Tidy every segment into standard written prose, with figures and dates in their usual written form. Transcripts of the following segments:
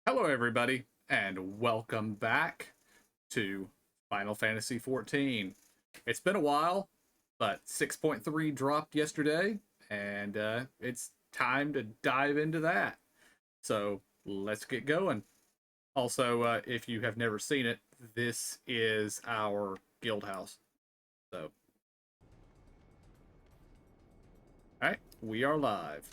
Hello, everybody, and welcome back to Final Fantasy XIV. It's been a while, but 6.3 dropped yesterday, and it's time to dive into that. So let's get going. Also, if you have never seen it, this is our guild house. So, all right, we are live.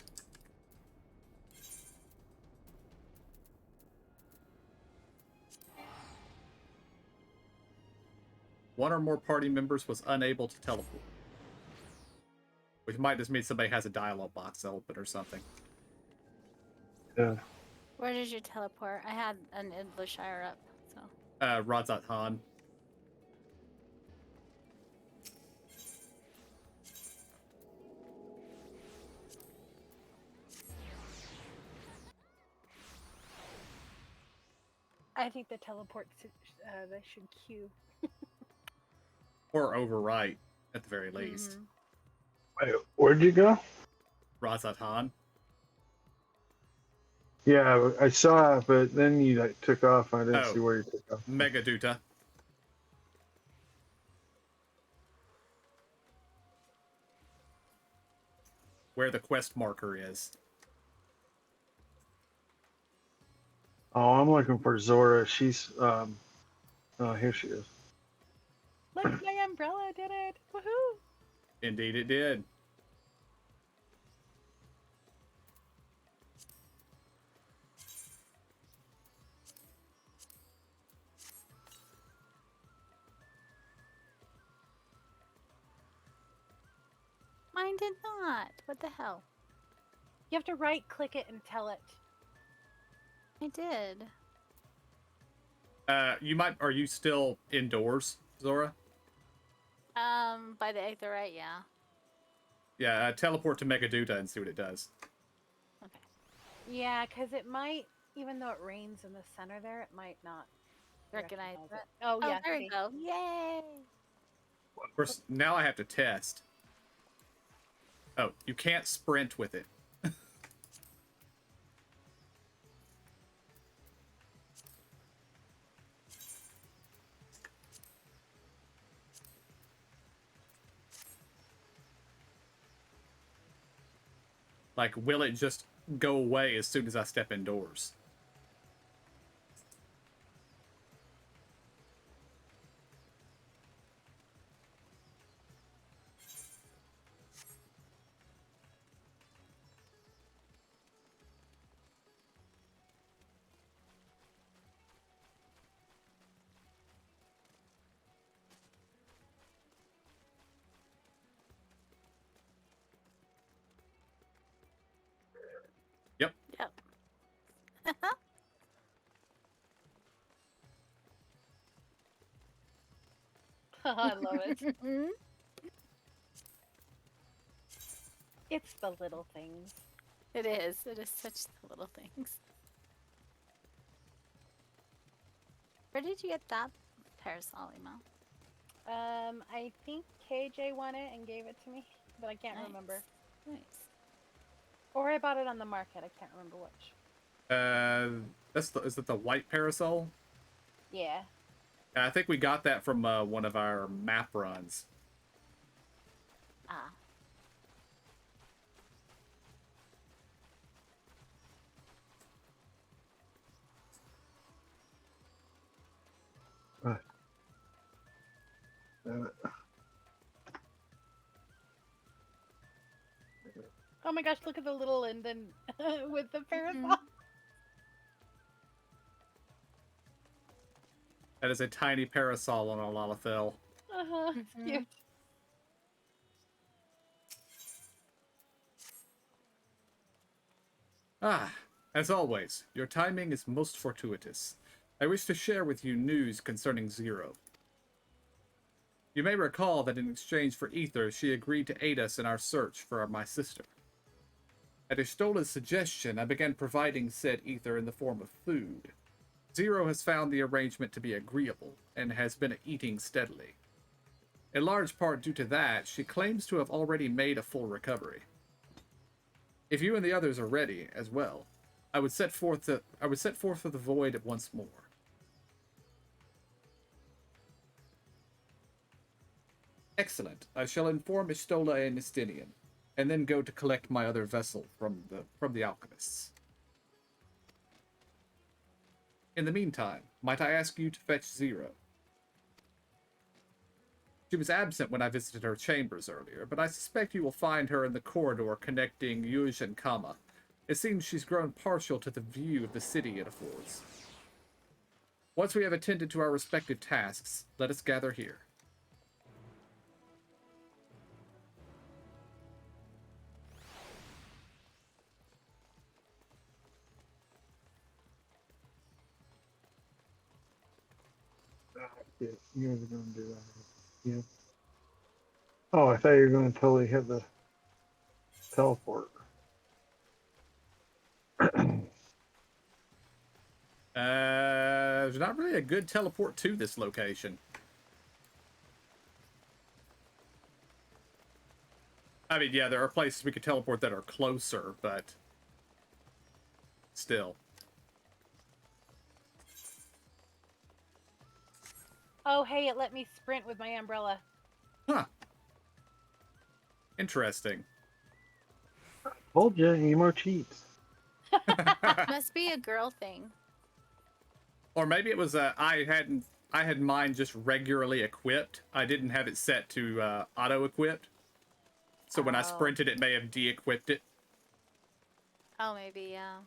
One or more party members was unable to teleport, which might just mean somebody has a dialogue box open or something. Yeah. Where did you teleport? I had an Idlishire up, so. Radzat Han. I think the teleport they should queue. Or overwrite, at the very least. Wait, where'd you go? Radzat Han. Yeah, I saw it, but then you took off. I didn't Oh. see where you took off. Megaduta. Where the quest marker is. Oh, I'm looking for Zora. She's oh, here she is. Look, my umbrella did it! Woohoo! Indeed it did. Mine did not. What the hell? You have to right-click it and tell it. I did. You might. Are you still indoors, Zora? By the Aetherite, yeah. Yeah, teleport to Megaduta and see what it does. Okay. Yeah, because it might, even though it rains in the center there, it might not Recognize it. Oh, yeah. There we see? go. Yay! Of course, now I have to test. Oh, you can't sprint with it. Like, will it just go away as soon as I step indoors? Yep. Yep. I love it. It's the little things. It is. It is such the little things. Where did you get that parasol email? I think KJ won it and gave it to me, but I can't Nice. remember. Nice. Or I bought it on the market. I can't remember which. Is it the white parasol? Yeah. I think we got that from one of our map runs. Ah. Oh my gosh, look at the little Linden with the parasol. That is a tiny parasol on a Lalafell. It's cute. Ah, as always, your timing is most fortuitous. I wish to share with you news concerning Zero. You may recall that in exchange for ether, she agreed to aid us in our search for my sister. At Estola's suggestion, I began providing said ether in the form of food. Zero has found the arrangement to be agreeable, and has been eating steadily. In large part due to that, she claims to have already made a full recovery. If you and the others are ready, as well, I would set forth the void once more. Excellent. I shall inform Istola and Istinian, and then go to collect my other vessel from the alchemists. In the meantime, might I ask you to fetch Zero? She was absent when I visited her chambers earlier, but I suspect you will find her in the corridor connecting Yuj and Kama. It seems she's grown partial to the view of the city it affords. Once we have attended to our respective tasks, let us gather here. Yeah, you guys are gonna do that. Yeah. Oh, I thought you were gonna totally hit the teleport. There's not really a good teleport to this location. I mean, yeah, there are places we could teleport that are closer, but still. Oh, hey, it let me sprint with my umbrella. Huh. Interesting. Told you, emo cheats. Must be a girl thing. Or maybe it was I had mine just regularly equipped. I didn't have it set to auto equipped. So when I Oh. sprinted, it may have de-equipped it. Oh, maybe, yeah.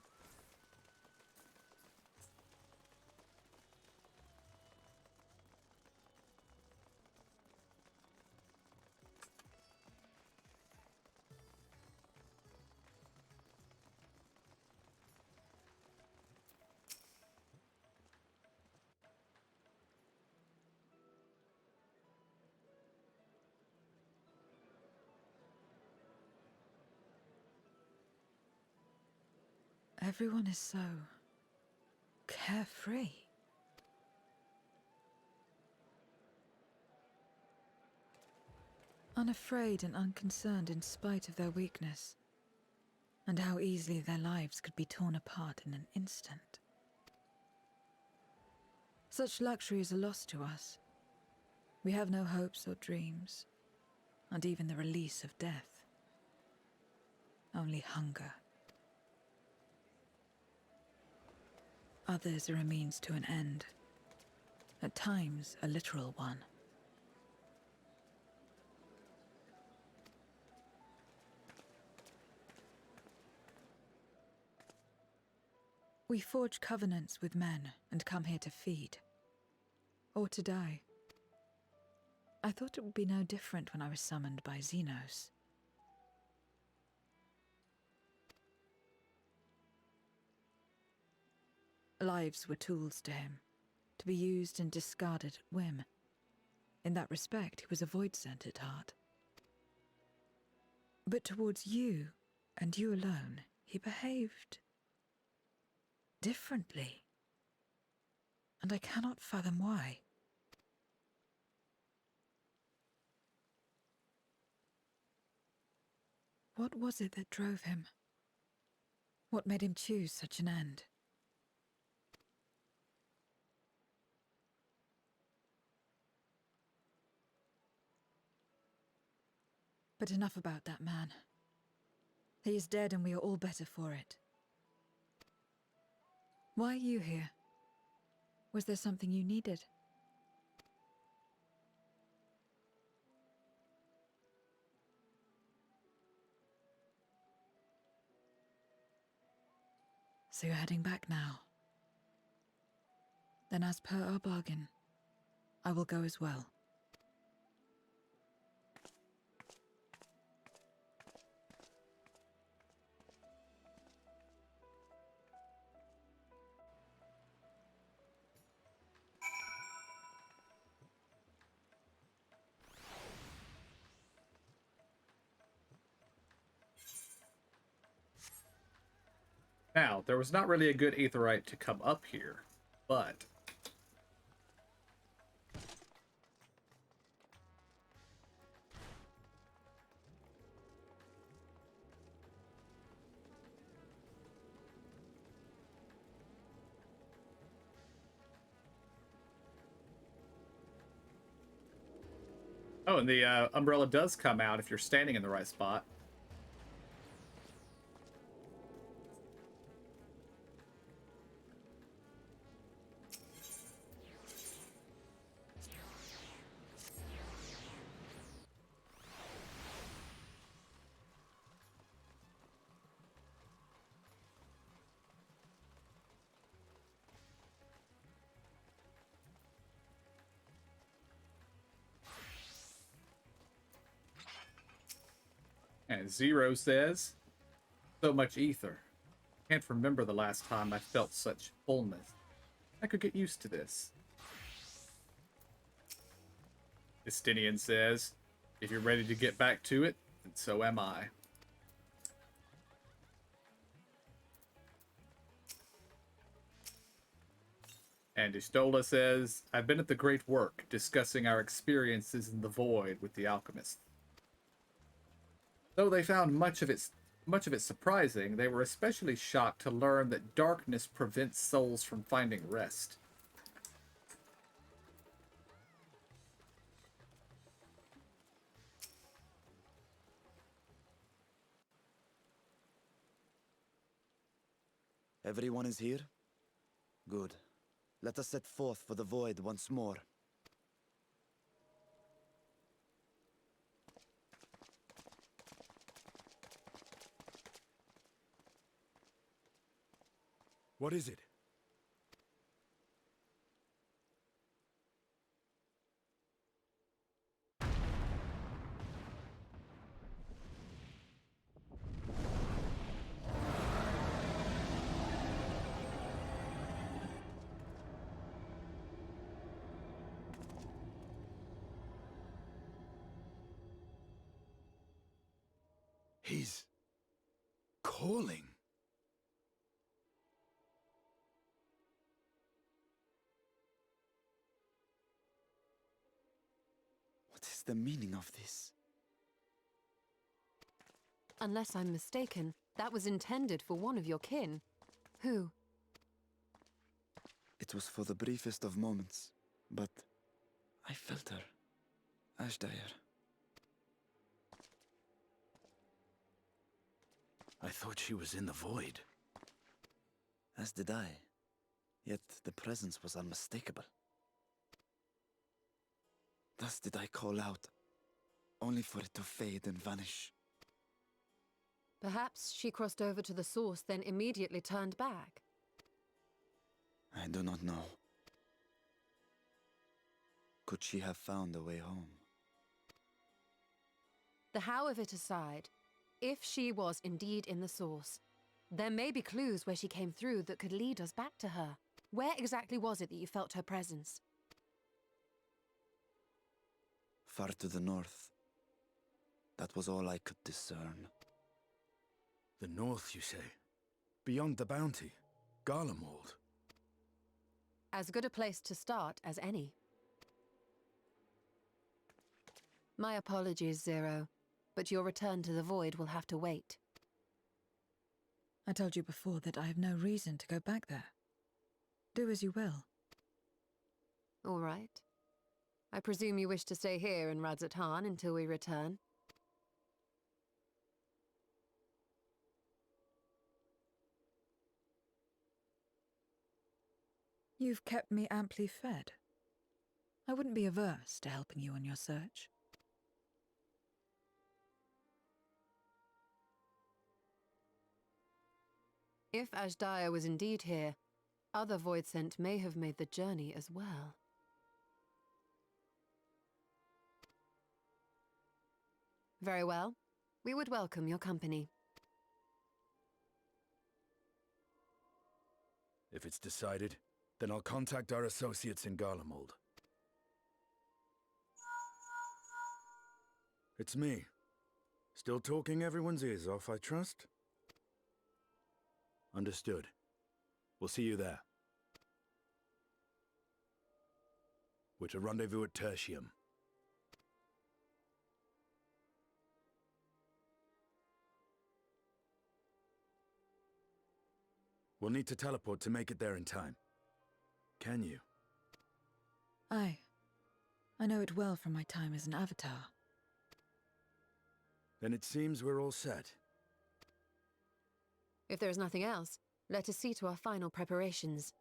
Everyone is so carefree. Unafraid and unconcerned in spite of their weakness, and how easily their lives could be torn apart in an instant. Such luxury is a loss to us. We have no hopes or dreams, and even the release of death. Only hunger. Others are a means to an end, at times a literal one. We forge covenants with men and come here to feed, or to die. I thought it would be no different when I was summoned by Xenos. Lives were tools to him, to be used and discarded at whim. In that respect, he was a void-sent at heart. But towards you, and you alone, he behaved differently. And I cannot fathom why. What was it that drove him? What made him choose such an end? But enough about that man. He is dead and we are all better for it. Why are you here? Was there something you needed? So you're heading back now. Then as per our bargain, I will go as well. Now, there was not really a good aetherite to come up here, but Oh, and the umbrella does come out if you're standing in the right spot. And Zero says, so much ether. Can't remember the last time I felt such fullness. I could get used to this. Justinian says, if you're ready to get back to it, then so am I. And Ishtola says, I've been at the great work, discussing our experiences in the void with the alchemist. Though they found much of it surprising, they were especially shocked to learn that darkness prevents souls from finding rest. Everyone is here? Good. Let us set forth for the void once more. What is it? He's calling. What is the meaning of this? Unless I'm mistaken, that was intended for one of your kin. Who? It was for the briefest of moments, but I felt her. Ashdire. I thought she was in the void. As did I. Yet the presence was unmistakable. Thus did I call out, only for it to fade and vanish. Perhaps she crossed over to the source, then immediately turned back. I do not know. Could she have found a way home? The how of it aside, if she was indeed in the source, there may be clues where she came through that could lead us back to her. Where exactly was it that you felt her presence? Far to the north. That was all I could discern. The north, you say? Beyond the bounty? Garlemald? As good a place to start as any. My apologies, Zero, but your return to the void will have to wait. I told you before that I have no reason to go back there. Do as you will. All right. I presume you wish to stay here in Radzat-Han until we return? You've kept me amply fed. I wouldn't be averse to helping you on your search. If Ashdaya was indeed here, other Voidsent may have made the journey as well. Very well. We would welcome your company. If it's decided, then I'll contact our associates in Garlemald. It's me. Still talking everyone's ears off, I trust? Understood. We'll see you there. We're to rendezvous at Tertium. We'll need to teleport to make it there in time. Can you? Aye. I know it well from my time as an avatar. Then it seems we're all set. If there is nothing else, let us see to our final preparations.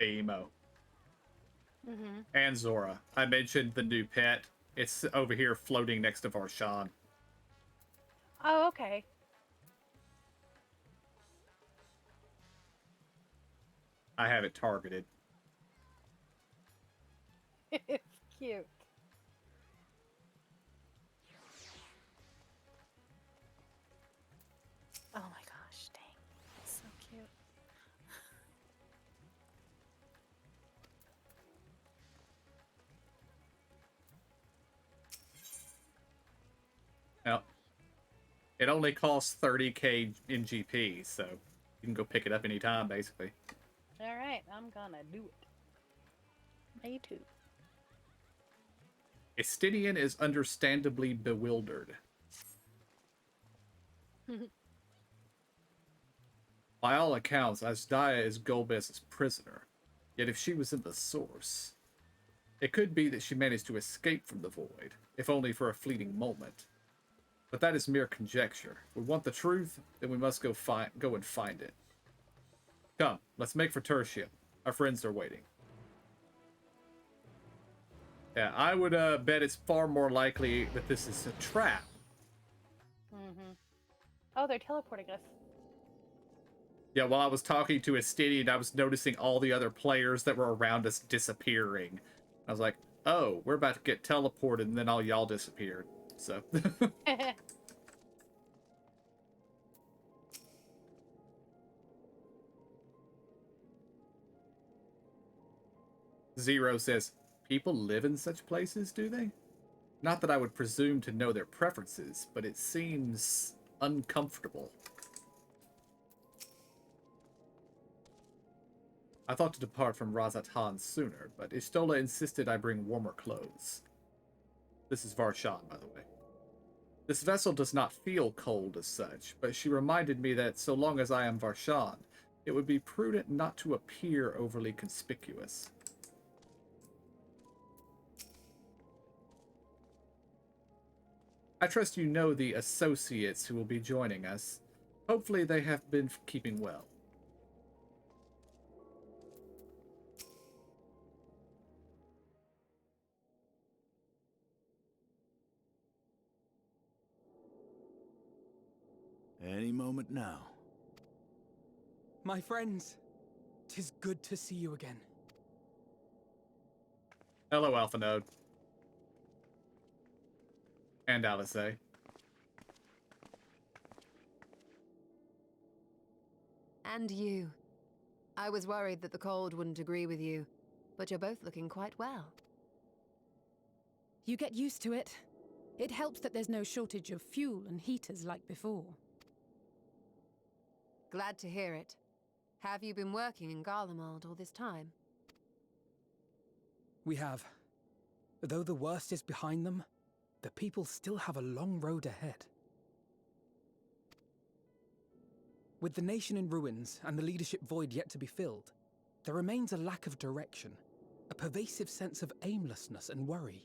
Emo. Mm-hmm. And Zora. I mentioned the new pet. It's over here floating next to Varshan. Oh, okay. I have it targeted. It's cute. Oh my gosh, dang. It's so cute. Now, it only costs 30k in GP, so you can go pick it up anytime, basically. All right, I'm gonna do it. Me too. Estinian is understandably bewildered. By all accounts, Asdaya is Golbez's prisoner. Yet if she was in the source, it could be that she managed to escape from the void, if only for a fleeting moment. But that is mere conjecture. If we want the truth, then we must go and find it. Come, let's make for Tertia. Our friends are waiting. Yeah, I would bet it's far more likely that this is a trap. Mm-hmm. Oh, they're teleporting us. Yeah, while I was talking to Estinian, I was noticing all the other players that were around us disappearing. I was like, oh, we're about to get teleported, and then all y'all disappeared. So. Zero says, people live in such places, do they? Not that I would presume to know their preferences, but it seems uncomfortable. I thought to depart from Razatan sooner, but Istola insisted I bring warmer clothes. This is Varshan, by the way. This vessel does not feel cold as such, but she reminded me that so long as I am Varshan, it would be prudent not to appear overly conspicuous. I trust you know the associates who will be joining us. Hopefully they have been keeping well. Any moment now. My friends, 'tis good to see you again. Hello, Alpha Node. And Alice. And you. I was worried that the cold wouldn't agree with you, but you're both looking quite well. You get used to it. It helps that there's no shortage of fuel and heaters like before. Glad to hear it. Have you been working in Garlemald all this time? We have. Though the worst is behind them, the people still have a long road ahead. With the nation in ruins and the leadership void yet to be filled, there remains a lack of direction, a pervasive sense of aimlessness and worry.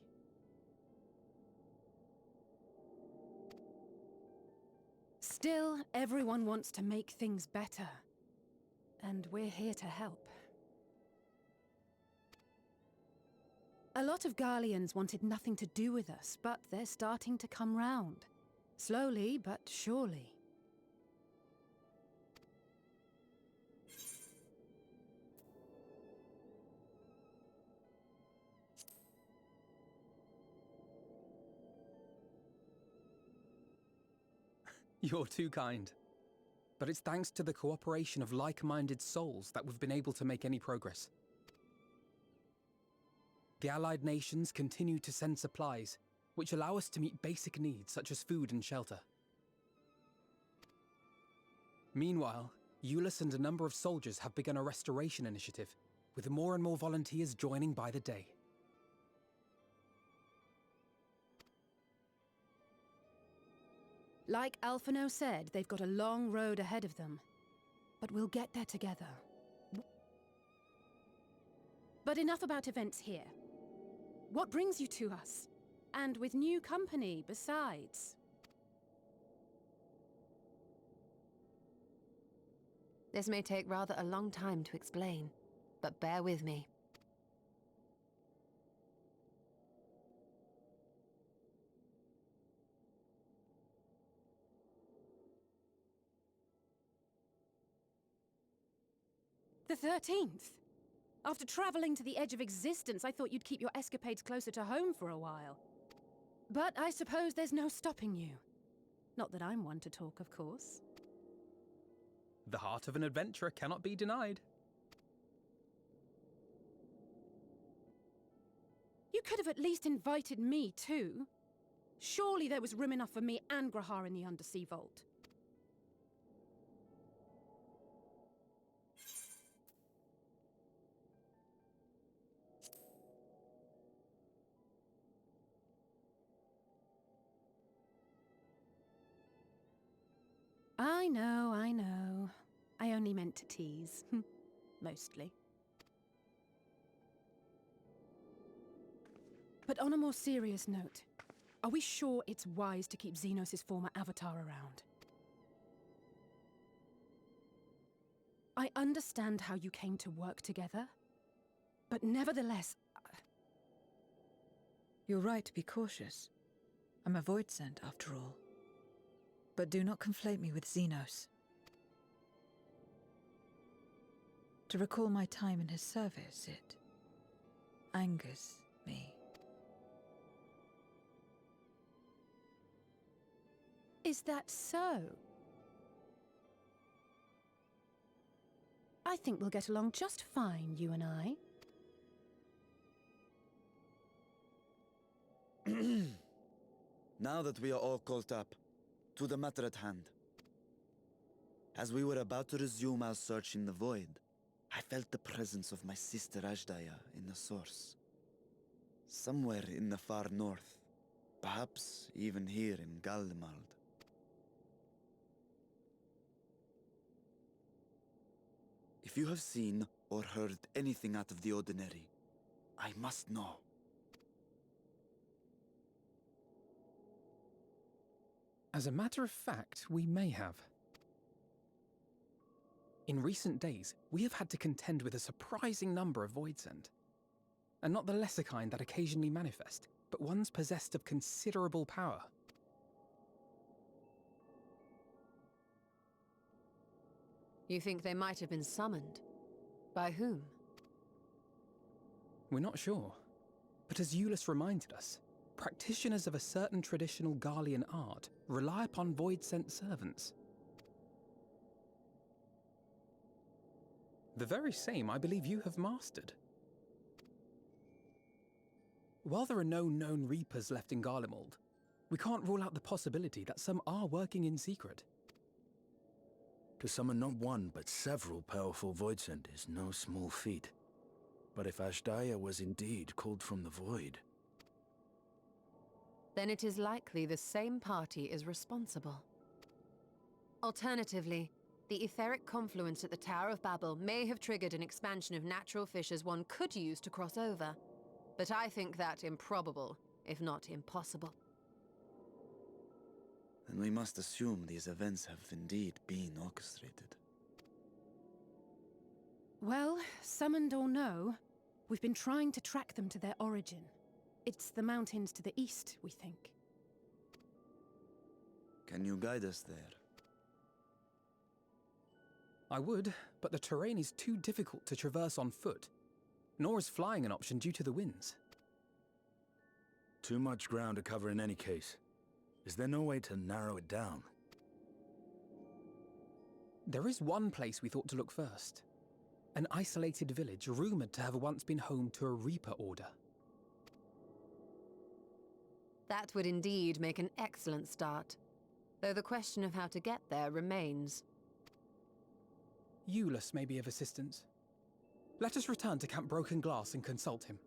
Still, everyone wants to make things better. and we're here to help. A lot of Garleans wanted nothing to do with us, but they're starting to come round. Slowly, but surely. You're too kind. But it's thanks to the cooperation of like-minded souls that we've been able to make any progress. The Allied nations continue to send supplies, which allow us to meet basic needs such as food and shelter. Meanwhile, Euless and a number of soldiers have begun a restoration initiative, with more and more volunteers joining by the day. Like Alphino said, they've got a long road ahead of them. But we'll get there together. But enough about events here. What brings you to us? And with new company, besides. This may take rather a long time to explain, but bear with me. The 13th? After traveling to the edge of existence, I thought you'd keep your escapades closer to home for a while. But I suppose there's no stopping you. Not that I'm one to talk, of course. The heart of an adventurer cannot be denied. You could have at least invited me, too. Surely there was room enough for me and Grahar in the Undersea Vault. I know. I only meant to tease. Mostly. But on a more serious note, are we sure it's wise to keep Xenos' former avatar around? I understand how you came to work together, but nevertheless... You're right to be cautious. I'm a Void Sent, after all. But do not conflate me with Xenos. To recall my time in his service, it angers me. Is that so? I think we'll get along just fine, you and I. Now that we are all caught up, to the matter at hand. As we were about to resume our search in the void, I felt the presence of my sister Ajdaya in the source. Somewhere in the far north, perhaps even here in Galdemald. If you have seen or heard anything out of the ordinary, I must know. As a matter of fact, we may have. In recent days, we have had to contend with a surprising number of Voidsent. And not the lesser kind that occasionally manifest, but ones possessed of considerable power. You think they might have been summoned? By whom? We're not sure. But as Euless reminded us, practitioners of a certain traditional Garlean art rely upon Void-sent servants. The very same I believe you have mastered. While there are no known Reapers left in Garlemald, we can't rule out the possibility that some are working in secret. To summon not one, but several powerful Voidsent is no small feat. But if Ajdaya was indeed called from the Void... Then it is likely the same party is responsible. Alternatively, the etheric confluence at the Tower of Babel may have triggered an expansion of natural fissures one could use to cross over. But I think that improbable, if not impossible. Then we must assume these events have indeed been orchestrated. Well, summoned or no, we've been trying to track them to their origin. It's the mountains to the east, we think. Can you guide us there? I would, but the terrain is too difficult to traverse on foot. Nor is flying an option due to the winds. Too much ground to cover in any case. Is there no way to narrow it down? There is one place we thought to look first. An isolated village rumored to have once been home to a Reaper Order. That would indeed make an excellent start. Though the question of how to get there remains. Eulus may be of assistance. Let us return to Camp Broken Glass and consult him.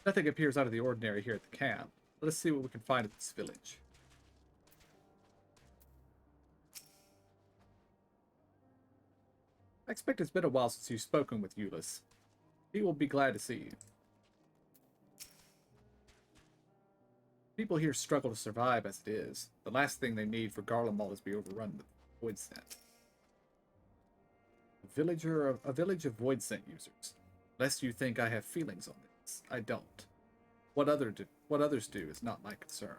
Nothing appears out of the ordinary here at the camp. Let us see what we can find at this village. I expect it's been a while since you've spoken with Eulus. He will be glad to see you. People here struggle to survive as it is. The last thing they need for Garlemald is to be overrun with void scent. A village of void scent users. Lest you think I have feelings on this, I don't. What others do is not my concern.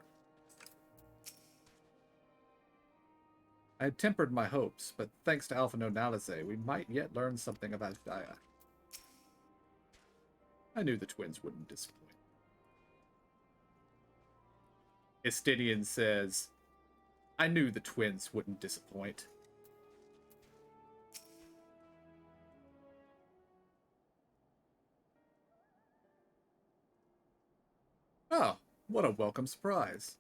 I had tempered my hopes, but thanks to Alpha Nonalize, we might yet learn something about Ashdaya. I knew the twins wouldn't disappoint. Estidian says, I knew the twins wouldn't disappoint. Oh, what a welcome surprise.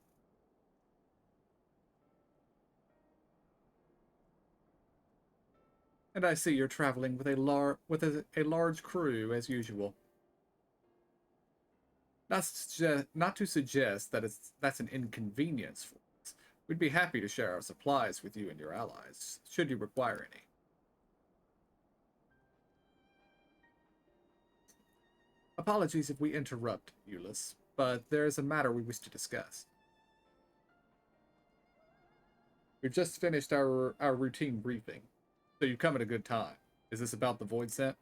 And I see you're traveling with a large crew as usual. Not to suggest that that's an inconvenience for us. We'd be happy to share our supplies with you and your allies, should you require any. Apologies if we interrupt, Eulus, but there is a matter we wish to discuss. We've just finished our routine briefing, so you've come at a good time. Is this about the Void Scent?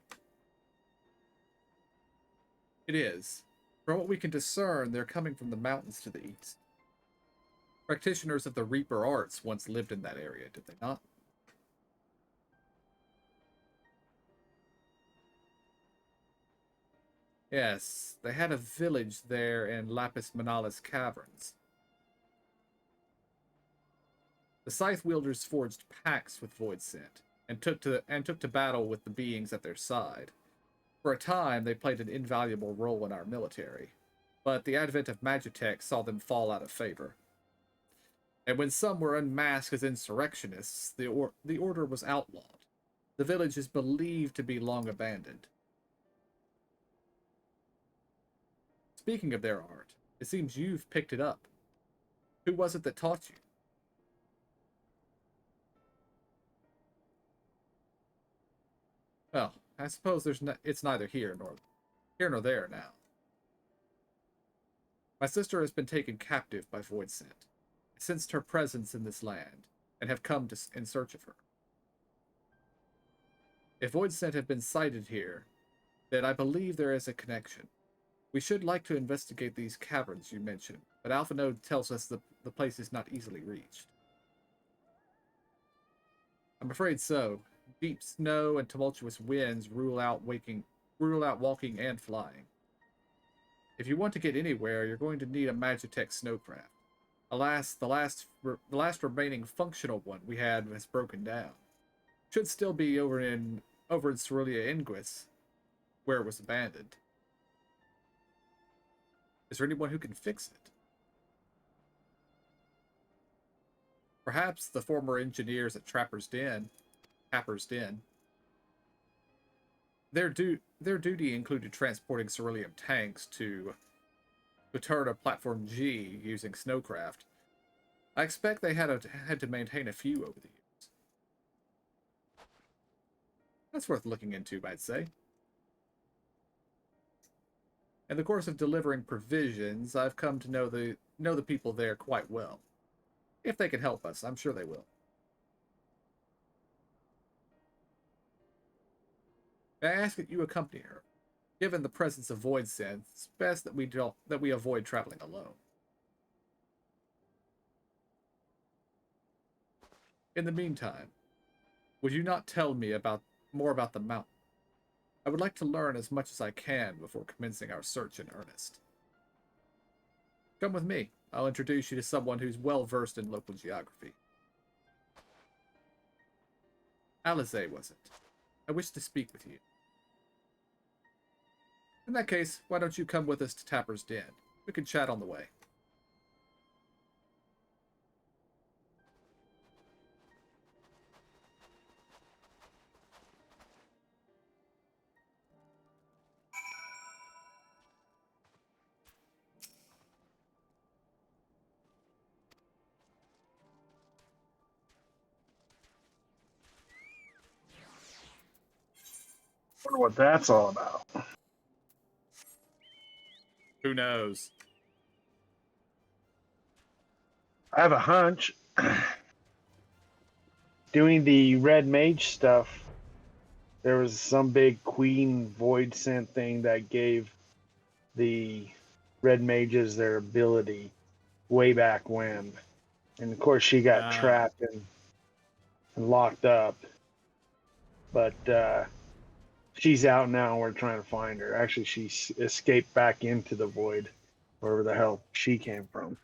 It is. From what we can discern, they're coming from the mountains to the east. Practitioners of the Reaper arts once lived in that area, did they not? Yes, they had a village there in Lapis Manalis Caverns. The Scythe wielders forged pacts with Voidsent and took to battle with the beings at their side. For a time, they played an invaluable role in our military, but the advent of Magitech saw them fall out of favor. And when some were unmasked as insurrectionists, the order was outlawed. The village is believed to be long abandoned. Speaking of their art, it seems you've picked it up. Who was it that taught you? Well, I suppose it's neither here nor there now. My sister has been taken captive by Voidsent. I sensed her presence in this land, and have come in search of her. If Voidsent have been sighted here, then I believe there is a connection. We should like to investigate these caverns you mentioned, but Alpha Node tells us the place is not easily reached. I'm afraid so. Deep snow and tumultuous winds rule out walking and flying. If you want to get anywhere, you're going to need a Magitech snowcraft. Alas, the last remaining functional one we had has broken down. Should still be over in Cerulia Inguis, where it was abandoned. Is there anyone who can fix it? Perhaps the former engineers at Tapper's Den. Their duty included transporting Cerulean tanks to Uterna Platform G using snowcraft. I expect they had to maintain a few over the years. That's worth looking into, I'd say. In the course of delivering provisions, I've come to know the people there quite well. If they can help us, I'm sure they will. May I ask that you accompany her? Given the presence of Voidsent, it's best that we avoid traveling alone. In the meantime, would you not tell me more about the mountain? I would like to learn as much as I can before commencing our search in earnest. Come with me. I'll introduce you to someone who's well versed in local geography. Alize, was it? I wish to speak with you. In that case, why don't you come with us to Tapper's Den? We can chat on the way. Wonder what that's all about. Who knows? I have a hunch. Doing the red mage stuff, there was some big queen void scent thing that gave the red mages their ability way back when. And of course she got trapped and locked up. But she's out now and we're trying to find her. Actually, she escaped back into the void, wherever the hell she came from.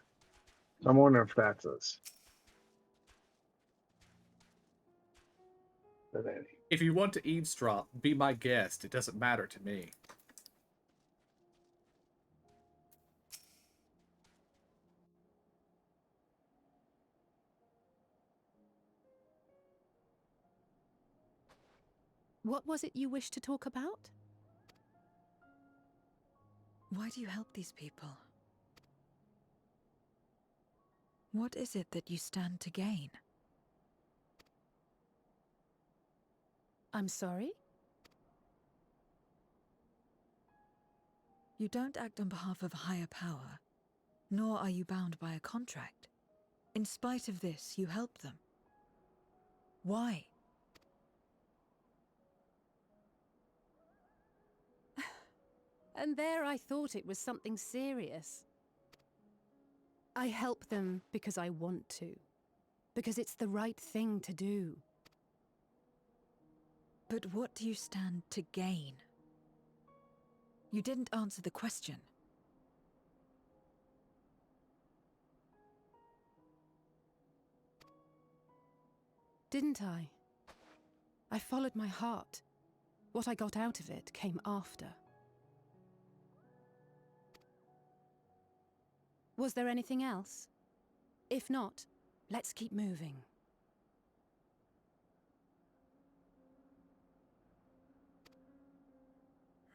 So I'm wondering if that's us. But anyway. If you want to eavesdrop, be my guest. It doesn't matter to me. What was it you wished to talk about? Why do you help these people? What is it that you stand to gain? I'm sorry? You don't act on behalf of a higher power, nor are you bound by a contract. In spite of this, you help them. Why? And there I thought it was something serious. I help them because I want to. Because it's the right thing to do. But what do you stand to gain? You didn't answer the question. Didn't I? I followed my heart. What I got out of it came after. Was there anything else? If not, let's keep moving.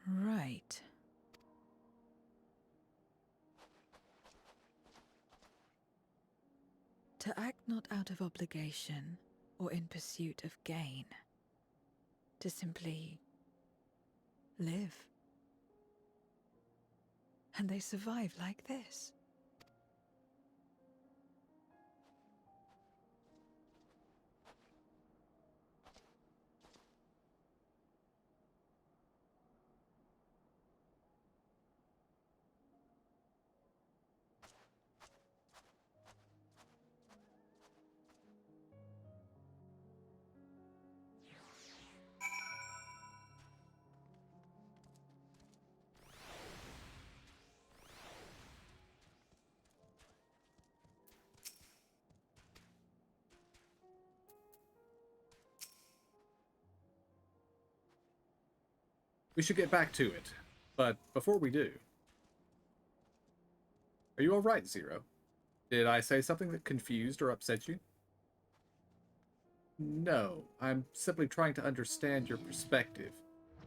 Right. To act not out of obligation or in pursuit of gain. To simply live. And they survive like this. We should get back to it. But before we do... Are you alright, Zero? Did I say something that confused or upset you? No, I'm simply trying to understand your perspective.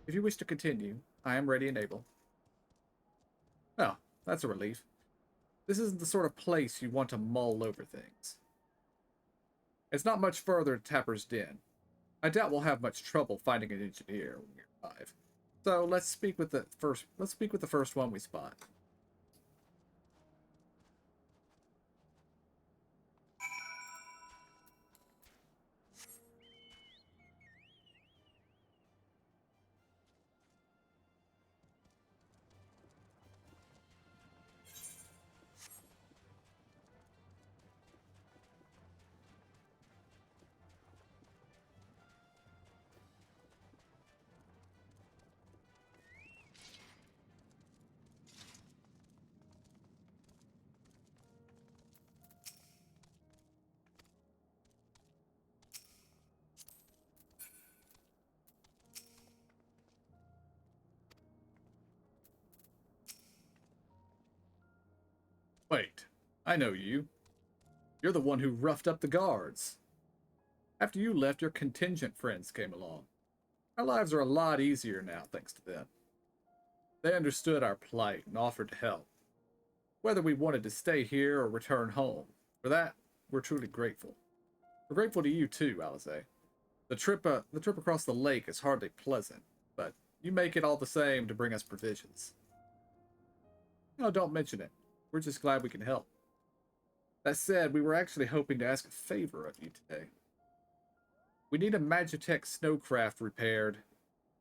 If you wish to continue, I am ready and able. Oh, that's a relief. This isn't the sort of place you want to mull over things. It's not much further to Tapper's Den. I doubt we'll have much trouble finding an engineer when we arrive. So let's speak with the first one we spot. Wait, I know you. You're the one who roughed up the guards. After you left, your contingent friends came along. Our lives are a lot easier now, thanks to them. They understood our plight and offered to help, whether we wanted to stay here or return home. For that, we're truly grateful. We're grateful to you too, Alize. The trip across the lake is hardly pleasant, but you make it all the same to bring us provisions. No, don't mention it. We're just glad we can help. That said, we were actually hoping to ask a favor of you today. We need a Magitech snowcraft repaired,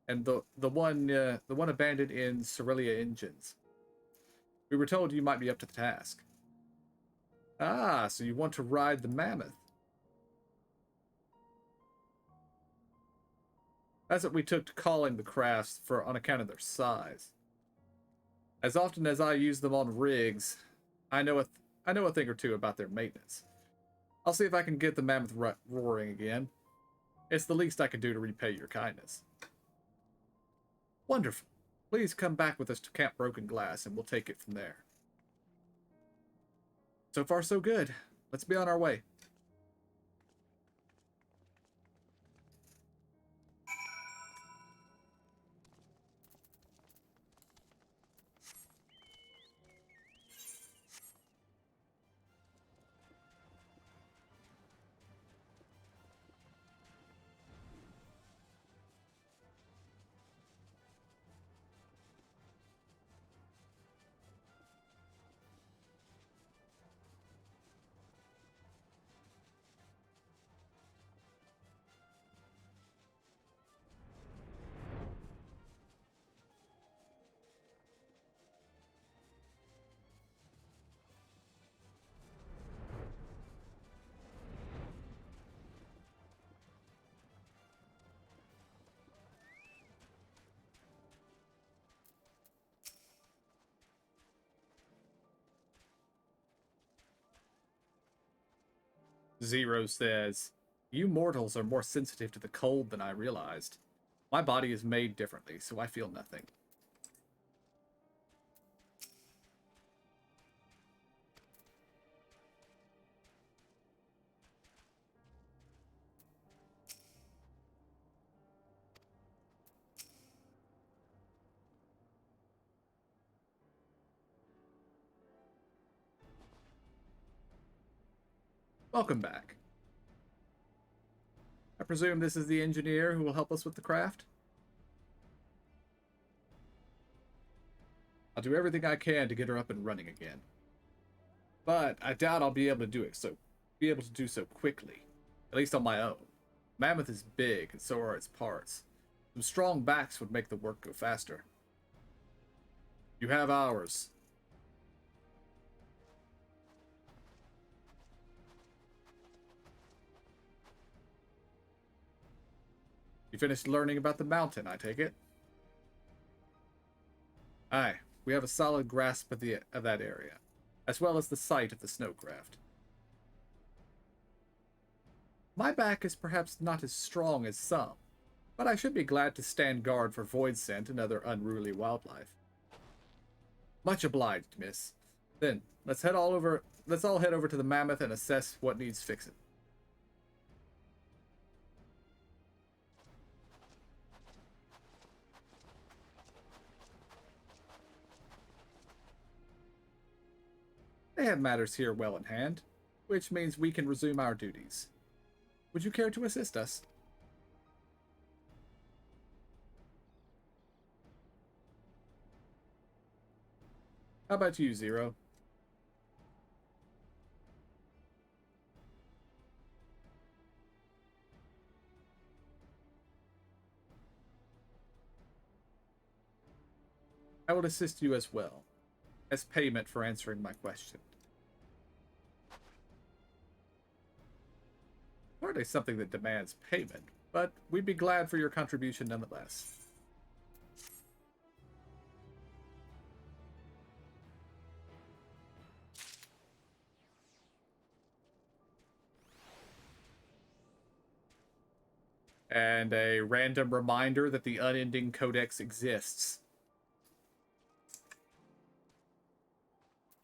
and the one abandoned in Cerelia Engines. We were told you might be up to the task. Ah, so you want to ride the mammoth? That's what we took to calling the crafts on account of their size. As often as I use them on rigs, I know a thing or two about their maintenance. I'll see if I can get the mammoth roaring again. It's the least I can do to repay your kindness. Wonderful. Please come back with us to Camp Broken Glass, and we'll take it from there. So far, so good. Let's be on our way. Zero says, "You mortals are more sensitive to the cold than I realized. My body is made differently, so I feel nothing." Welcome back. I presume this is the engineer who will help us with the craft? I'll do everything I can to get her up and running again. But I doubt I'll be able to do so quickly. At least on my own. Mammoth is big, and so are its parts. Some strong backs would make the work go faster. You have ours. You finished learning about the mountain, I take it? Aye, we have a solid grasp of that area, as well as the site of the snowcraft. My back is perhaps not as strong as some, but I should be glad to stand guard for void scent and other unruly wildlife. Much obliged, miss. Then, let's all head over to the mammoth and assess what needs fixing. They have matters here well in hand, which means we can resume our duties. Would you care to assist us? How about you, Zero? I will assist you as well, as payment for answering my question. Hardly something that demands payment, but we'd be glad for your contribution nonetheless. And a random reminder that the unending codex exists.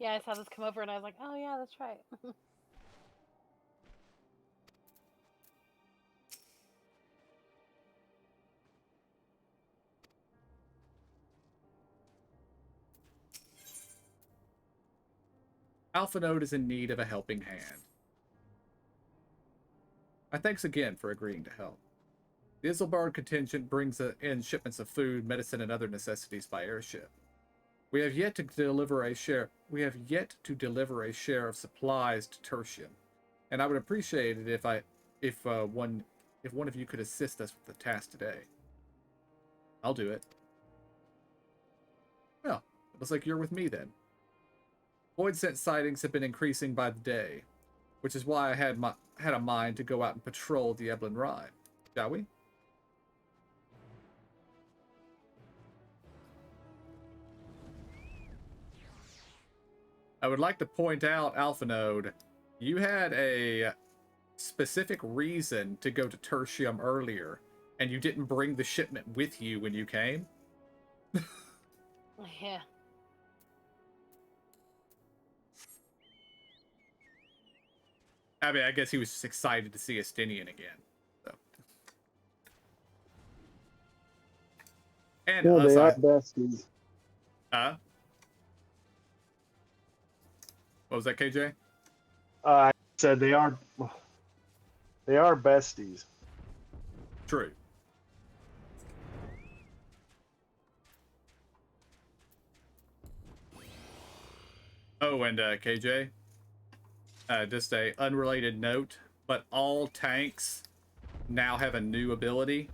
Yeah, I saw this come over and I was like, oh yeah, that's right. Alpha Node is in need of a helping hand. My thanks again for agreeing to help. The Isilbard contingent brings in shipments of food, medicine, and other necessities by airship. We have yet to deliver a share of supplies to Tertium, and I would appreciate it if one of you could assist us with the task today. I'll do it. Well, it looks like you're with me then. Void scent sightings have been increasing by the day, which is why I had a mind to go out and patrol the Eblin Rime. Shall we? I would like to point out, Alpha Node, you had a specific reason to go to Tertium earlier, and you didn't bring the shipment with you when you came. Yeah. I mean, I guess he was just excited to see Estinian again. So. And Yeah, they are aside, besties. what was that, KJ? I said they are besties. True. Oh, and KJ, just a unrelated note, but all tanks now have a new ability.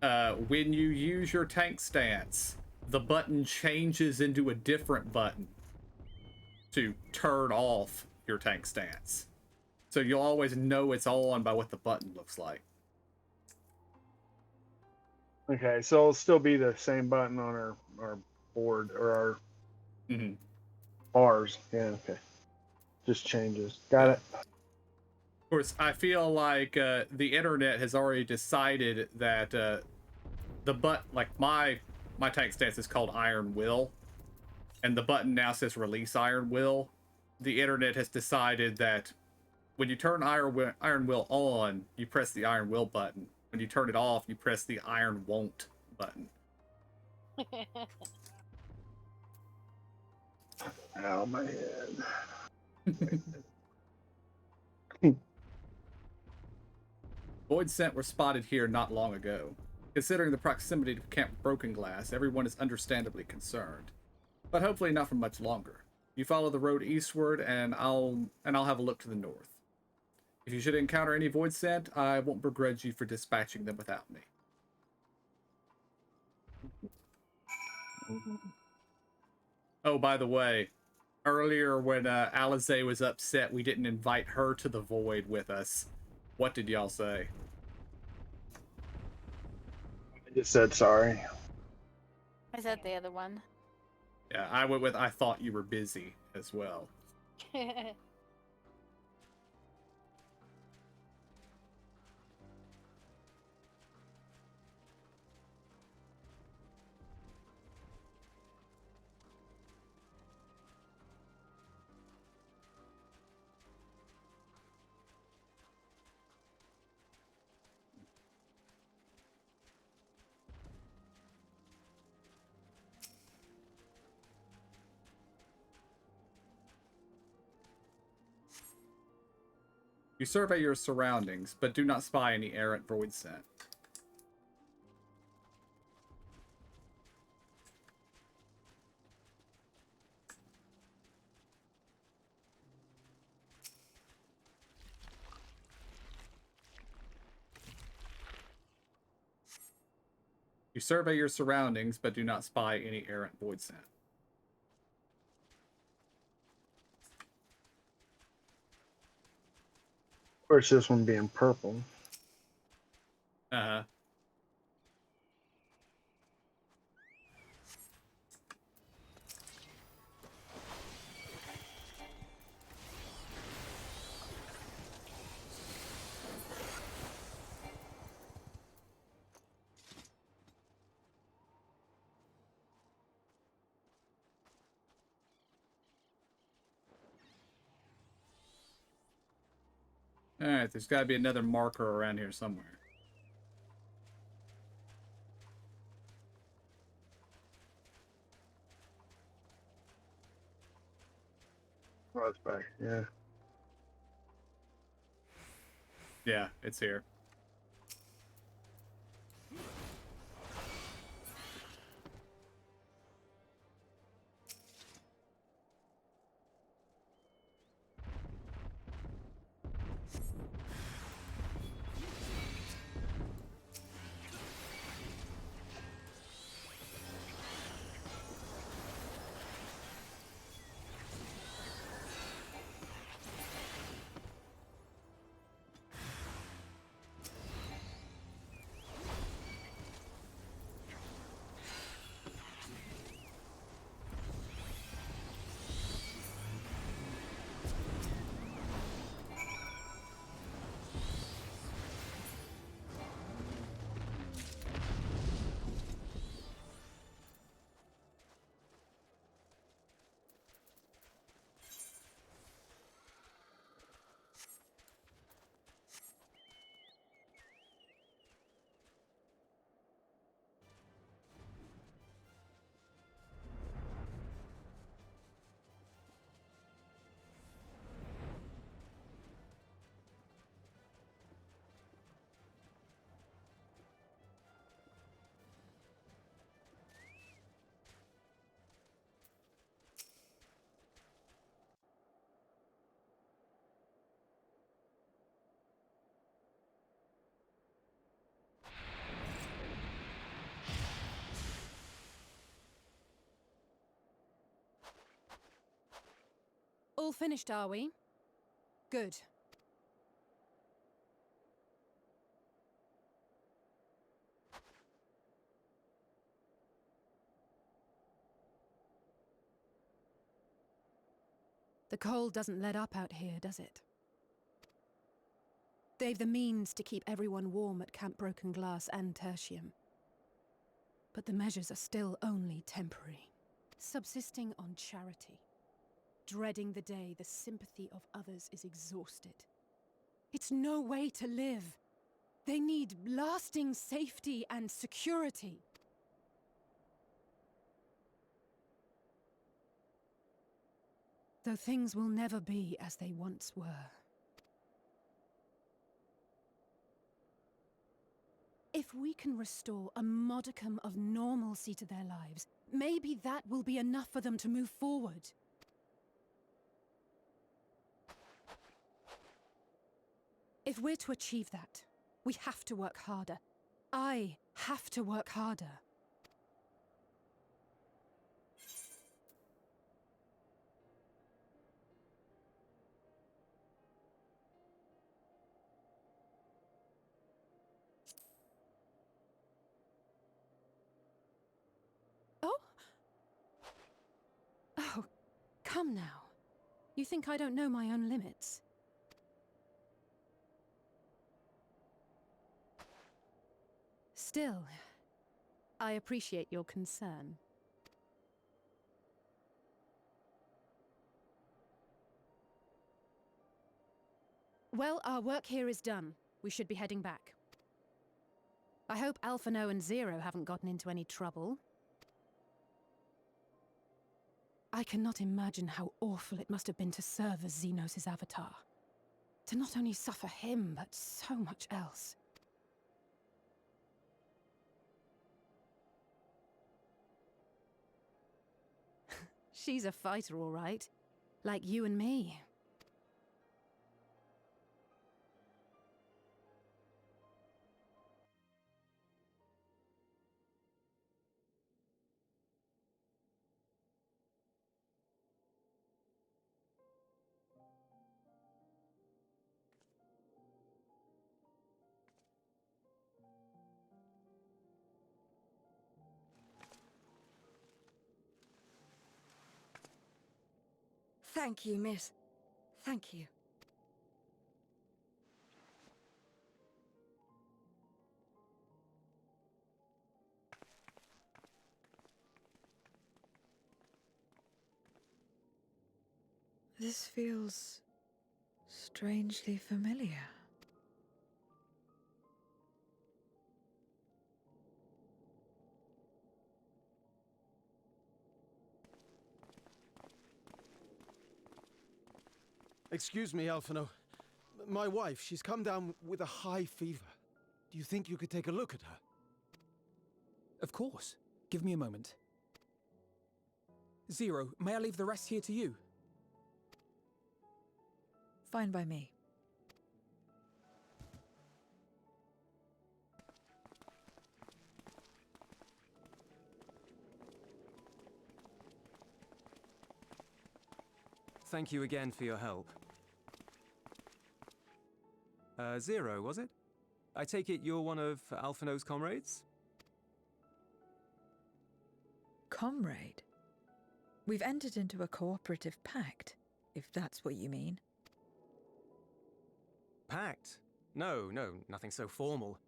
When you use your tank stance, the button changes into a different button to turn off your tank stance. So you'll always know it's on by what the button looks like. Okay, so it'll still be the same button on our board or our bars. Yeah, okay. Just changes. Got it. course, I feel like the internet has already decided that my tank stance is called Iron Will, and the button now says Release Iron Will. The internet has decided that when you turn Iron Will on, you press the Iron Will button. When you turn it off, you press the Iron Won't button. Ow, my head. Void scent were spotted here not long ago. Considering the proximity to Camp Broken Glass, everyone is understandably concerned. But hopefully not for much longer. You follow the road eastward, and I'll have a look to the north. If you should encounter any void scent, I won't begrudge you for dispatching them without me. Oh, by the way, earlier when Alize was upset we didn't invite her to the void with us, what did y'all say? I just said sorry. I said the other one. Yeah, I went with I thought you were busy as well. You survey your surroundings, but do not spy any errant void scent. You survey your surroundings, but do not spy any errant void scent. Of course, this one being purple. Uh-huh. Alright, there's got to be another marker around here somewhere. Oh, it's back. Yeah. Yeah, it's here. All finished, are we? Good. The cold doesn't let up out here, does it? They've the means to keep everyone warm at Camp Broken Glass and Tertium. But the measures are still only temporary. Subsisting on charity. Dreading the day the sympathy of others is exhausted. It's no way to live. They need lasting safety and security. Though things will never be as they once were. If we can restore a modicum of normalcy to their lives, maybe that will be enough for them to move forward. If we're to achieve that, we have to work harder. I have to work harder. Oh, come now. You think I don't know my own limits? Still, I appreciate your concern. Well, our work here is done. We should be heading back. I hope Alphino and Zero haven't gotten into any trouble. I cannot imagine how awful it must have been to serve as Xenos' avatar. To not only suffer him, but so much else. She's a fighter, all right. Like you and me. Thank you, miss. Thank you. This feels strangely familiar. Excuse me, Alphino. My wife, she's come down with a high fever. Do you think you could take a look at her? Of course. Give me a moment. Zero, may I leave the rest here to you? Fine by me. Thank you again for your help. Zero, was it? I take it you're one of Alphino's comrades? Comrade? We've entered into a cooperative pact, if that's what you mean. Pact? No, nothing so formal.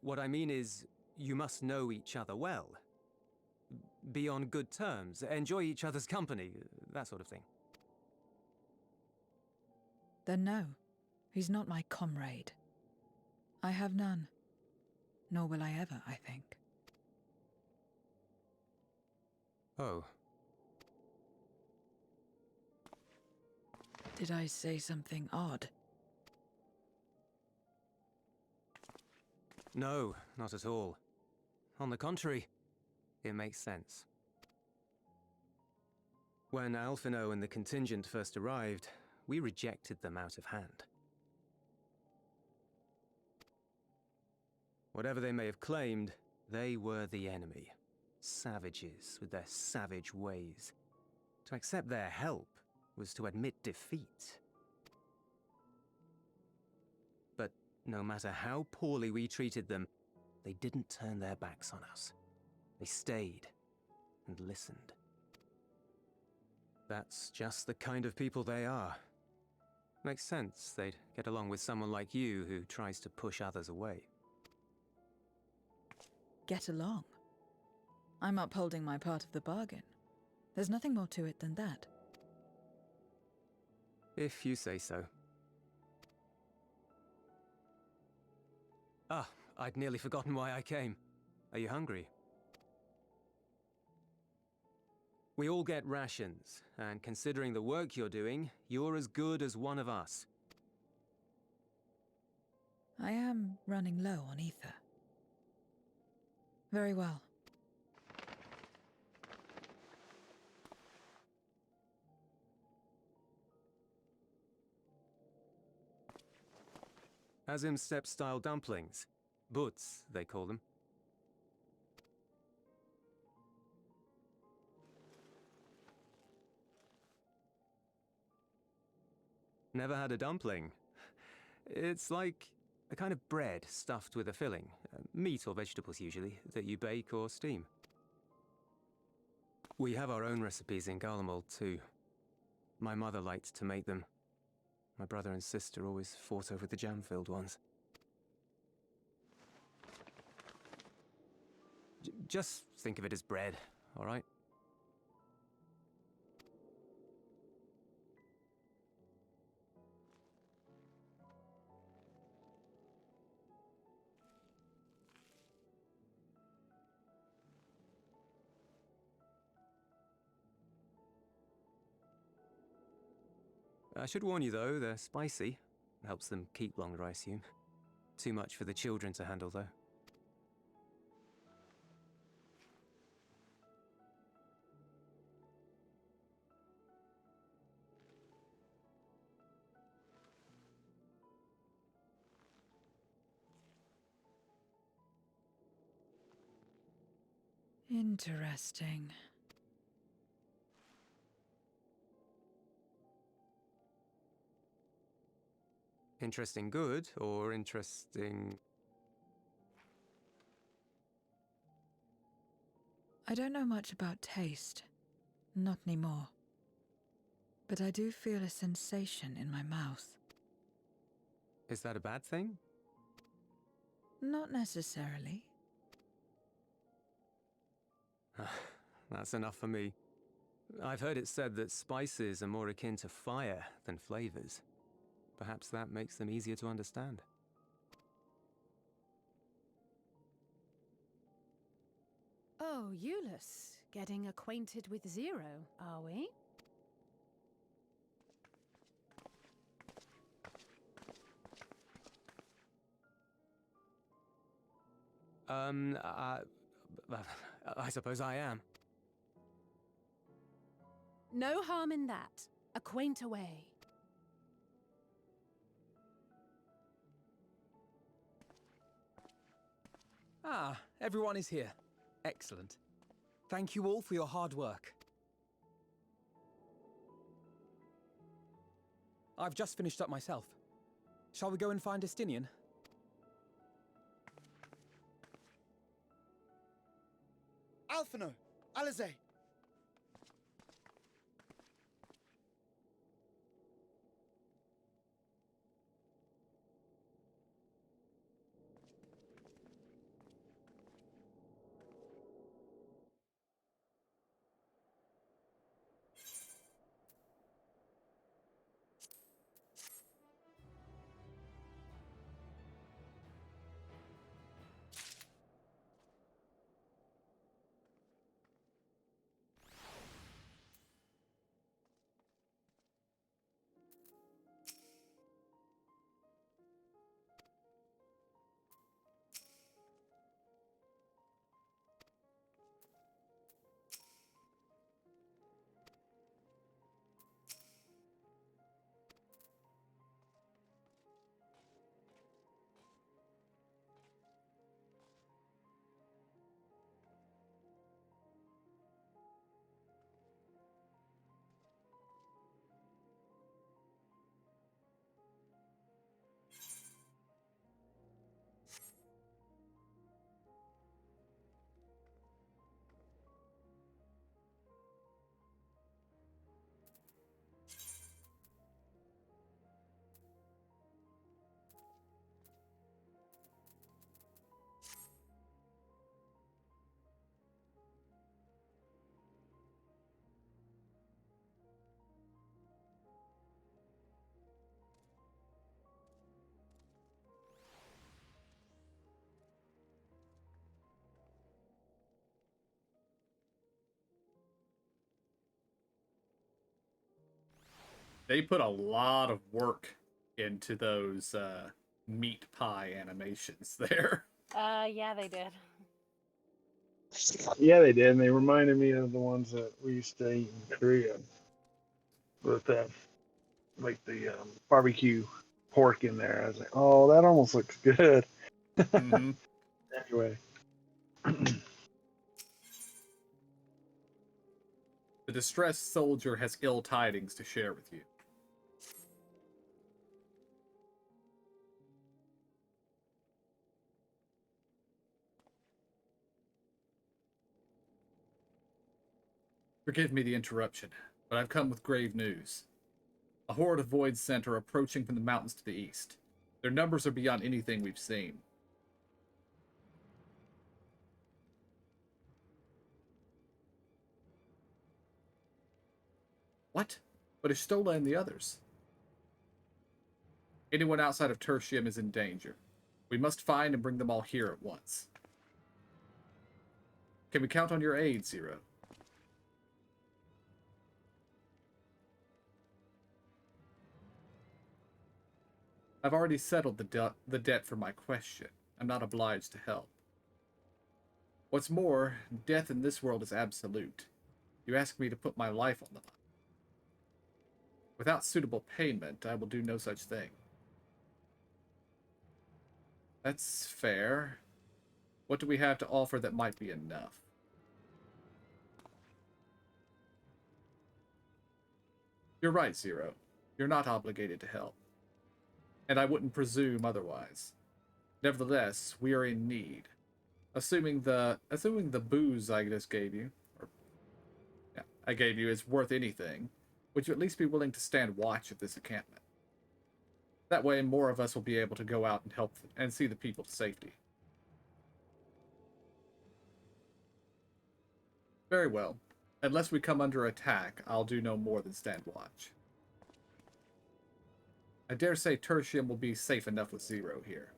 What I mean is, you must know each other well. Be on good terms, enjoy each other's company, that sort of thing. Then no, he's not my comrade. I have none. Nor will I ever, I think. Oh. Did I say something odd? No, not at all. On the contrary, it makes sense. When Alphino and the contingent first arrived, we rejected them out of hand. Whatever they may have claimed, they were the enemy. Savages with their savage ways. To accept their help was to admit defeat. But no matter how poorly we treated them, they didn't turn their backs on us. They stayed and listened. That's just the kind of people they are. Makes sense they'd get along with someone like you who tries to push others away. Get along? I'm upholding my part of the bargain. There's nothing more to it than that. If you say so. Ah, I'd nearly forgotten why I came. Are you hungry? We all get rations, and considering the work you're doing, you're as good as one of us. I am running low on ether. Very well. Azim steppe-style dumplings. Butz, they call them. Never had a dumpling. It's like a kind of bread stuffed with a filling, meat or vegetables usually, that you bake or steam. We have our own recipes in Garlemald too. My mother liked to make them. My brother and sister always fought over the jam-filled ones. Just think of it as bread, all right? I should warn you though, they're spicy. Helps them keep longer, I assume. Too much for the children to handle though. Interesting. Interesting good, or interesting... I don't know much about taste. Not anymore. But I do feel a sensation in my mouth. Is that a bad thing? Not necessarily. That's enough for me. I've heard it said that spices are more akin to fire than flavors. Perhaps that makes them easier to understand. Oh, Euless, getting acquainted with Zero, are we? I suppose I am. No harm in that. Acquaint away. Ah, everyone is here. Excellent. Thank you all for your hard work. I've just finished up myself. Shall we go and find Estinian? Alphino! Alizé! They put a lot of work into those meat pie animations there. Yeah, they did. Yeah, they did, and they reminded me of the ones that we used to eat in Korea with that, like the barbecue pork in there. I was like, oh, that almost looks good. Mm-hmm. Anyway. The distressed soldier has ill tidings to share with you. Forgive me the interruption, but I've come with grave news. A horde of Void Scent are approaching from the mountains to the east. Their numbers are beyond anything we've seen. What? But Ishtola and the others? Anyone outside of Tertium is in danger. We must find and bring them all here at once. Can we count on your aid, Zero? I've already settled the debt for my question. I'm not obliged to help. What's more, death in this world is absolute. You ask me to put my life on the line. Without suitable payment, I will do no such thing. That's fair. What do we have to offer that might be enough? You're right, Zero. You're not obligated to help. And I wouldn't presume otherwise. Nevertheless, we are in need. Assuming the booze I just gave you, or yeah, I gave you is worth anything, would you at least be willing to stand watch at this encampment? That way, more of us will be able to go out and help and see the people to safety. Very well. Unless we come under attack, I'll do no more than stand watch. I dare say Tertium will be safe enough with Zero here.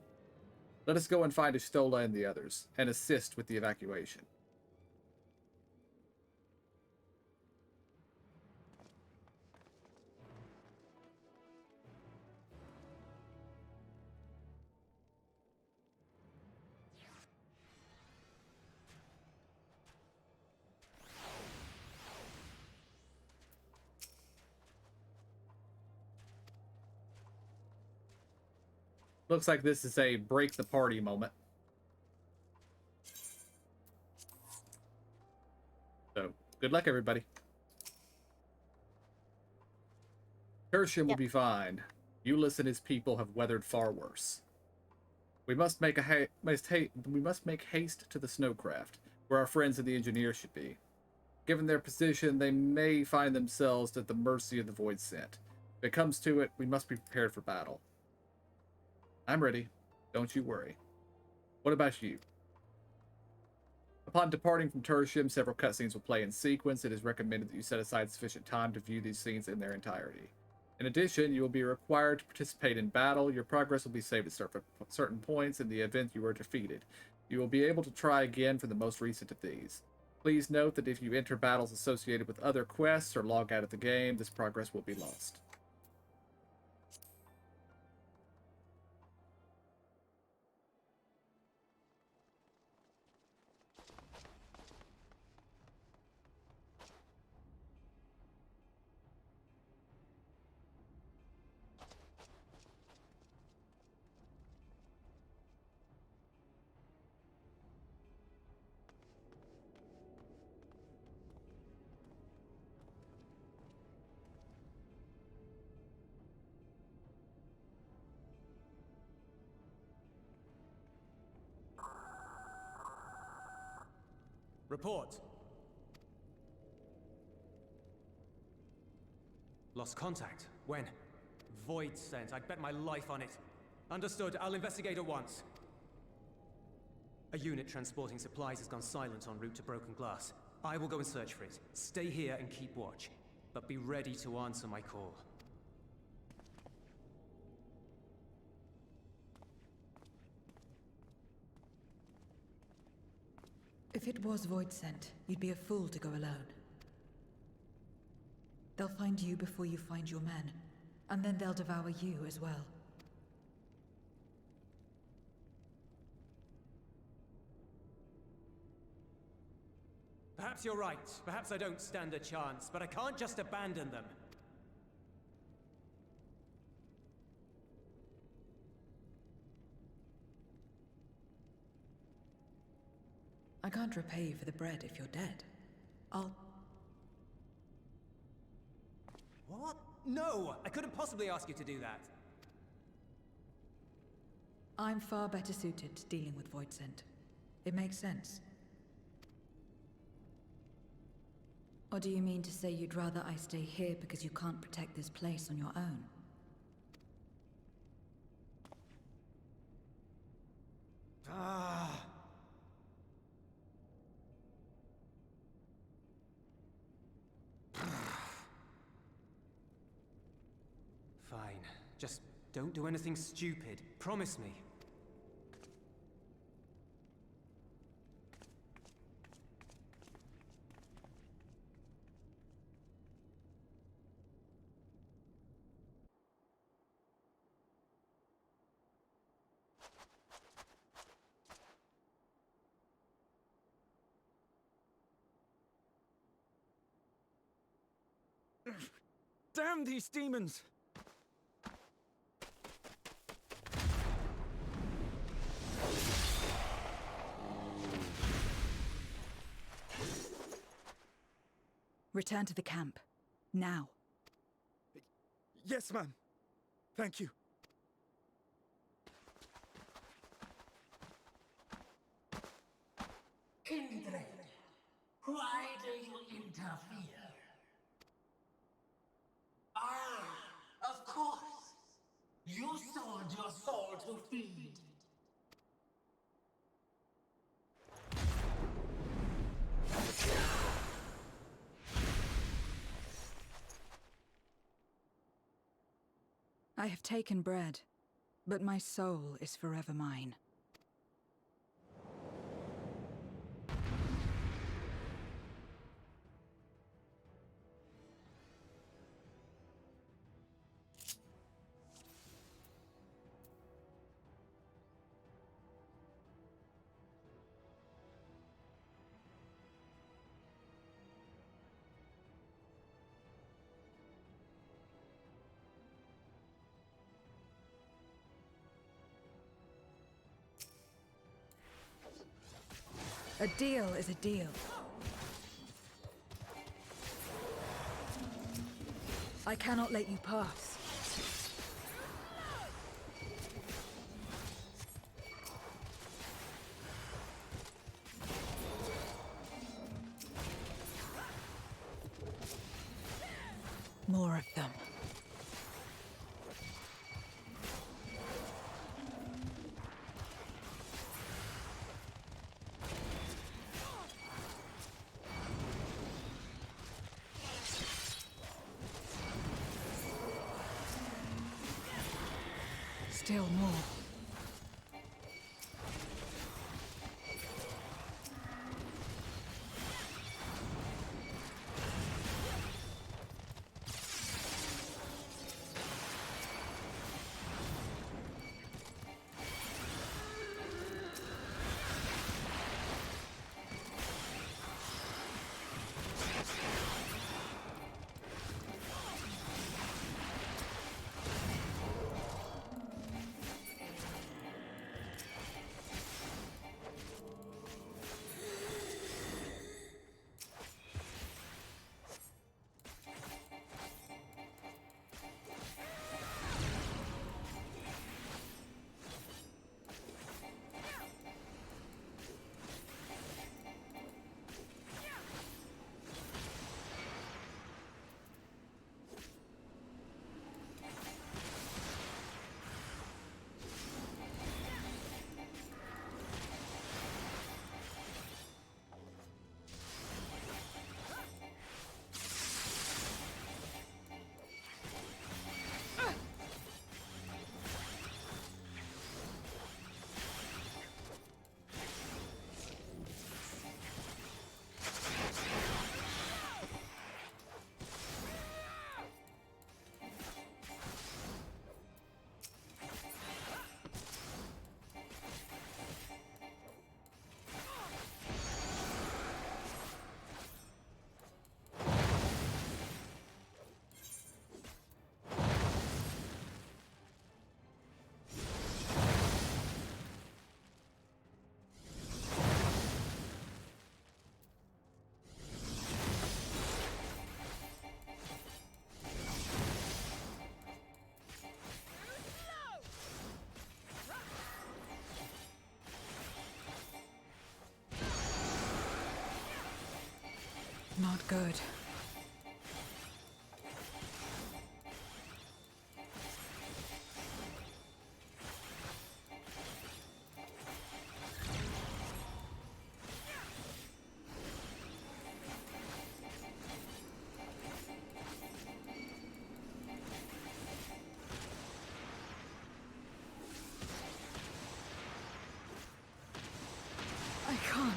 Let us go and find Ishtola and the others, and assist with the evacuation. Looks like this is a break the party moment. So, good luck, everybody. Tertium will be fine. Euless and his people have weathered far worse. We must make haste to the snowcraft, where our friends and the engineers should be. Given their position, they may find themselves at the mercy of the Void Scent. If it comes to it, we must be prepared for battle. I'm ready. Don't you worry. What about you? Upon departing from Tertium, several cutscenes will play in sequence. It is recommended that you set aside sufficient time to view these scenes in their entirety. In addition, you will be required to participate in battle. Your progress will be saved at certain points in the event you are defeated. You will be able to try again for the most recent of these. Please note that if you enter battles associated with other quests or log out of the game, this progress will be lost. Report. Lost contact. When? Void Scent. I'd bet my life on it. Understood. I'll investigate at once. A unit transporting supplies has gone silent en route to Broken Glass. I will go and search for it. Stay here and keep watch. But be ready to answer my call. If it was Void Scent, you'd be a fool to go alone. They'll find you before you find your men. And then they'll devour you as well. Perhaps you're right. Perhaps I don't stand a chance, but I can't just abandon them. I can't repay you for the bread if you're dead. I'll... What? No! I couldn't possibly ask you to do that. I'm far better suited to dealing with Voidsent. It makes sense. Or do you mean to say you'd rather I stay here because you can't protect this place on your own? Ah. Fine. Just don't do anything stupid. Promise me. Damn these demons! Return to the camp. Now. Yes, ma'am. Thank you. Kindred, why do you interfere? Ah, of course. You sold your soul to feed. I have taken bread, but my soul is forever mine. A deal is a deal. I cannot let you pass. More of them. Still more. Not good. I can't.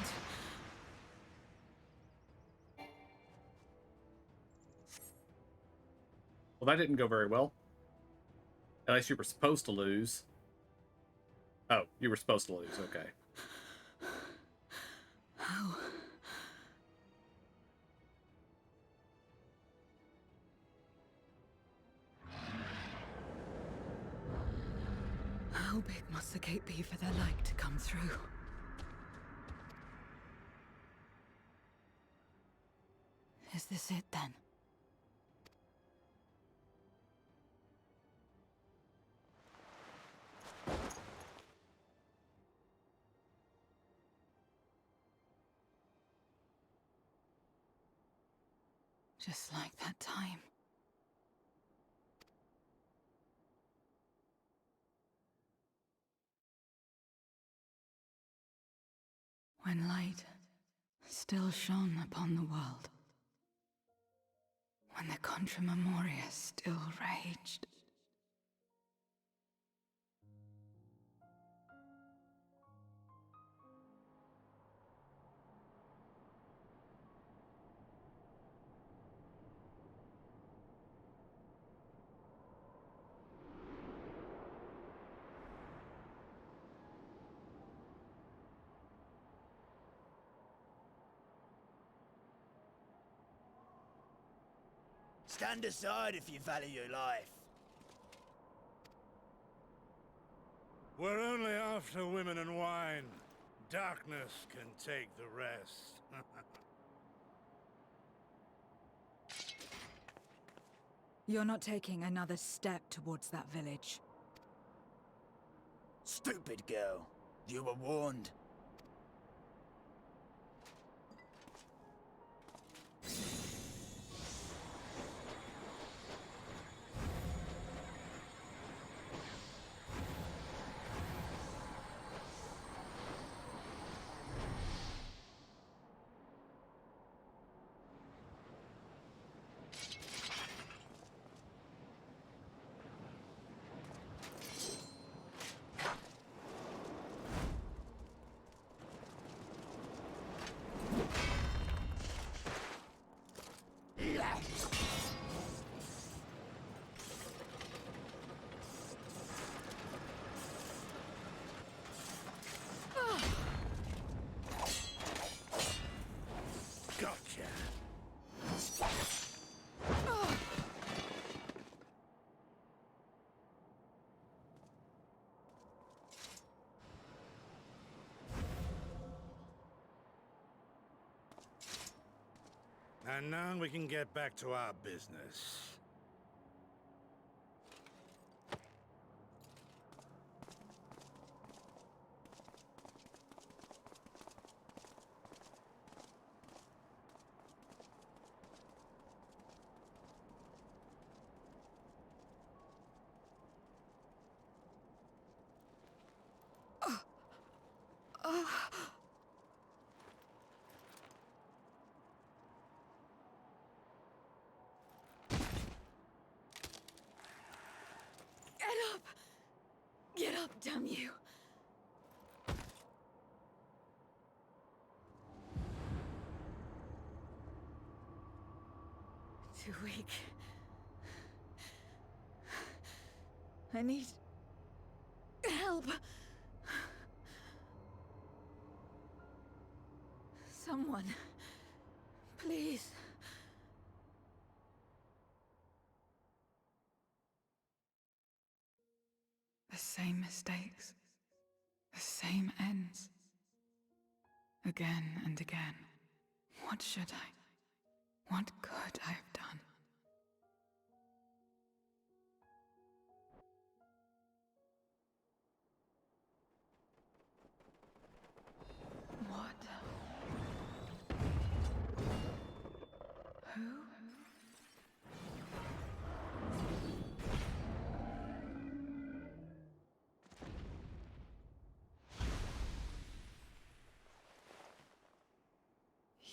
Well, that didn't go very well. At least you were supposed to lose. Oh, you were supposed to lose, okay. How? How big must the gate be for their light to come through? Is this it then? Just like that time. When light still shone upon the world. When the Contra Memoria still raged. Stand aside if you value your life. We're only after women and wine. Darkness can take the rest. You're not taking another step towards that village. Stupid girl. You were warned. And now we can get back to our business. Get up, damn you! Too weak. I need help. Someone, please. The same mistakes, the same ends. Again and again. What should I? What could I have done? What?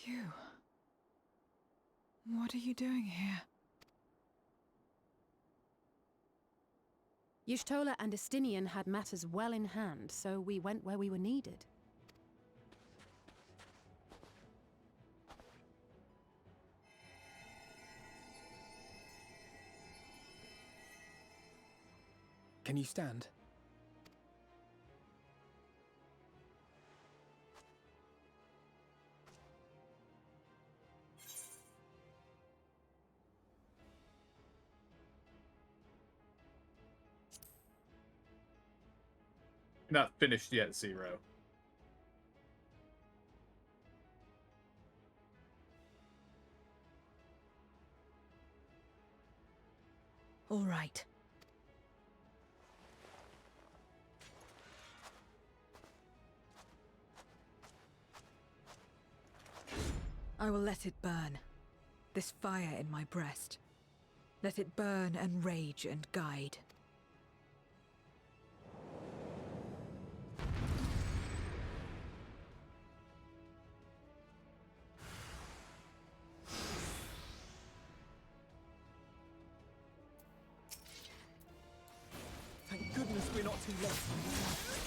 You. What are you doing here? Y'shtola and Estinian had matters well in hand, so we went where we were needed. Can you stand? Not finished yet, Zero. All right. I will let it burn. This fire in my breast. Let it burn and rage and guide. Thank goodness we're not too late.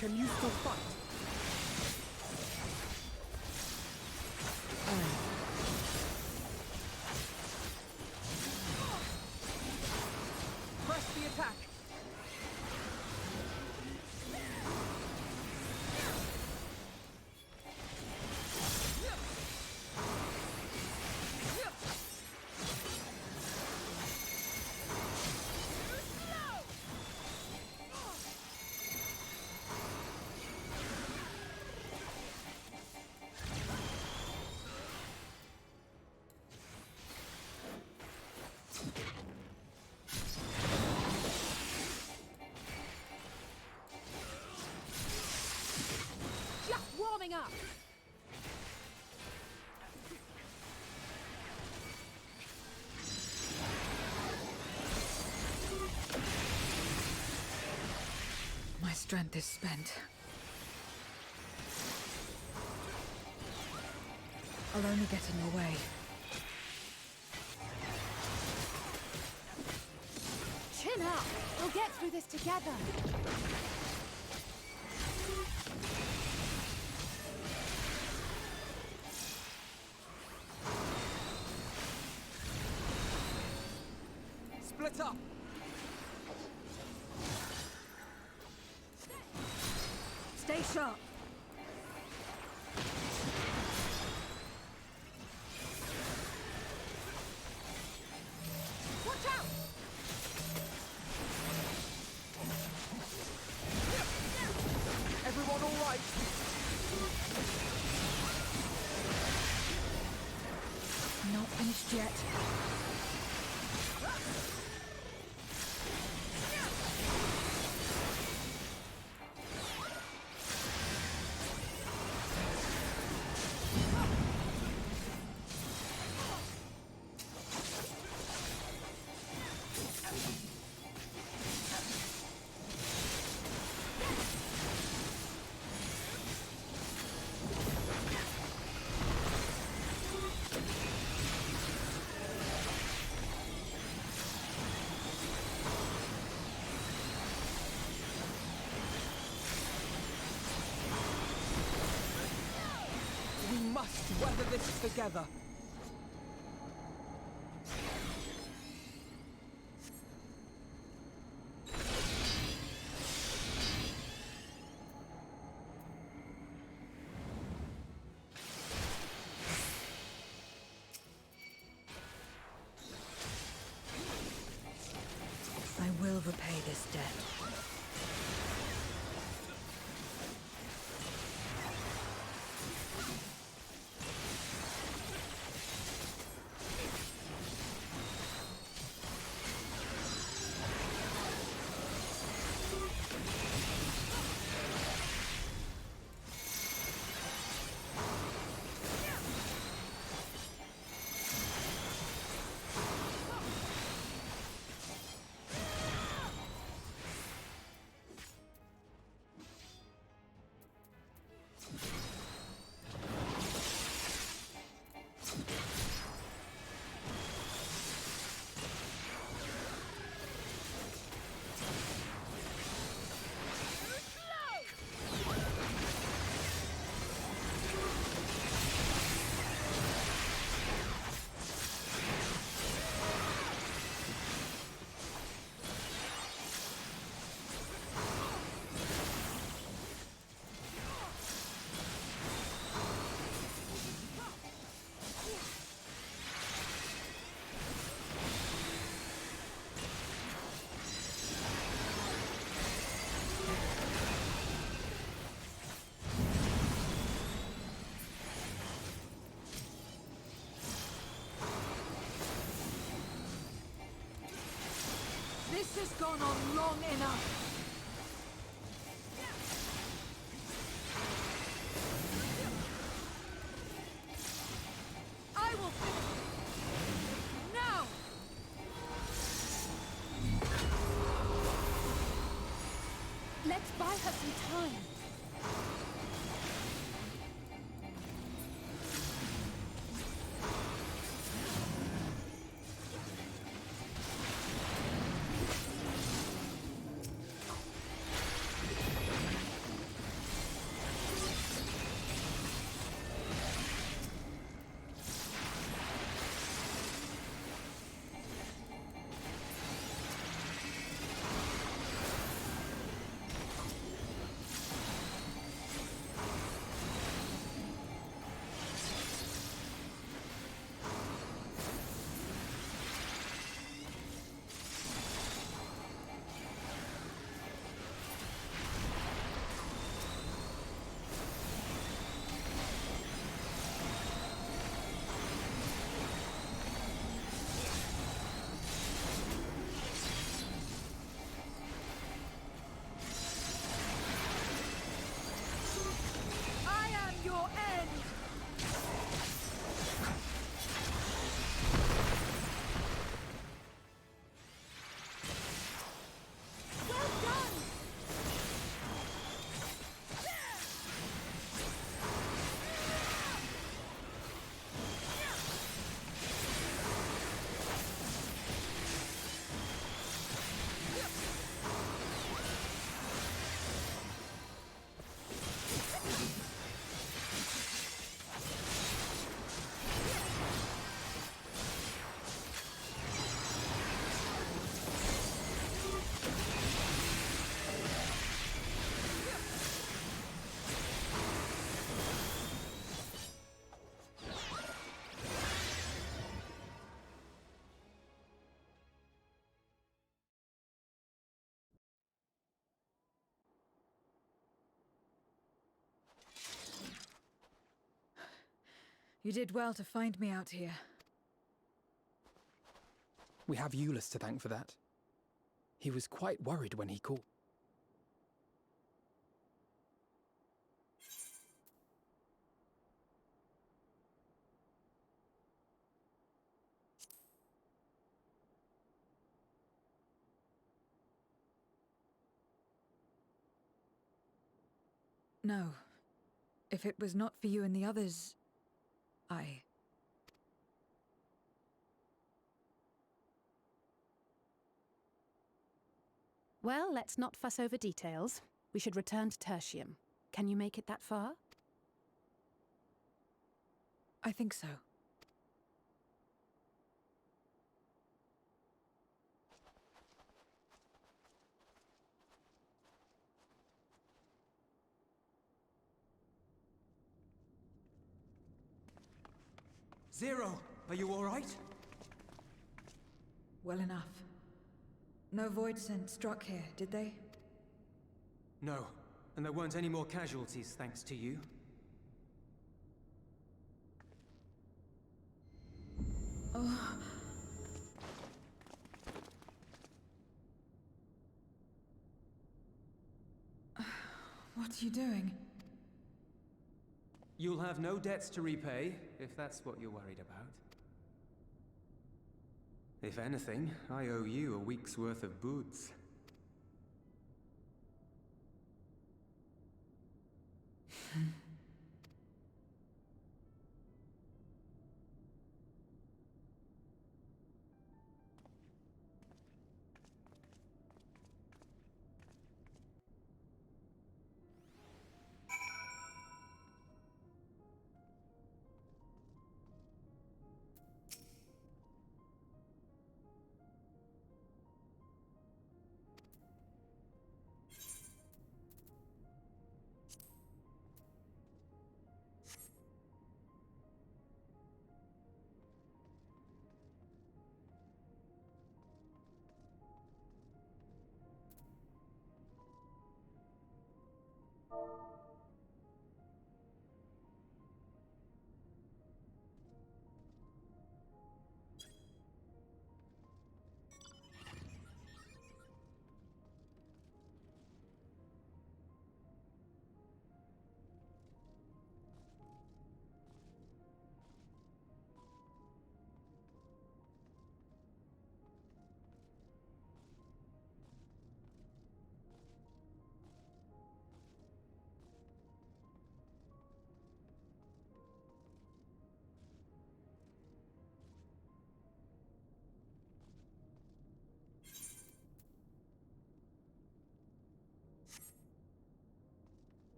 Can you still fight? Press the attack! Just warming up! My strength is spent. I'll only get in your way. Chin up! We'll get through this together! Split up! Stay sharp! Watch out! Everyone all right? Not finished yet. We must weather this together. I will repay this debt. This has gone on long enough. I will finish it. Now! Let's buy her some time. I am your end! Well done! You did well to find me out here. We have Eulus to thank for that. He was quite worried when he called. No. If it was not for you and the others, Well, let's not fuss over details. We should return to Tertium. Can you make it that far? I think so. Zero, are you all right? Well enough. No void scent struck here, did they? No, and there weren't any more casualties thanks to you. Oh. What are you doing? You'll have no debts to repay, if that's what you're worried about. If anything, I owe you a week's worth of boots.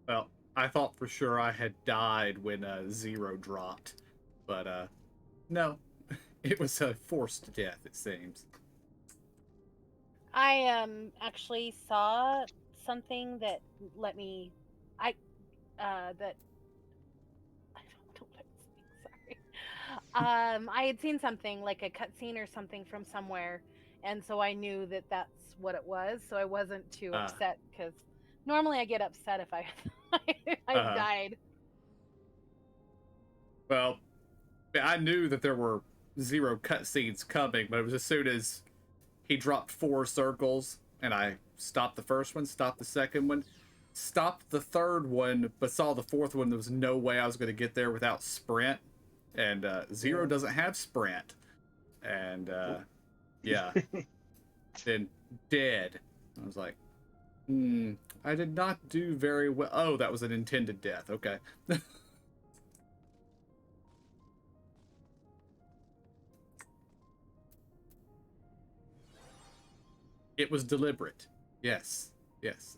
Well, I thought for sure I had died when Zero dropped, but no, it was a forced death. It seems. I actually saw something that let me I that I don't know what I'm saying, sorry. I had seen something like a cutscene or something from somewhere, and so I knew that that's what it was. So I wasn't too upset because normally I get upset if I died. Well, I knew that there were Zero cutscenes coming, but it was as soon as he dropped 4 circles, and I stopped the first one, stopped the second one, stopped the third one, but saw the fourth one. There was no way I was going to get there without sprint, and Zero doesn't have sprint, and yeah, then dead. I was like, I did not do very well. Oh, that was an intended death. Okay. It was deliberate. Yes. Yes.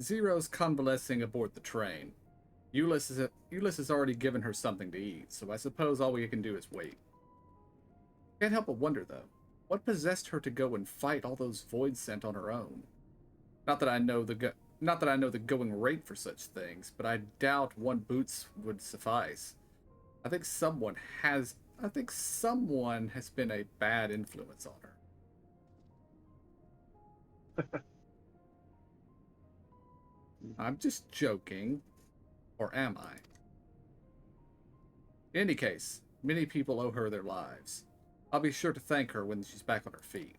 Zero's convalescing aboard the train. Euless has already given her something to eat, so I suppose all we can do is wait. Can't help but wonder, though, what possessed her to go and fight all those void sent on her own? Not that I know the going rate for such things, but I doubt one boots would suffice. I think someone has been a bad influence on her. I'm just joking. Or am I? In any case, many people owe her their lives. I'll be sure to thank her when she's back on her feet.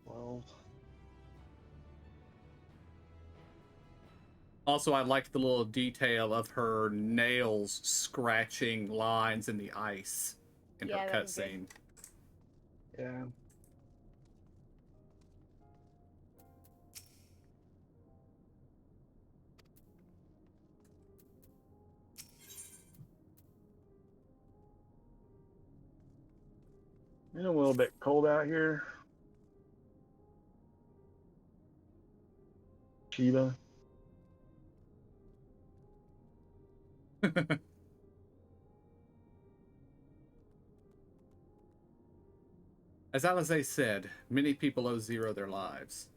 Well, also, I liked the little detail of her nails scratching lines in the ice in her cutscene. Yeah. It's a little bit cold out here. Shiva. As Alize said, many people owe Zero their lives.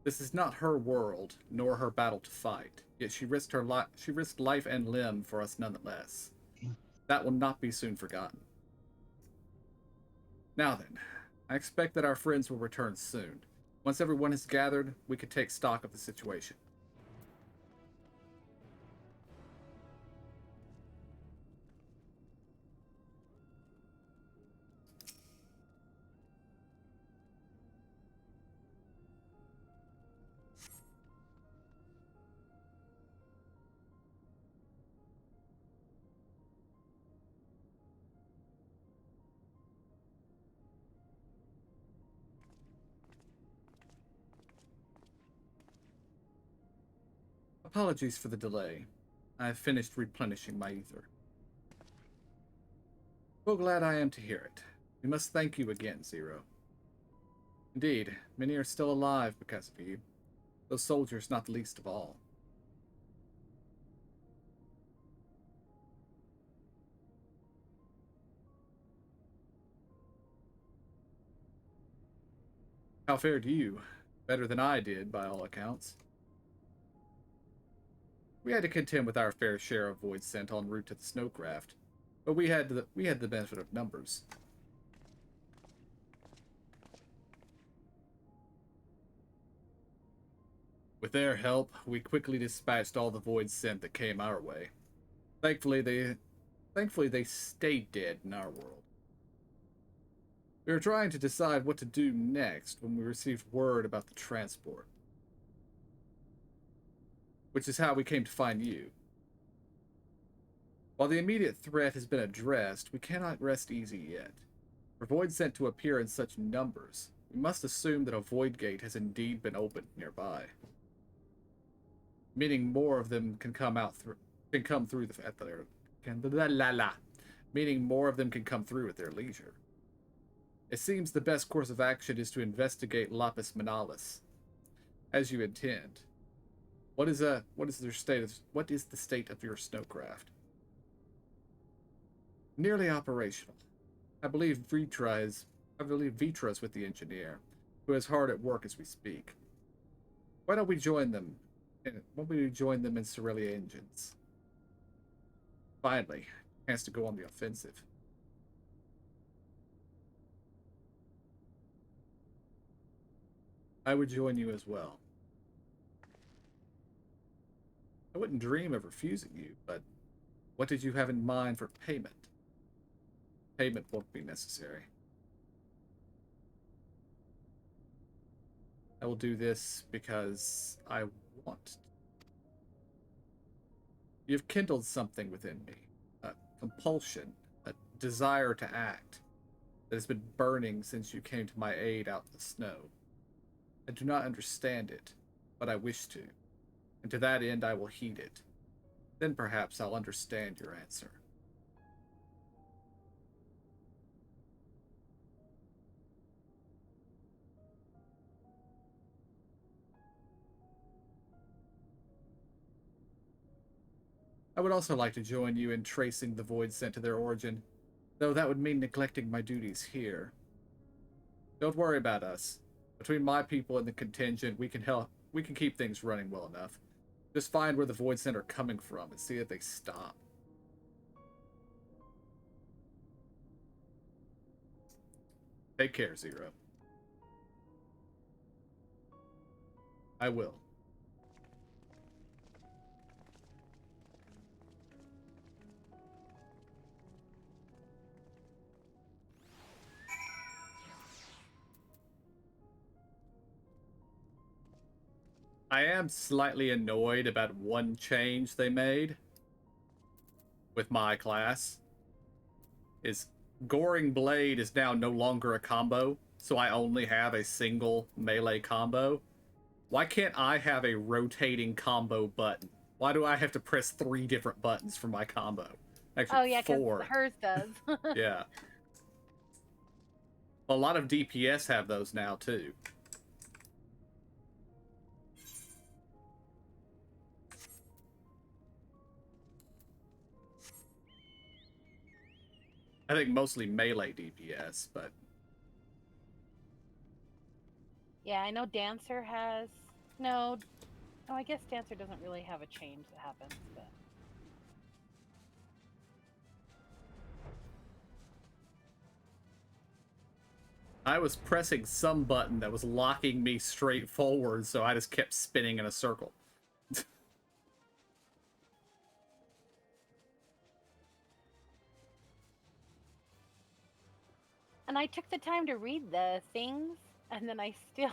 This is not her world, nor her battle to fight, yet she risked life and limb for us nonetheless. That will not be soon forgotten. Now then, I expect that our friends will return soon. Once everyone has gathered, we can take stock of the situation. Apologies for the delay. I have finished replenishing my ether. So glad I am to hear it. We must thank you again, Zero. Indeed, many are still alive because of you. Those soldiers not the least of all. How fared you? Better than I did, by all accounts. We had to contend with our fair share of void sent en route to the snowcraft, but we had the benefit of numbers. With their help, we quickly dispatched all the void sent that came our way. Thankfully they stayed dead in our world. We were trying to decide what to do next when we received word about the transport. Which is how we came to find you. While the immediate threat has been addressed, we cannot rest easy yet. For void sent to appear in such numbers, we must assume that a void gate has indeed been opened nearby. Meaning more of them can come through meaning more of them can come through at their leisure. It seems the best course of action is to investigate Lapis Manalis, as you intend. What is the state of your snowcraft? Nearly operational. I believe Vitra is with the engineer, who is hard at work as we speak. Why don't we join them? Why don't we join them in Cerelia engines? Finally, chance to go on the offensive. I would join you as well. I wouldn't dream of refusing you, but what did you have in mind for payment? Payment won't be necessary. I will do this because I want. You've kindled something within me, a compulsion, a desire to act, that has been burning since you came to my aid out in the snow. I do not understand it, but I wish to, and to that end I will heed it. Then perhaps I'll understand your answer. I would also like to join you in tracing the void sent to their origin, though that would mean neglecting my duties here. Don't worry about us. Between my people and the contingent, we can keep things running well enough. Just find where the void sent are coming from and see if they stop. Take care, Zero. I will. I am slightly annoyed about one change they made with my class. Is Goring Blade is now no longer a combo, so I only have a single melee combo. Why can't I have a rotating combo button? Why do I have to press 3 different buttons for my combo? Actually, Oh yeah, because 4. hers does. Yeah. A lot of DPS have those now, too. I think mostly melee DPS, but Yeah, I know Dancer has... No, I guess Dancer doesn't really have a change that happens, but... I was pressing some button that was locking me straight forward, so I just kept spinning in a circle. And I took the time to read the things, and then I still,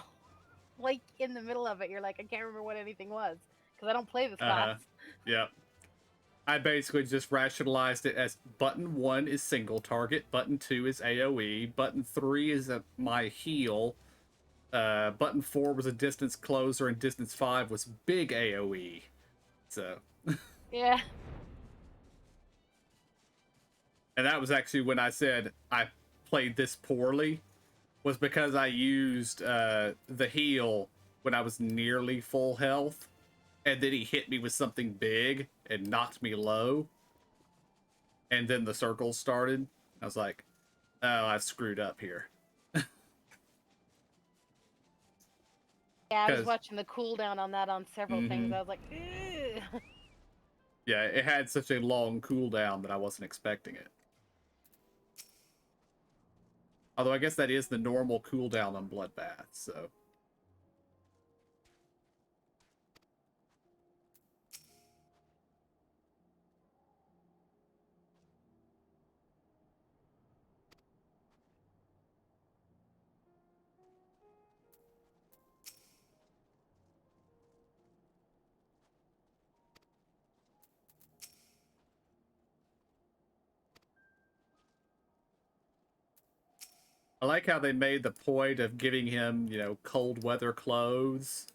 like, in the middle of it, you're like, I can't remember what anything was, because I don't play this class. Yep. I basically just rationalized it as button 1 is single target, button 2 is AoE, button 3 is my heal, button 4 was a distance closer, and distance 5 was big AoE. So. Yeah. And that was actually when I said I played this poorly, was because I used the heal when I was nearly full health, and then he hit me with something big and knocked me low, and then the circles started. I was like, oh, I've screwed up here. Yeah, I was watching the cooldown on that on several things. I was like, ugh. Yeah, it had such a long cooldown that I wasn't expecting it. Although I guess that is the normal cooldown on Bloodbath, so... I like how they made the point of giving him, you know, cold weather clothes,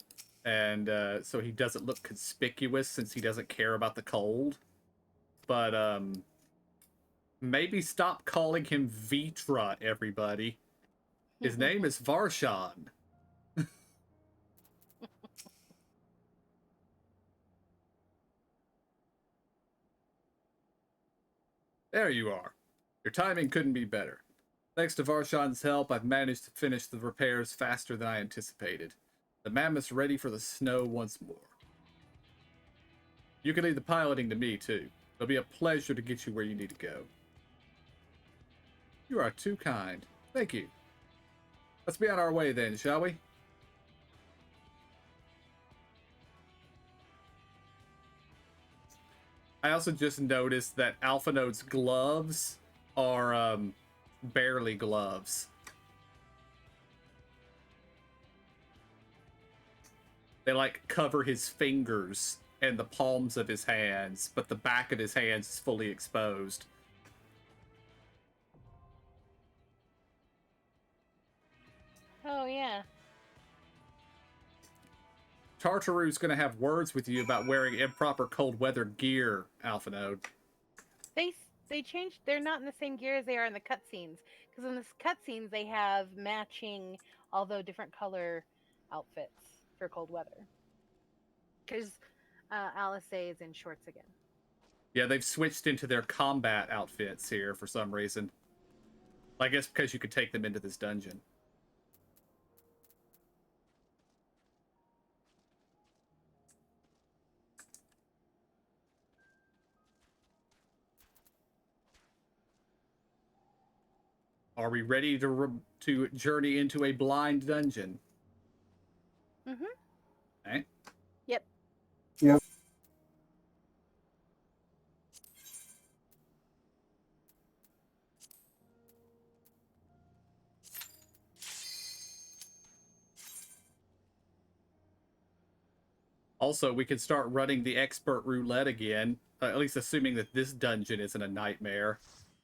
and so he doesn't look conspicuous since he doesn't care about the cold. But maybe stop calling him Vitra, everybody. His name is Varshan. There you are. Your timing couldn't be better. Thanks to Varshan's help, I've managed to finish the repairs faster than I anticipated. The mammoth's ready for the snow once more. You can leave the piloting to me, too. It'll be a pleasure to get you where you need to go. You are too kind. Thank you. Let's be on our way then, shall we? I also just noticed that Alpha Node's gloves are, barely gloves. They, like, cover his fingers and the palms of his hands, but the back of his hands is fully exposed. Oh, yeah. Tartaru's gonna have words with you about wearing improper cold weather gear, Alpha Node. They changed. They're not in the same gear as they are in the cutscenes. Because in the cutscenes, they have matching, although different color outfits for cold weather. Because Alice is in shorts again. Yeah, they've switched into their combat outfits here for some reason. I guess because you could take them into this dungeon. Are we ready to journey into a blind dungeon? Mm-hmm. Okay. Yep. Yep. Also, we can start running the expert roulette again, at least assuming that this dungeon isn't a nightmare,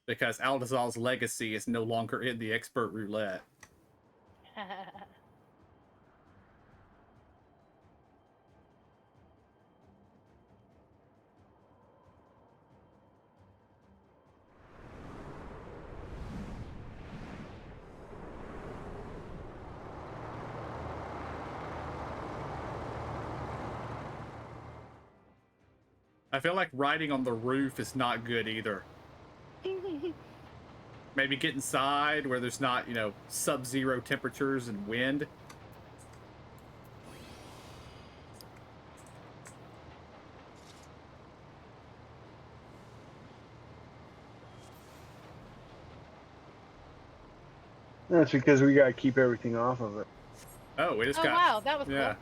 because Aldazal's legacy is no longer in the expert roulette. I feel like riding on the roof is not good either. Maybe get inside where there's not, you know, sub-zero temperatures and wind. That's because we gotta keep everything off of it. Oh, we just Oh got. wow, that was Yeah. cool.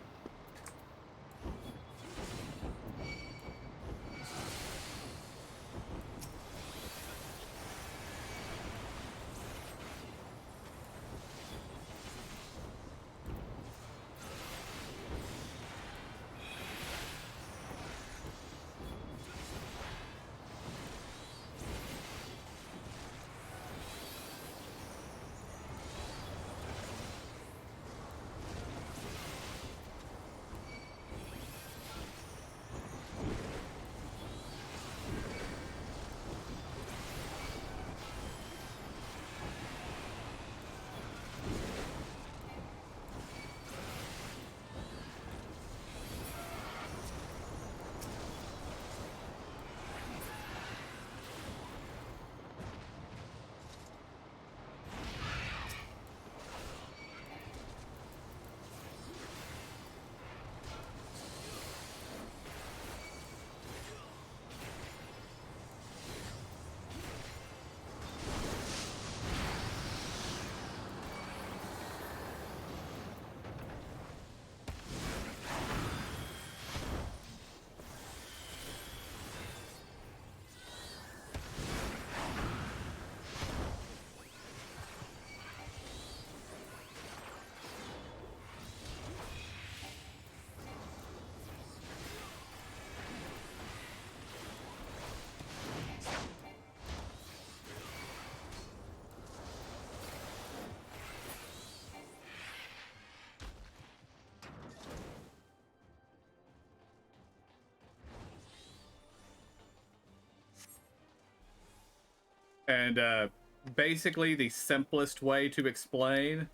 And basically, the simplest way to explain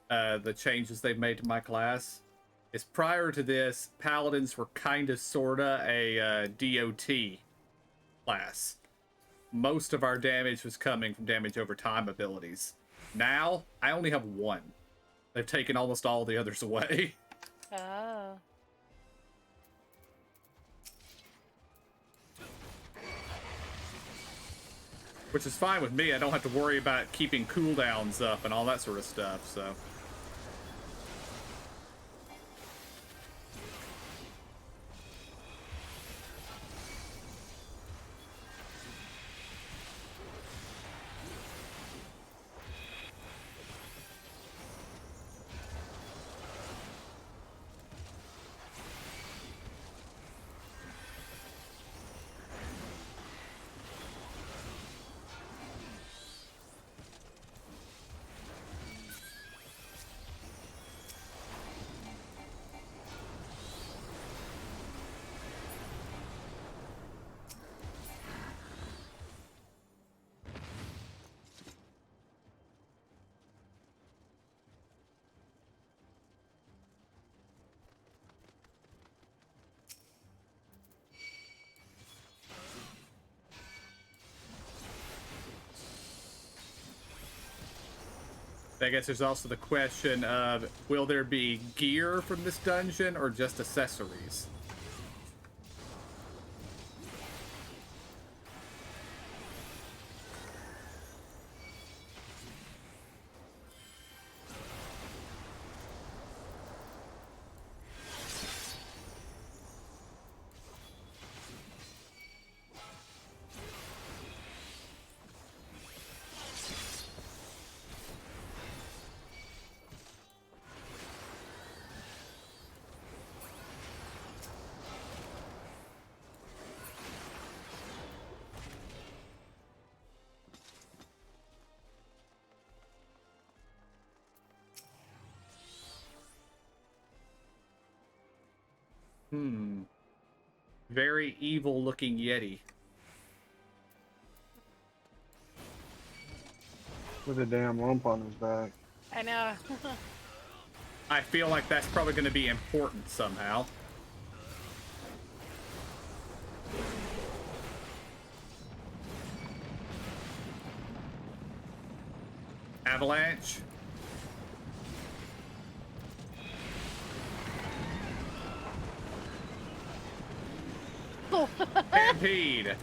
the changes they've made to my class is prior to this, paladins were kind of sorta a DOT class. Most of our damage was coming from damage over time abilities. Now, I only have one. They've taken almost all the others away. Oh. Which is fine with me. I don't have to worry about keeping cooldowns up and all that sort of stuff, so. I guess there's also the question of, will there be gear from this dungeon or just accessories? Very evil looking Yeti. With a damn lump on his back. I know. I feel like that's probably going to be important somehow. Avalanche. Stampede.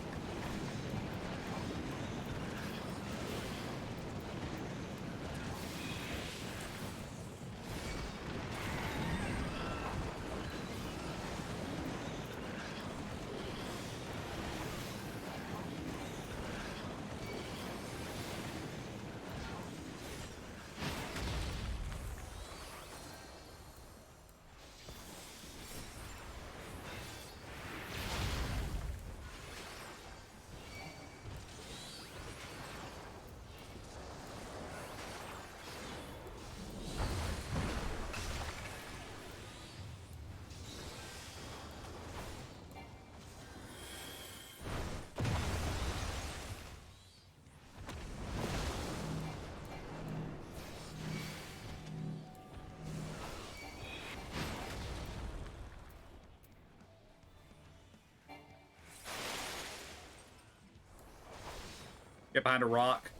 Get behind a rock.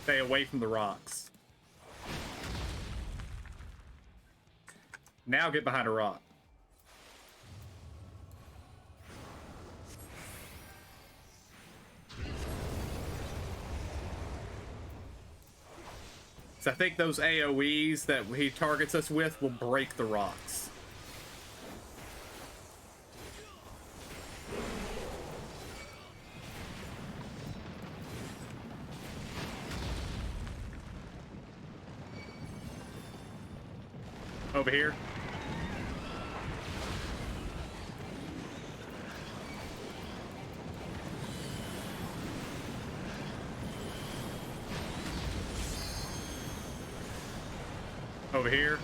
Stay away from the rocks. Now get behind a rock. So I think those AoEs that he targets us with will break the rocks. Over here. Over here.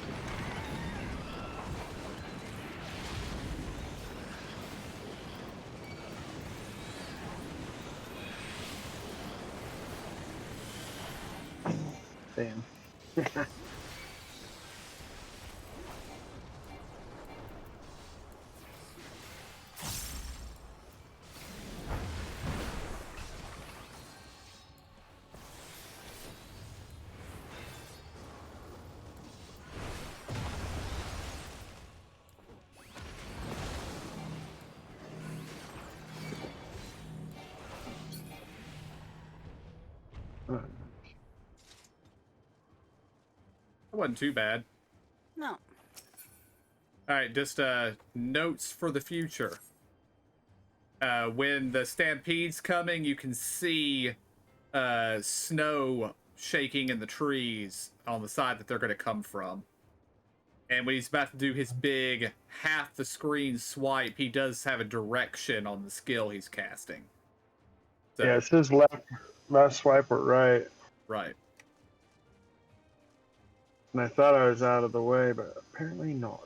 Damn. That wasn't too bad. No. All right, just notes for the future. When the stampede's coming, you can see snow shaking in the trees on the side that they're going to come from. And when he's about to do his big half the screen swipe, he does have a direction on the skill he's casting. So, yeah, it says left swipe or right. Right. And I thought I was out of the way, but apparently not.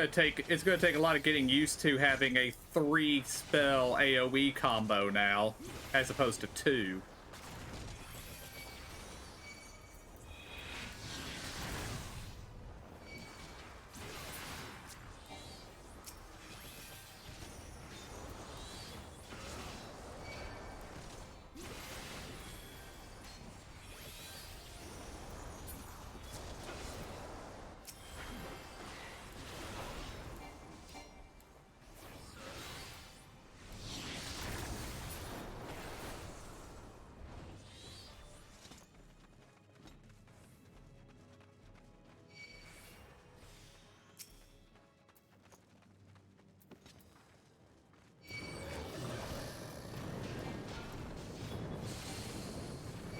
It's gonna take a lot of getting used to having a 3-spell AoE combo now, as opposed to 2.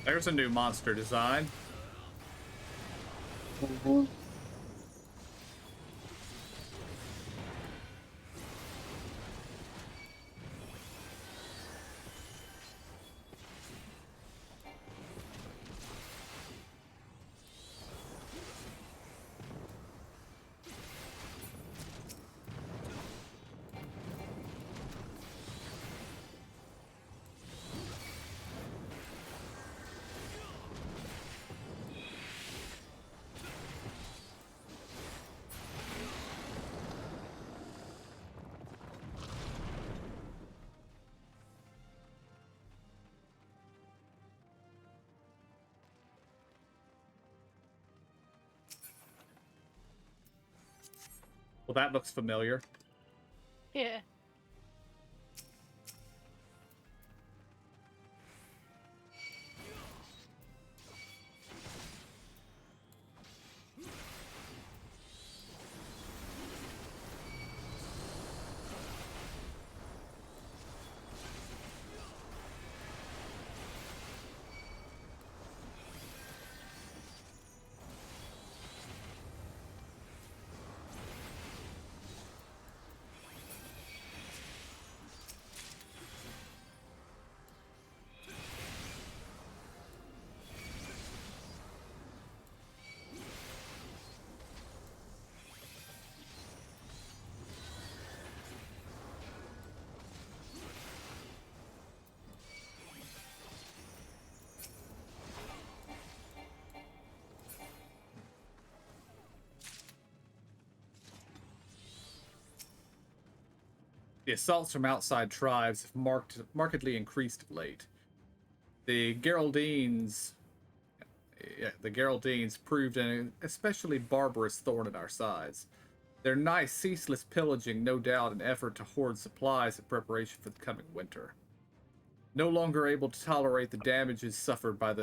There's a new monster design. Well, that looks familiar. Yeah. The assaults from outside tribes have markedly increased of late. The Geraldines, the Geraldines proved an especially barbarous thorn in our sides. Their nigh ceaseless pillaging, no doubt, an effort to hoard supplies in preparation for the coming winter. No longer able to tolerate the damages suffered by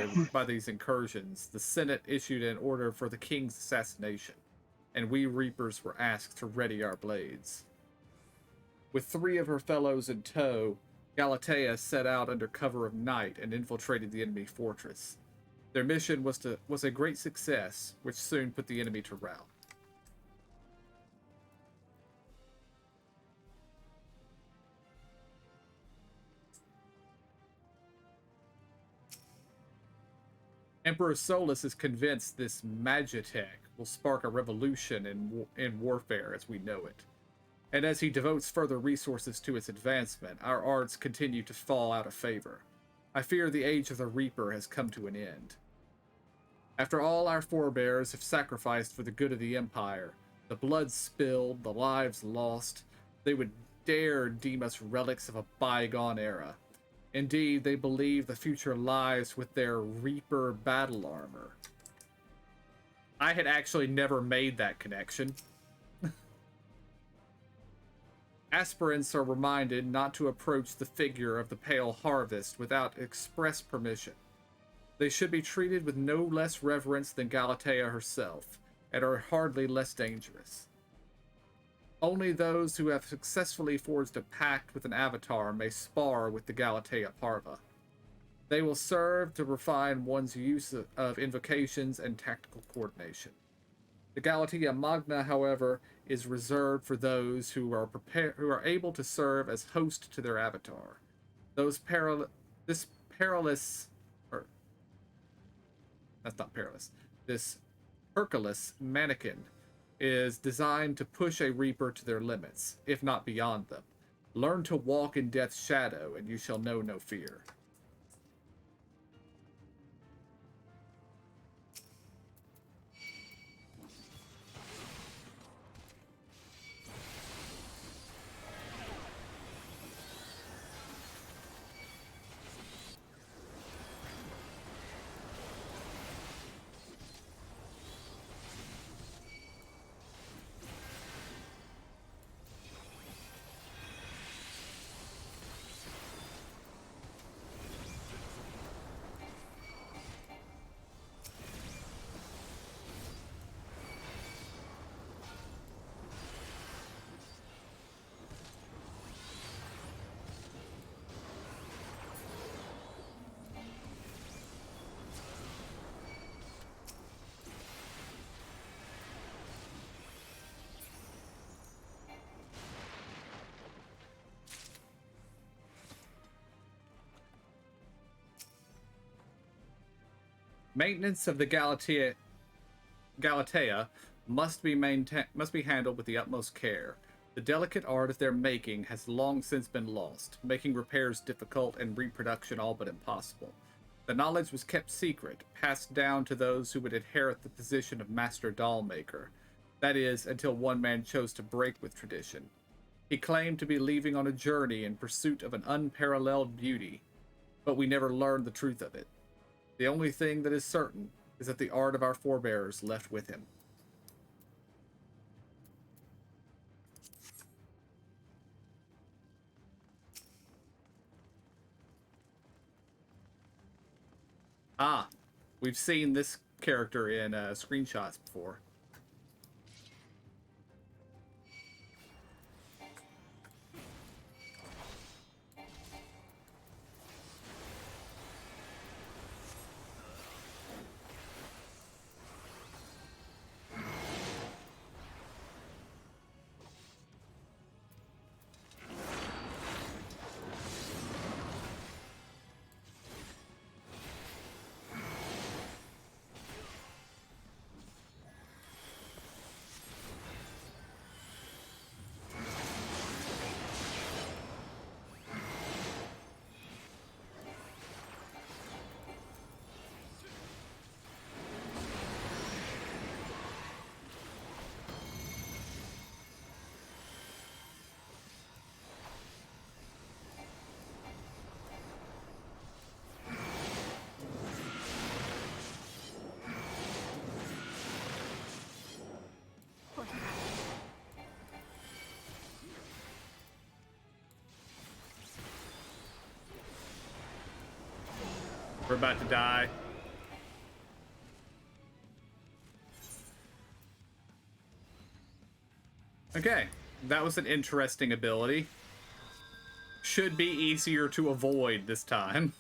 these incursions, the Senate issued an order for the king's assassination, and we reapers were asked to ready our blades. With 3 of her fellows in tow, Galatea set out under cover of night and infiltrated the enemy fortress. Their mission was a great success, which soon put the enemy to rout. Emperor Solus is convinced this magitech will spark a revolution in warfare as we know it. And as he devotes further resources to its advancement, our arts continue to fall out of favor. I fear the age of the Reaper has come to an end. After all our forebears have sacrificed for the good of the Empire, the blood spilled, the lives lost, they would dare deem us relics of a bygone era. Indeed, they believe the future lies with their Reaper battle armor. I had actually never made that connection. Aspirants are reminded not to approach the figure of the Pale Harvest without express permission. They should be treated with no less reverence than Galatea herself, and are hardly less dangerous. Only those who have successfully forged a pact with an avatar may spar with the Galatea Parva. They will serve to refine one's use of invocations and tactical coordination. The Galatea Magna, however, is reserved for those who are able to serve as host to their avatar. That's not perilous. This Hercules mannequin is designed to push a Reaper to their limits, if not beyond them. Learn to walk in death's shadow, and you shall know no fear. Maintenance of the Galatea must be handled with the utmost care. The delicate art of their making has long since been lost, making repairs difficult and reproduction all but impossible. The knowledge was kept secret, passed down to those who would inherit the position of master doll maker. That is, until one man chose to break with tradition. He claimed to be leaving on a journey in pursuit of an unparalleled beauty, but we never learned the truth of it. The only thing that is certain is that the art of our forebears left with him. Ah, we've seen this character in screenshots before. We're about to die. Okay, that was an interesting ability. Should be easier to avoid this time.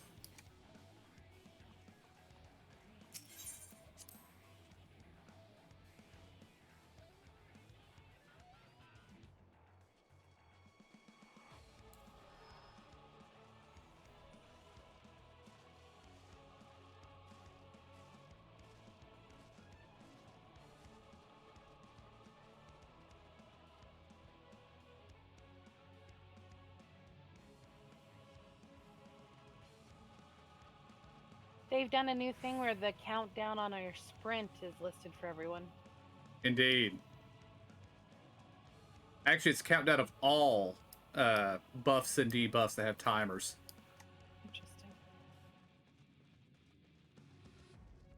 They've done a new thing where the countdown on our sprint is listed for everyone. Indeed. Actually, it's countdown of all buffs and debuffs that have timers. Interesting.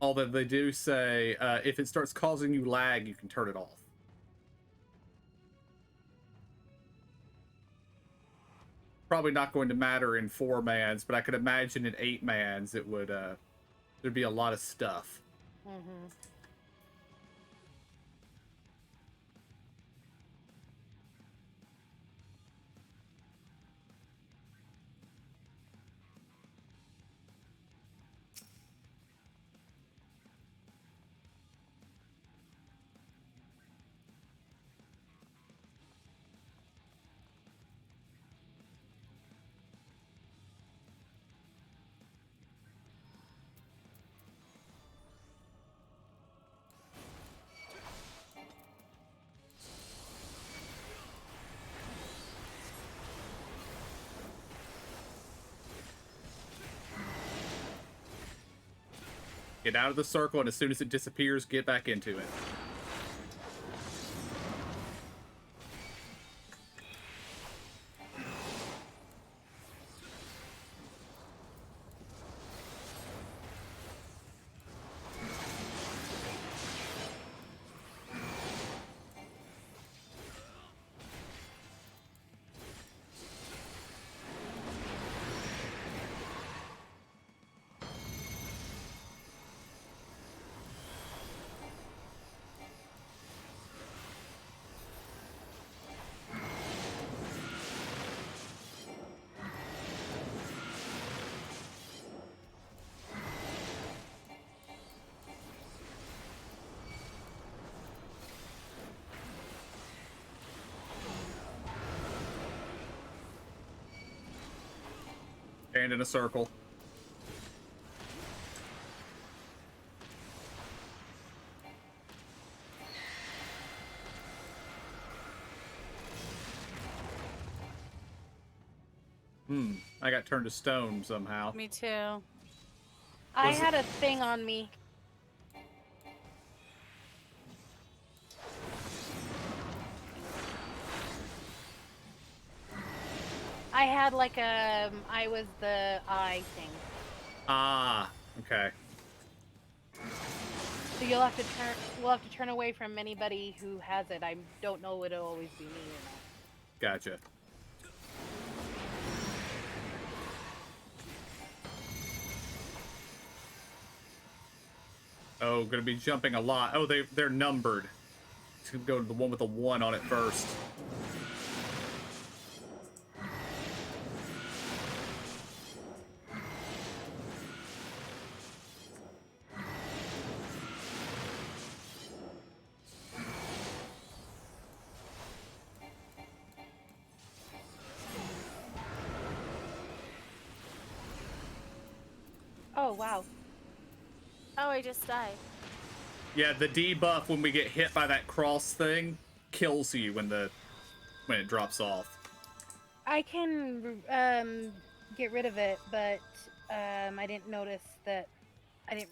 Although they do say if it starts causing you lag, you can turn it off. Probably not going to matter in 4-mans, but I could imagine in 8-mans it would there'd be a lot of stuff. Mm-hmm. Get out of the circle, and as soon as it disappears, get back into it. And in a circle. I got turned to stone somehow. Me too. I had a thing on me. I had like a, I was the eye thing. Ah, okay. So you'll have to turn, we'll have to turn away from anybody who has it. I don't know if it'll always be me or not. Gotcha. Oh, gonna be jumping a lot. Oh, they're numbered. Just gonna go to the one with the 1 on it first. Oh, wow. Oh, I just died. Yeah, the debuff when we get hit by that cross thing kills you when it drops off. I can get rid of it, but I didn't notice that. It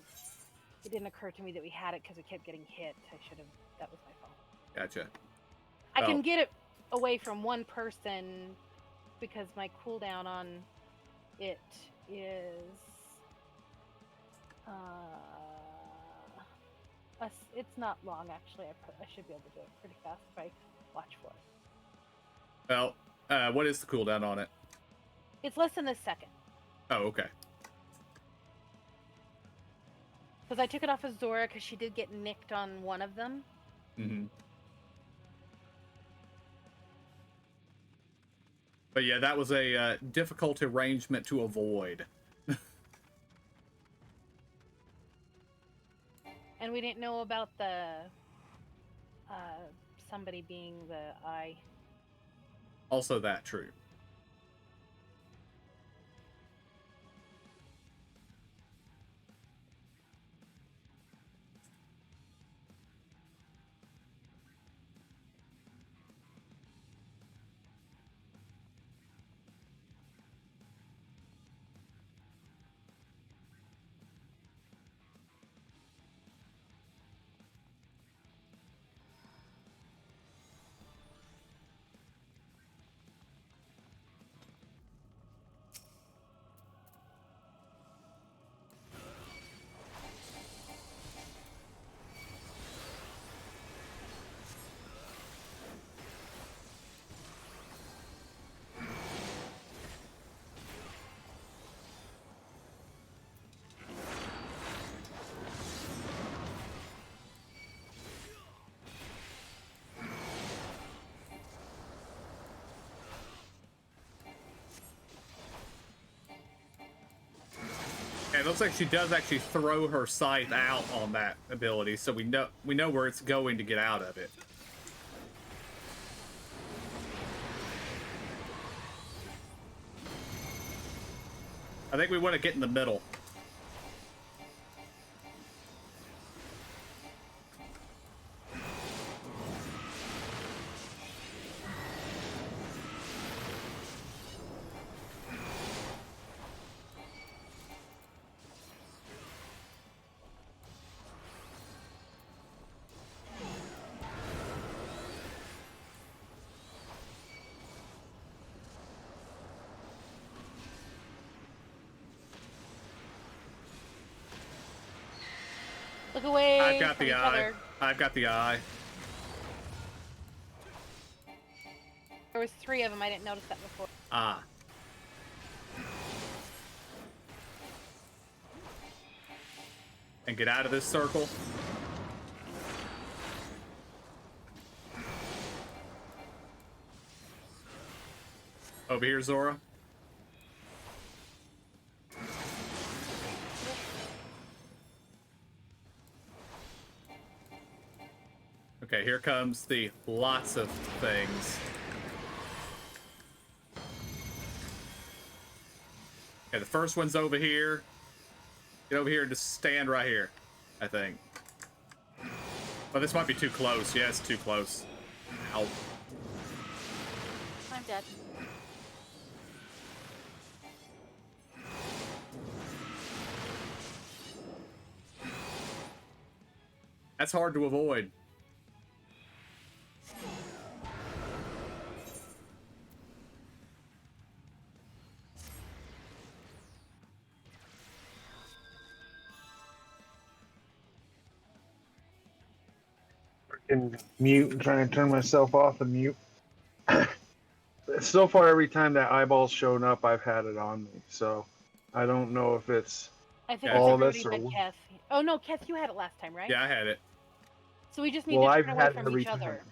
didn't occur to me that we had it because we kept getting hit. I should have. That was my fault. Gotcha. I can get it away from one person because my cooldown on it is. It's not long actually. I should be able to do it pretty fast if I watch for it. Well, what is the cooldown on it? It's less than a second. Oh, okay. Because I took it off of Zora because she did get nicked on one of them. Mm-hmm. But yeah, that was a difficult arrangement to avoid. And we didn't know about the somebody being the eye. Also that true. It looks like she does actually throw her scythe out on that ability, so we know where it's going to get out of it. I think we want to get in the middle. Look away. I've got from the each eye. other. I've got the eye. There was 3 of them. I didn't notice that before. Ah. And get out of this circle. Over here, Zora. Okay, here comes the lots of things. Okay, the first one's over here. Get over here and just stand right here, I think. Oh, this might be too close. Yeah, it's too close. Ow. I'm dead. That's hard to avoid. Freaking mute and try and turn myself off and mute. So far, every time that eyeball's shown up, I've had it on me. So I don't know if it's I think Yeah, it's All everybody this or but one? Keth. Oh no, Keth, you had it last time, right? Yeah, I had it. So we just need Well, to I've turn away had it from every each time. other.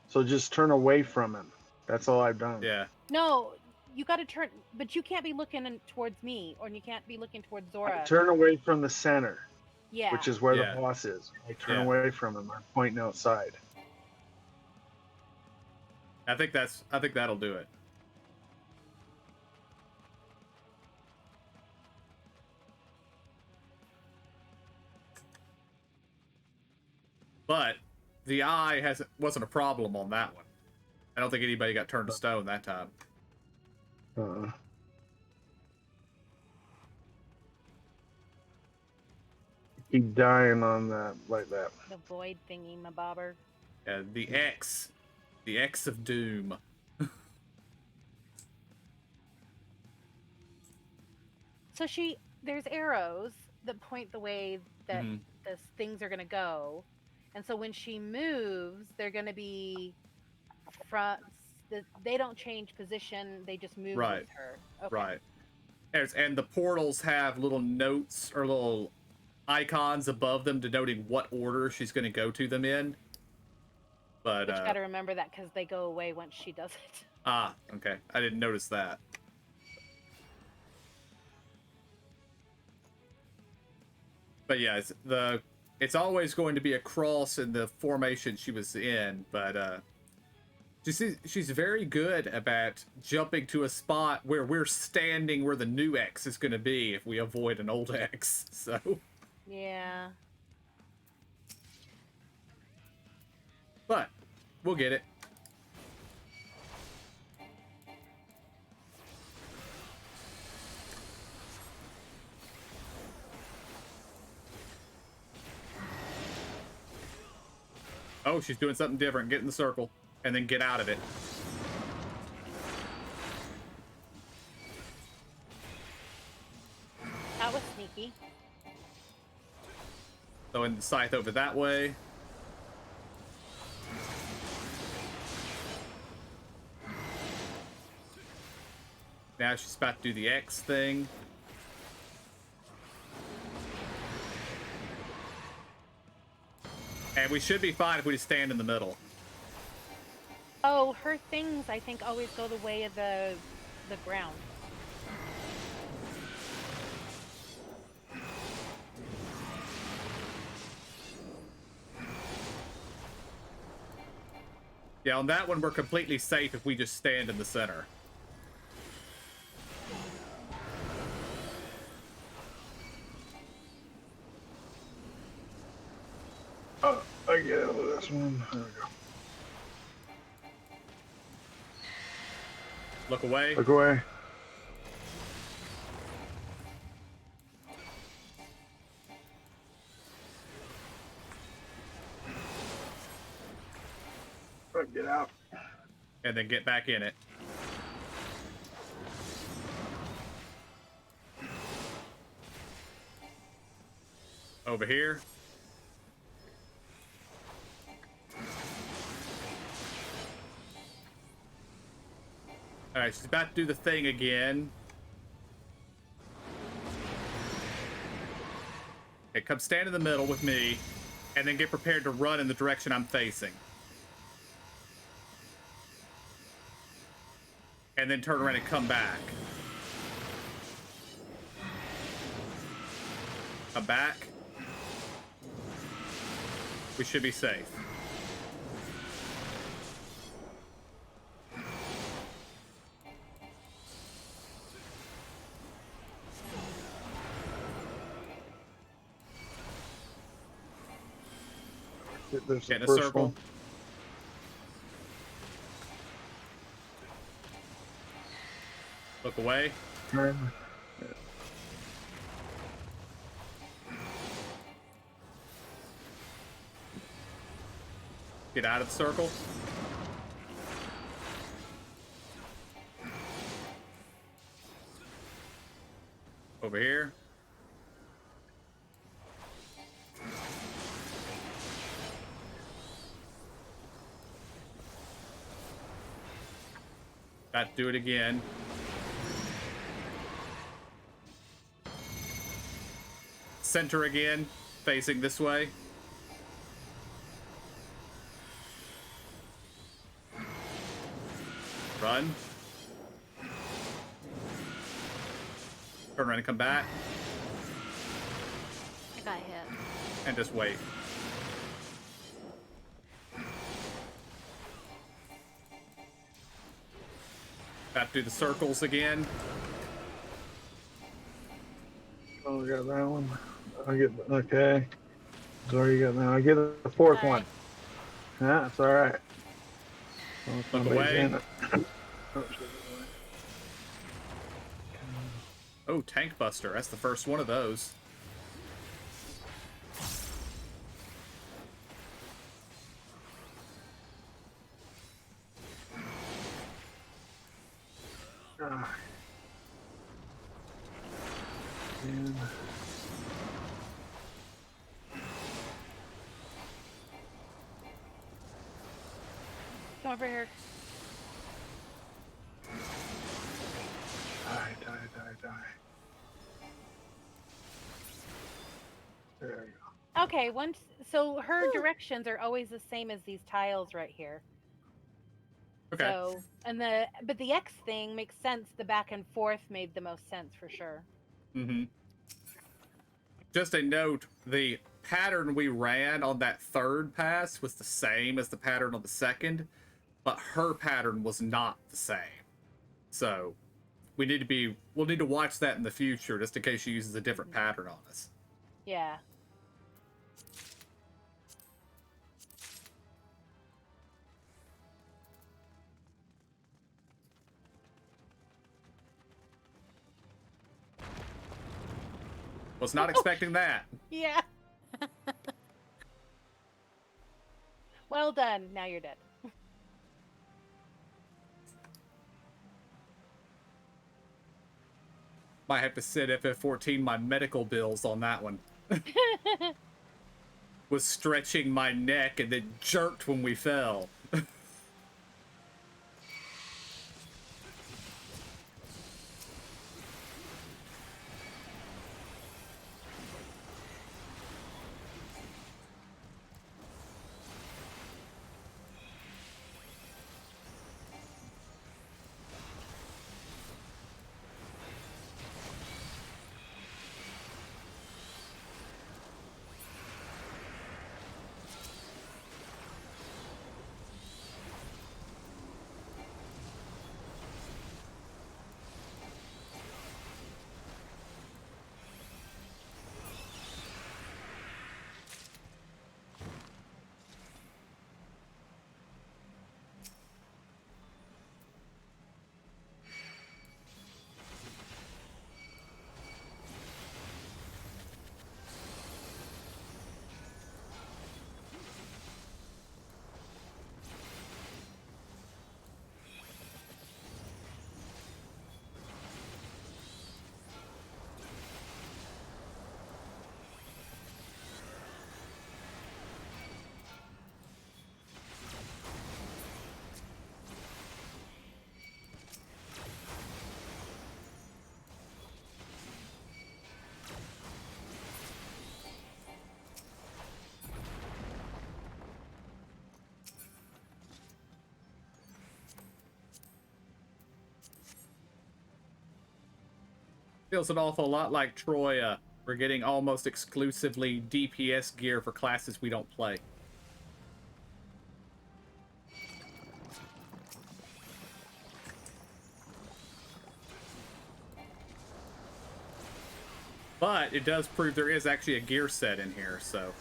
So just turn away from him. That's all I've done. Yeah. No, you got to turn, but you can't be looking towards me, or you can't be looking towards I Zora. turn away from the center, Yeah. which is where Yeah. the boss is. I turn Yeah. away from him. I'm pointing outside. I think that'll do it. But the eye wasn't a problem on that one. I don't think anybody got turned to stone that time. Keep dying on that like that. The void thingy, my bobber. Yeah, the X of Doom. So there's arrows that point the way that Mhm. the things are gonna go, and so when she moves, they're gonna be front. They don't change position; they just move Right. with her. Okay. Right. And the portals have little notes or little icons above them denoting what order she's going to go to them in. But you got to remember that because they go away once she does it. Okay. I didn't notice that. But yeah, it's always going to be a cross in the formation she was in, but she's very good about jumping to a spot where we're standing where the new X is going to be if we avoid an old X. So Yeah. But we'll get it. Oh, she's doing something different. Get in the circle and then get out of it. That was sneaky. Throwing the scythe over that way. Now she's about to do the X thing. And we should be fine if we just stand in the middle. Oh, her things I think always go the way of the ground. Yeah, on that one we're completely safe if we just stand in the center. Oh, I get out of this one. There we go. Look away. Look away. Get out. And then get back in it. Over here. Alright, she's about to do the thing again. Okay, come stand in the middle with me, and then get prepared to run in the direction I'm facing. And then turn around and come back. Come back. We should be safe. There's Get in a first circle. one. Look away. Turn. Get out of the circle. Over here. Got to do it again. center again, facing this way. Run. Turn around and come back. I got hit. And just wait. Got to do the circles again. Oh, I got that one. I get okay. So you got now. I get the fourth one. Yeah, that's all right. Look away. Oh, Tank Buster. That's the first one of those. Come over here. Die. There you go. Okay, so her directions are always the same as these tiles right here. Okay. So, but the X thing makes sense. The back and forth made the most sense for sure. Mm-hmm. Just a note, the pattern we ran on that third pass was the same as the pattern on the second, but her pattern was not the same. So we'll need to watch that in the future just in case she uses a different pattern on us. Yeah. Was not expecting that. Yeah. Well done. Now you're dead. Might have to send FF14 my medical bills on that one. Was stretching my neck and then jerked when we fell. Feels an awful lot like Troya. We're getting almost exclusively DPS gear for classes we don't play. But it does prove there is actually a gear set in here, so...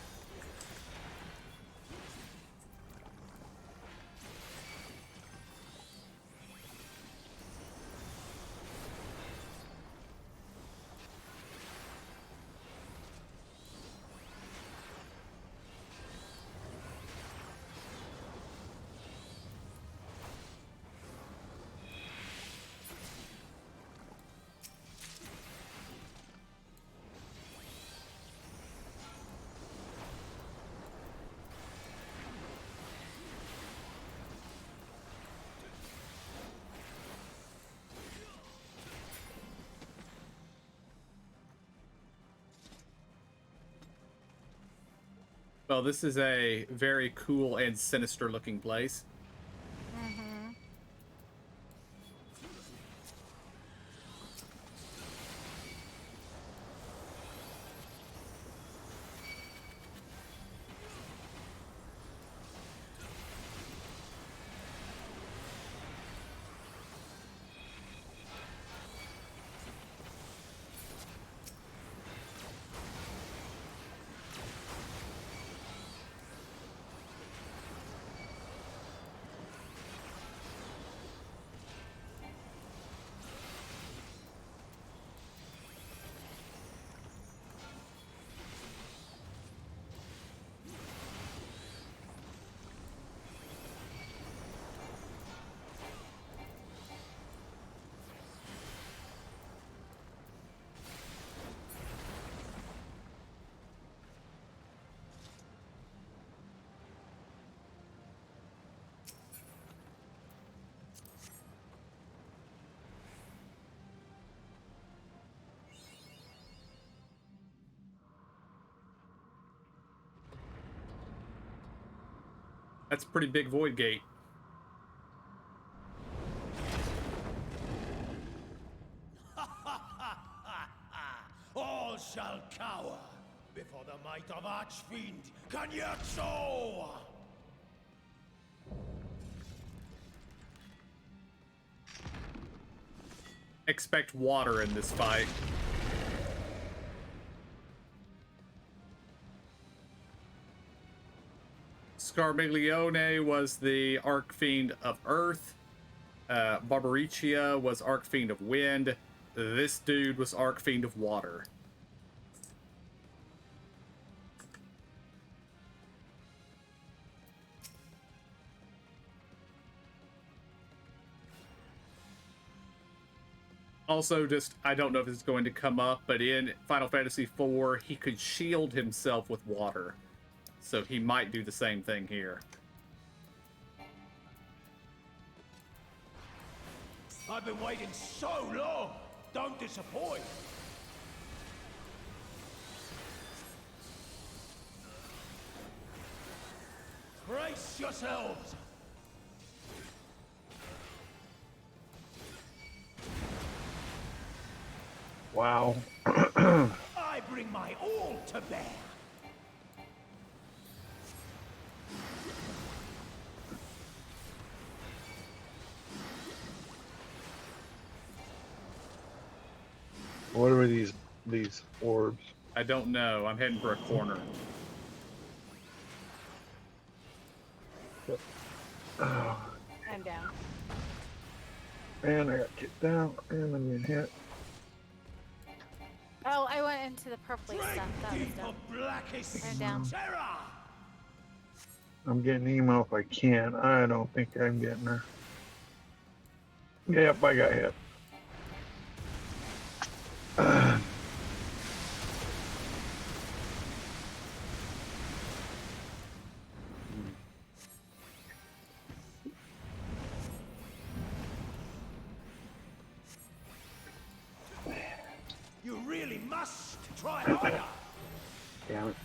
Well, this is a very cool and sinister looking place. Mm-hmm. That's a pretty big void gate. All shall cower before the might of Archfiend Kanyatso! Expect water in this fight. Scarmiglione was the Archfiend of Earth. Barbaricia was Archfiend of Wind. This dude was Archfiend of Water. Also, just, I don't know if it's going to come up, but in Final Fantasy IV, he could shield himself with water. So he might do the same thing here. I've been waiting so long! Don't disappoint! Brace yourselves! Wow. I bring my all to bear! What are these orbs? I don't know. I'm heading for a corner. Oh, I'm down. man, I got kicked down and I'm getting hit. Oh, I went into the purpley stuff. That was dumb. I'm down. I'm getting emo if I can. I don't think I'm getting her. Yep, I got hit. You really must try harder! Damn it.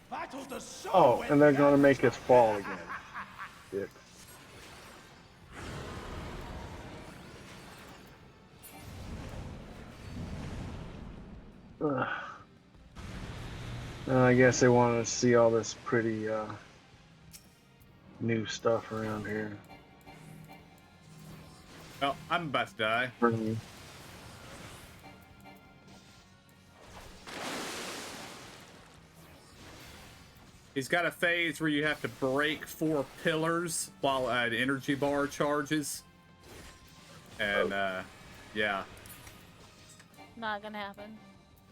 Battle the soul. Oh, and they're gonna make us fall again. Shit. I guess they wanted to see all this pretty new stuff around here. Well, I'm about to die. For me. He's got a phase where you have to break 4 pillars while an energy bar charges. And, yeah. Not gonna happen.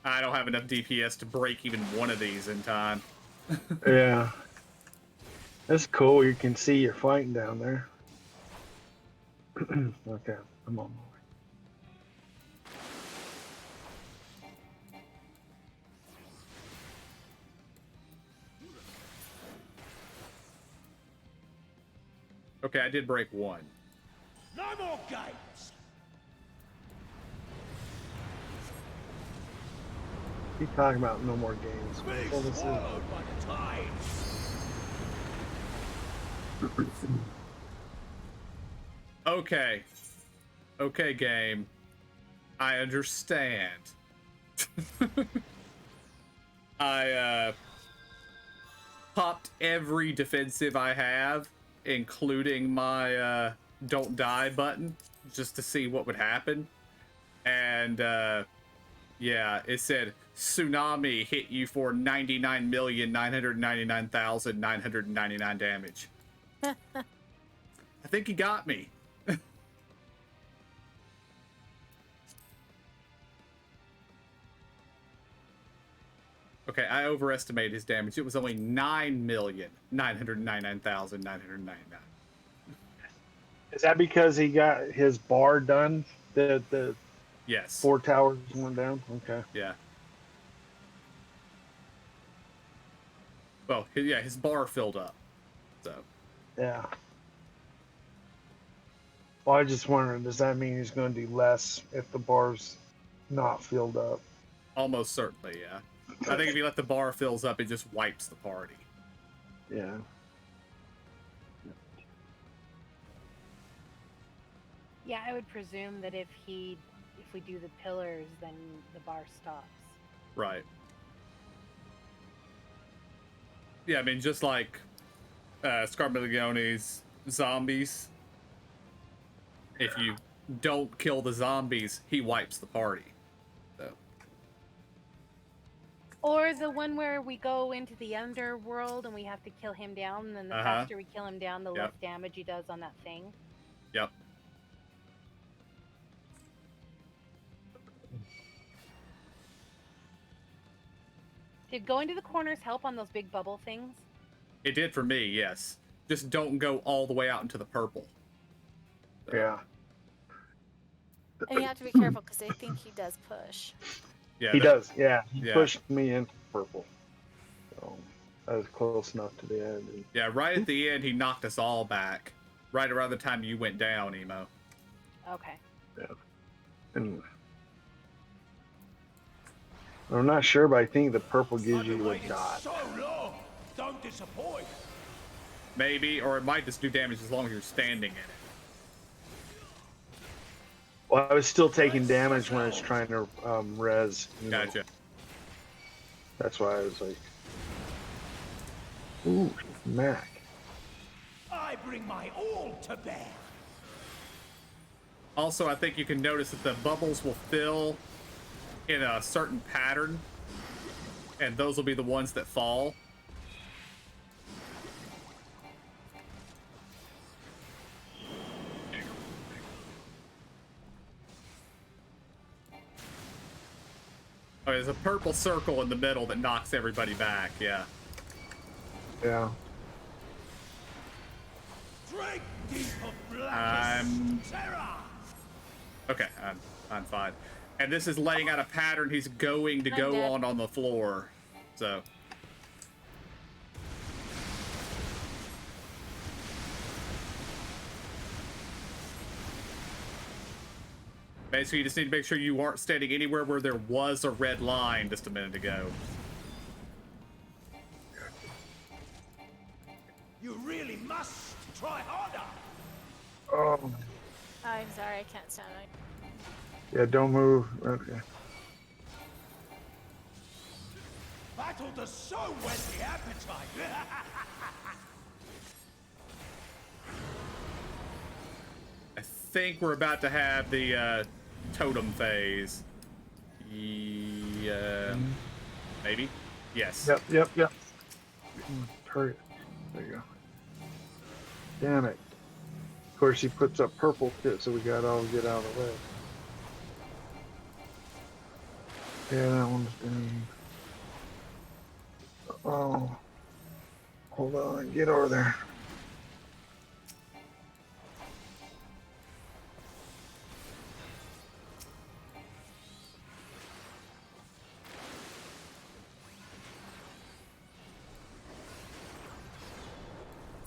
I don't have enough DPS to break even one of these in time. Yeah. That's cool. You can see you're fighting down there. Okay, I'm on my way. Okay, I did break 1. No more games! Keep talking about no more games. Be Well, this is- swallowed by the tide. Okay. Okay, game. I understand. I popped every defensive I have, including my don't die button, just to see what would happen. And yeah, it said tsunami hit you for 99,999,999 damage. I think he got me. Okay, I overestimated his damage. It was only 9,999,999. Is that because he got his bar done? The Yes. 4 towers went down? Okay. Yeah. Well, yeah, his bar filled up. So. Yeah. Well, I just wondering, does that mean he's going to do less if the bar's not filled up? Almost certainly, yeah. I think if you let the bar fills up, it just wipes the party. Yeah. Yeah, I would presume that if we do the pillars, then the bar stops. Right. Yeah, I mean, just like Scarmiglione's zombies, if you don't kill the zombies, he wipes the party. So. Or the one where we go into the underworld and we have to kill him down, and then the faster we kill him down, the less damage he does on that thing. Yep. Did going to the corners help on those big bubble things? It did for me, yes. Just don't go all the way out into the purple. So. Yeah. And you have to be careful because I think he does push. Yeah, he does. Yeah, he yeah. pushed me into purple. So I was close enough to the end. And... Yeah, right at the end, he knocked us all back. Right around the time you went down, Emo. Okay. Yeah. And I'm not sure, but I think the purple gives you a dot. So long. Don't disappoint. Maybe, or it might just do damage as long as you're standing in it. Well, I was still taking damage when I was trying to res. Gotcha. That's why I was like, ooh, Mac. I bring my all to bear. Also, I think you can notice that the bubbles will fill in a certain pattern, and those will be the ones that fall. Oh, there's a purple circle in the middle that knocks everybody back, yeah. Yeah. Drink deep of blackest terror. Okay, I'm fine. And this is laying out a pattern he's going to go on the floor. So. Basically, you just need to make sure you aren't standing anywhere where there was a red line just a minute ago. You really must try harder. Oh. Oh, I'm sorry, I can't stand it. Yeah, don't move. Okay. Battle does so whet the appetite. I think we're about to have the totem phase. Yeah, maybe? Yes. Yep. Hurry it. There you go. Damn it. Of course, he puts up purple too, so we gotta all get out of the way. Yeah, that one's done. Oh. Hold on, get over there.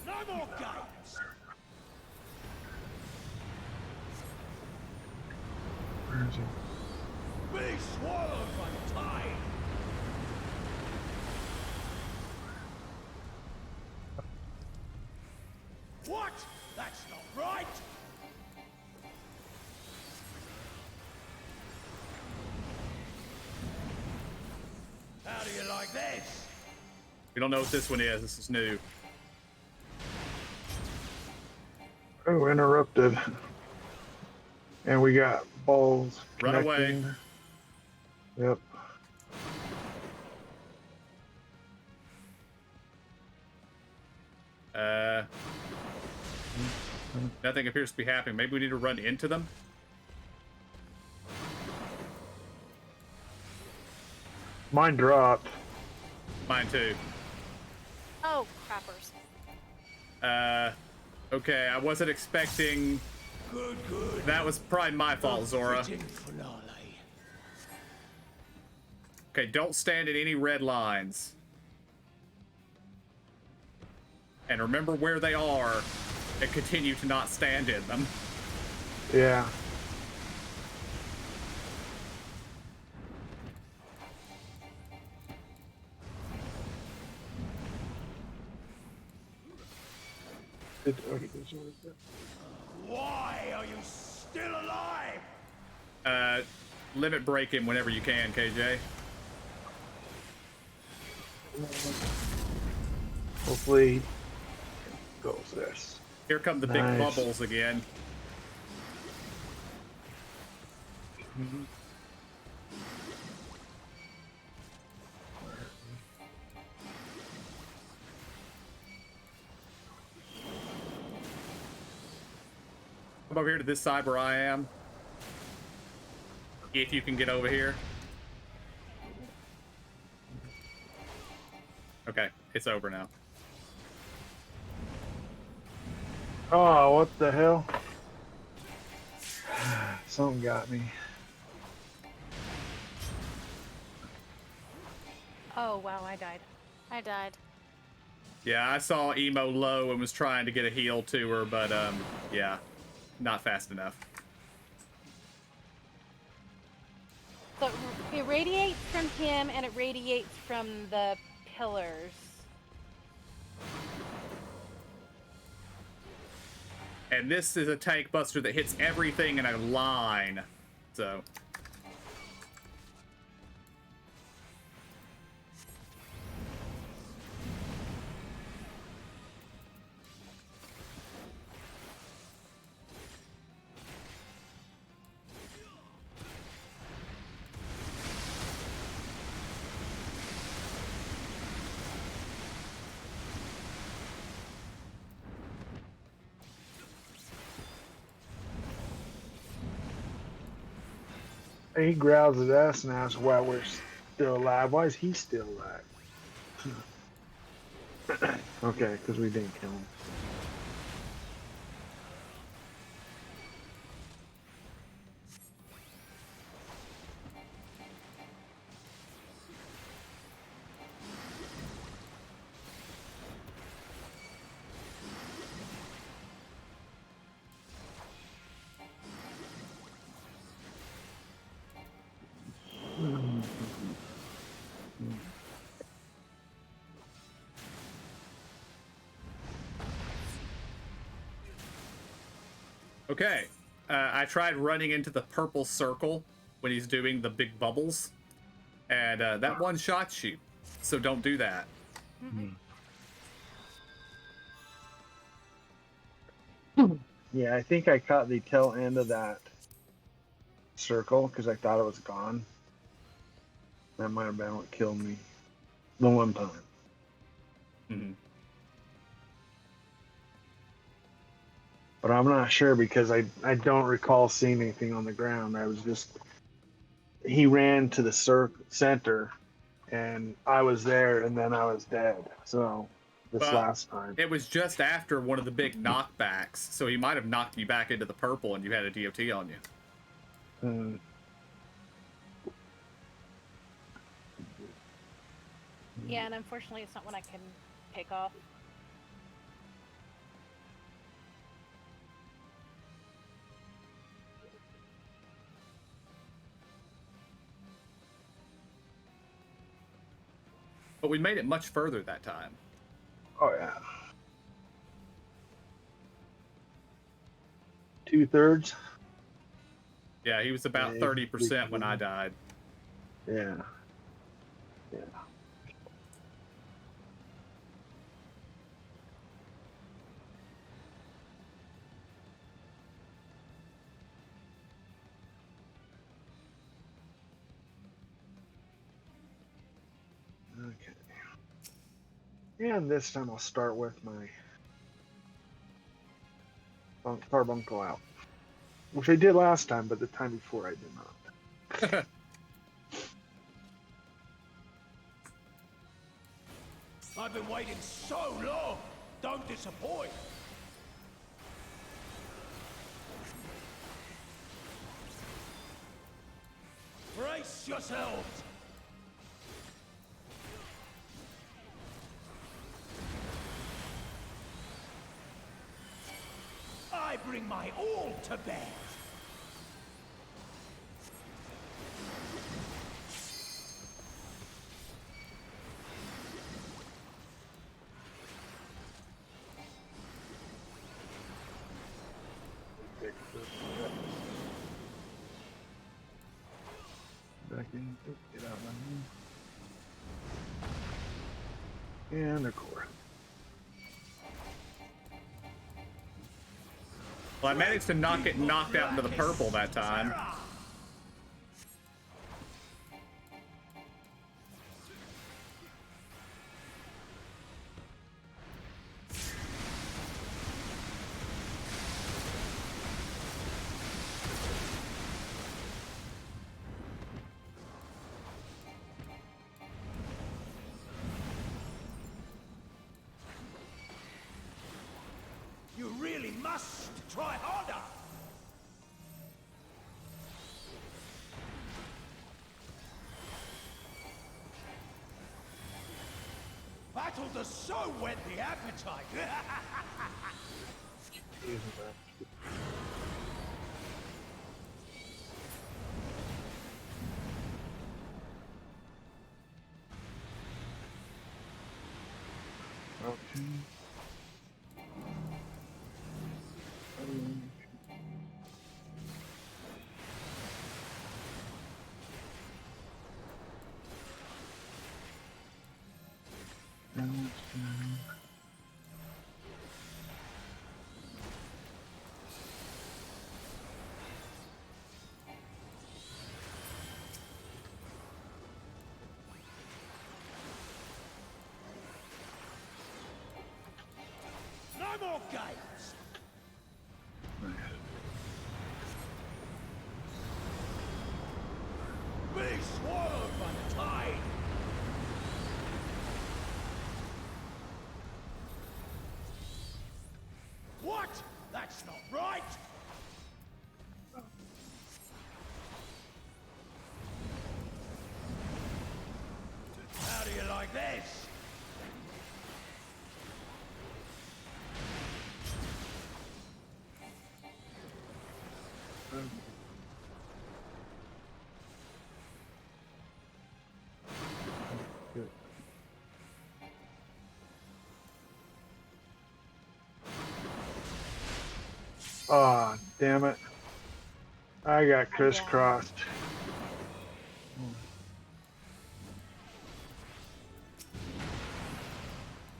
No more games. Where is he? Be swallowed by the tide. like this. We don't know what this one is. This is new. Oh, interrupted. And we got balls Run connecting. away. Yep. Nothing appears to be happening. Maybe we need to run into them. Mine dropped. Mine too. Oh, crappers. Okay, I wasn't expecting... Good, good. That was probably my fault, Zora. Fitting finale. Okay, don't stand in any red lines. And remember where they are and continue to not stand in them. Yeah. Why are you still alive? Limit break him whenever you can, KJ. Hopefully goes this. Here come the big bubbles again. Come over here to this side where I am. If you can get over here. Okay, it's over now. Oh, what the hell? Something got me. Oh, wow, I died. I died. Yeah, I saw Emo low and was trying to get a heal to her, but yeah, not fast enough. So it radiates from him and it radiates from the pillars. And this is a tank buster that hits everything in a line. So. He growls his ass and asks why we're still alive. Why is he still alive? Okay, because we didn't kill him. Okay, I tried running into the purple circle when he's doing the big bubbles, and that one shots you, so don't do that. Yeah, I think I caught the tail end of that circle because I thought it was gone. That might have been what killed me the one time. Mm-hmm. But I'm not sure because I don't recall seeing anything on the ground. I was just, he ran to the center and I was there and then I was dead. So this last time. It was just after one of the big knockbacks, so he might have knocked you back into the purple and you had a DOT on you. Yeah, and unfortunately it's not one I can pick off. But we made it much further that time. Oh yeah. 2/3. Yeah, he was about 30% when I died. Yeah. Yeah. And this time I'll start with my carbuncle out. Which I did last time, but the time before I did not. I've been waiting so long. Don't disappoint. Brace yourselves. I bring my all to bear. Back in. Get out of my hand. And a core. Well, I managed to not get knocked out into the purple that time. You really must try harder. Battle does so whet the appetite. Okay. No more games. Be swallowed by the tide. What? That's not right. How do you like this? Ah, oh, damn it. I got crisscrossed.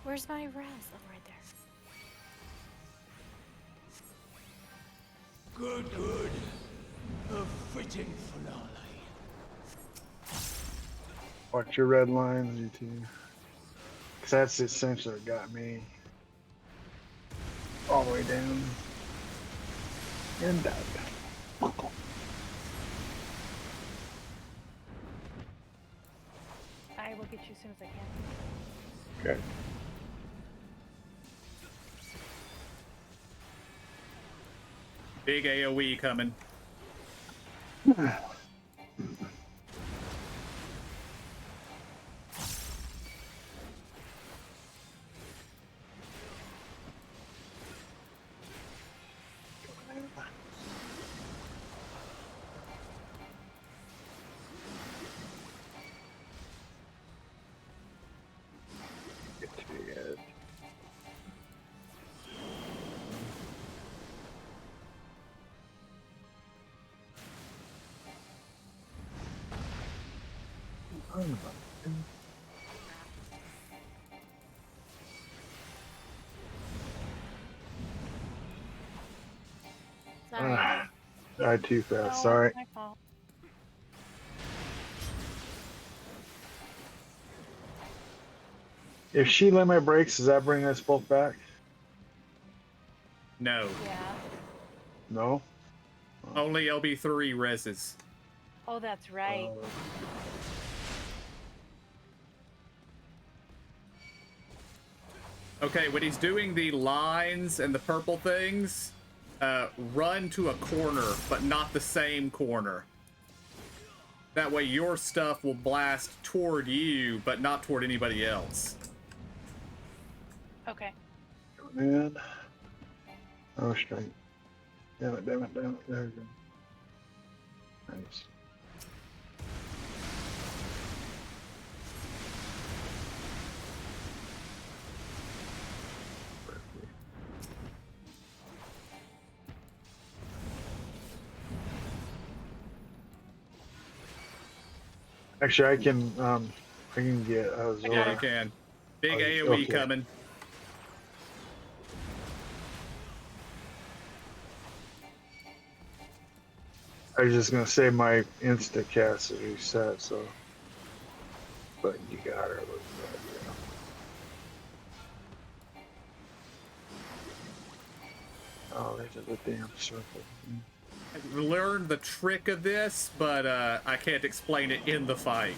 Where's my res? Oh, right there. Good, good. A fitting finale. Watch your red lines, you two. Because that's essentially what got me all the way down. And died. I will get you as soon as I can. Okay. Big AoE coming. Sorry. Died too fast, No, sorry. it's my fault. If she limit breaks, does that bring us both back? No. Yeah. No. Only LB3 reses. Oh, that's right. Okay, when he's doing the lines and the purple things, run to a corner, but not the same corner. That way your stuff will blast toward you, but not toward anybody else. Okay. Man. Oh, straight. Damn it, damn it, damn it. There we go. Nice. Actually, I can get Zora. Yeah, you can. Big AoE okay. coming. I was just gonna say my insta cast is reset, so. But you got her. Oh, there's a damn circle. I've learned the trick of this, but I can't explain it in the fight.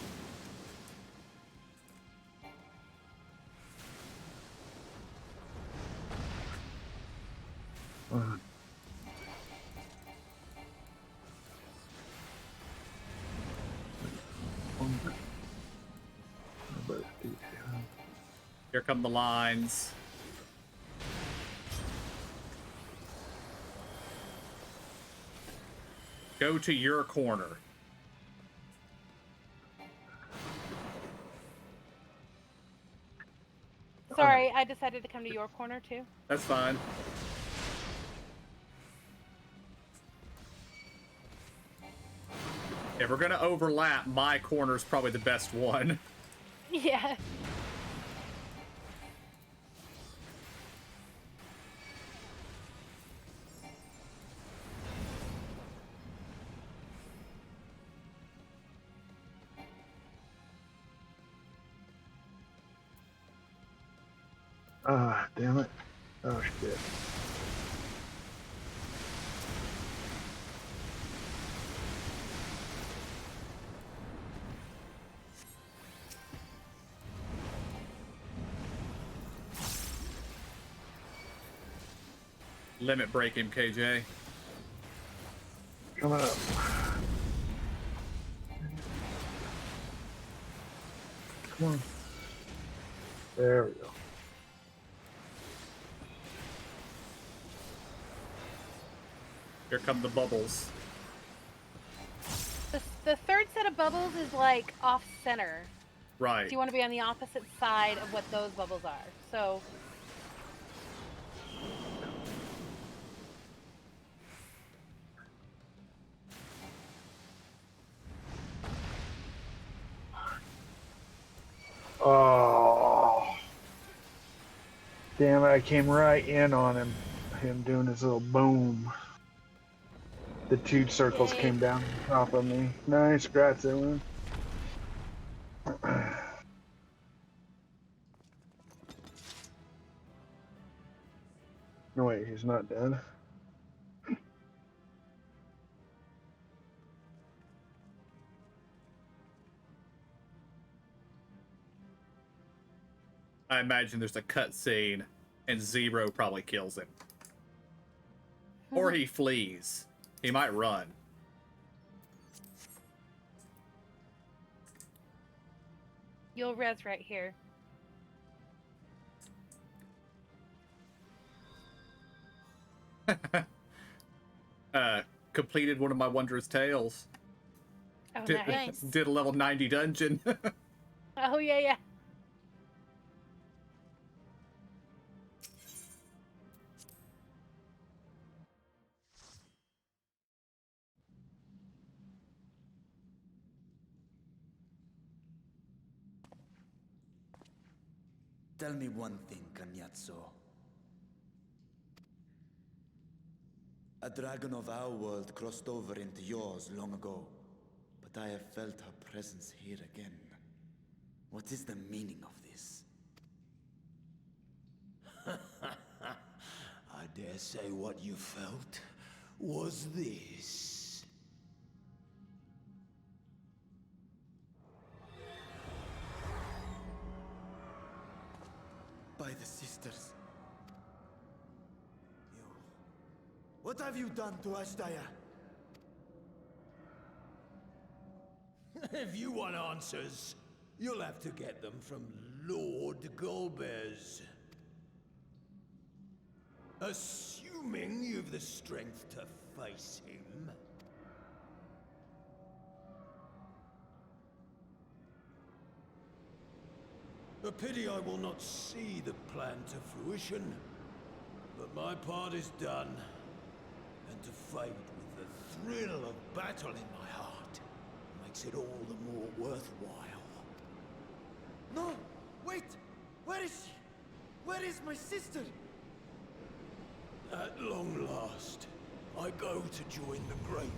Here come the lines. Go to your corner. Sorry, I decided to come to your corner too. That's fine. If we're gonna overlap, my corner's probably the best one. Yeah. Ah, damn it. Oh, shit. Limit break him, KJ. Coming up. Come on. There we go. Here come the bubbles. The third set of bubbles is like off center. Right. So you want to be on the opposite side of what those bubbles are. So. Oh. Damn it, I came right in on him doing his little boom. The two circles came down on top of me. Nice, congrats, everyone. No, wait, he's not dead. I imagine there's a cutscene, and Zero probably kills him. Or he flees. He might run. You'll res right here. Completed one of my wondrous tales. Oh, did, nice. Did a level 90 dungeon. Oh, yeah, yeah. Tell me one thing, Cagnazzo. A dragon of our world crossed over into yours long ago, but I have felt her presence here again. What is the meaning of this? I dare say what you felt was this. By the sisters. You... What have you done to Ashdaya? If you want answers, you'll have to get them from Lord Golbez. Assuming you've the strength to face him. A pity I will not see the plan to fruition, but my part is done, and to fight with the thrill of battle in my heart makes it all the more worthwhile. No! Wait! Where is she? Where is my sister? At long last, I go to join the great.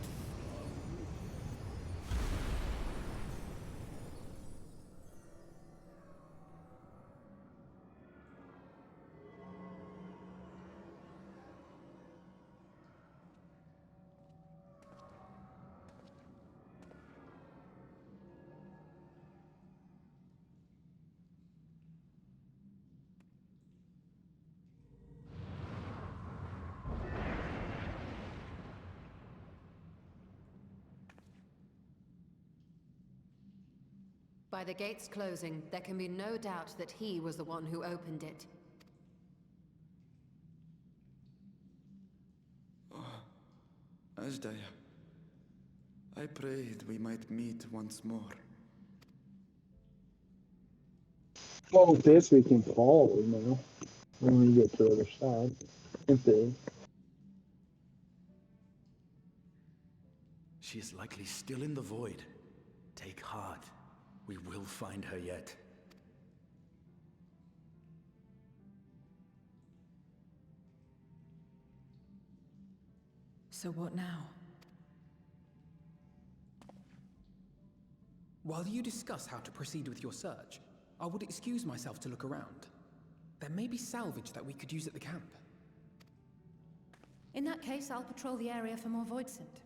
By the gates closing, there can be no doubt that he was the one who opened it. Ashdaya, I prayed we might meet once more. Well, with this we can fall, you know, when we get to the other side. If they... She is likely still in the void. Take heart. We will find her yet. So what now? While you discuss how to proceed with your search, I would excuse myself to look around. There may be salvage that we could use at the camp. In that case, I'll patrol the area for more void scent.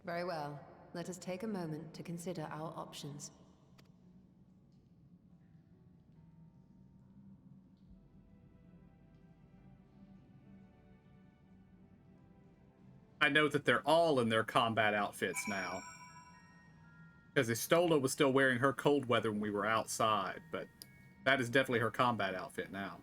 Very well. Let us take a moment to consider our options. I know that they're all in their combat outfits now. Because Istola was still wearing her cold weather when we were outside, but that is definitely her combat outfit now.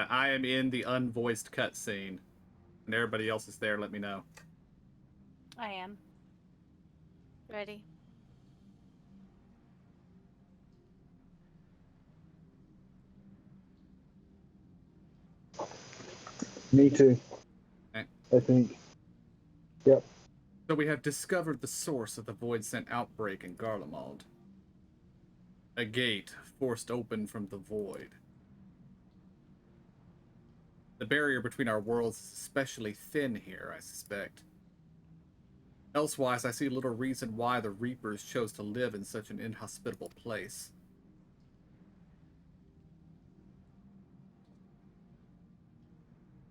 I am in the unvoiced cutscene, and everybody else is there. Let me know. I am. Ready? Me too. Okay. I think. Yep. So we have discovered the source of the void scent outbreak in Garlemald. A gate forced open from the void. The barrier between our worlds is especially thin here, I suspect. Elsewise, I see little reason why the Reapers chose to live in such an inhospitable place.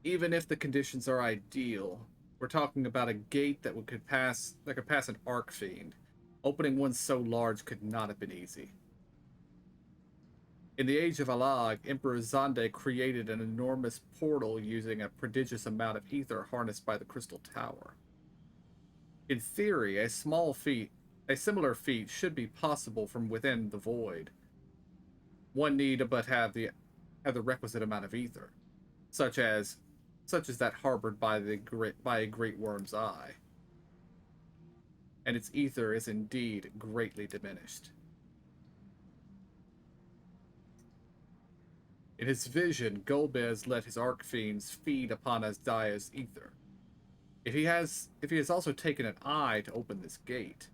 Even if the conditions are ideal, we're talking about a gate that could pass an Archfiend. Opening one so large could not have been easy. In the Age of Alag, Emperor Zande created an enormous portal using a prodigious amount of ether harnessed by the Crystal Tower. In theory, a similar feat should be possible from within the void. One need but have the requisite amount of ether. such as that harbored by a great worm's eye. And its ether is indeed greatly diminished. In his vision, Golbez let his archfiends feed upon Azdaya's ether. If he has also taken an eye to open this gate,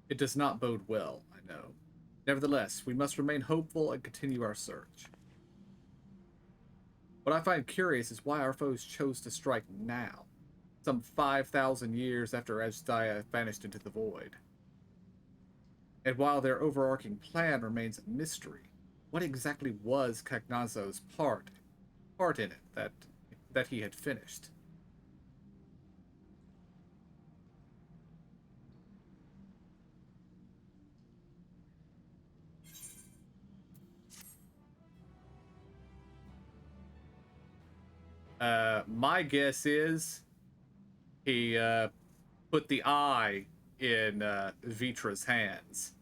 it does not bode well, I know. Nevertheless, we must remain hopeful and continue our search. What I find curious is why our foes chose to strike now, some 5,000 years after Azhdaya vanished into the void. And while their overarching plan remains a mystery, what exactly was Cagnazo's part in it that he had finished? My guess is he put the eye in Vitra's hands.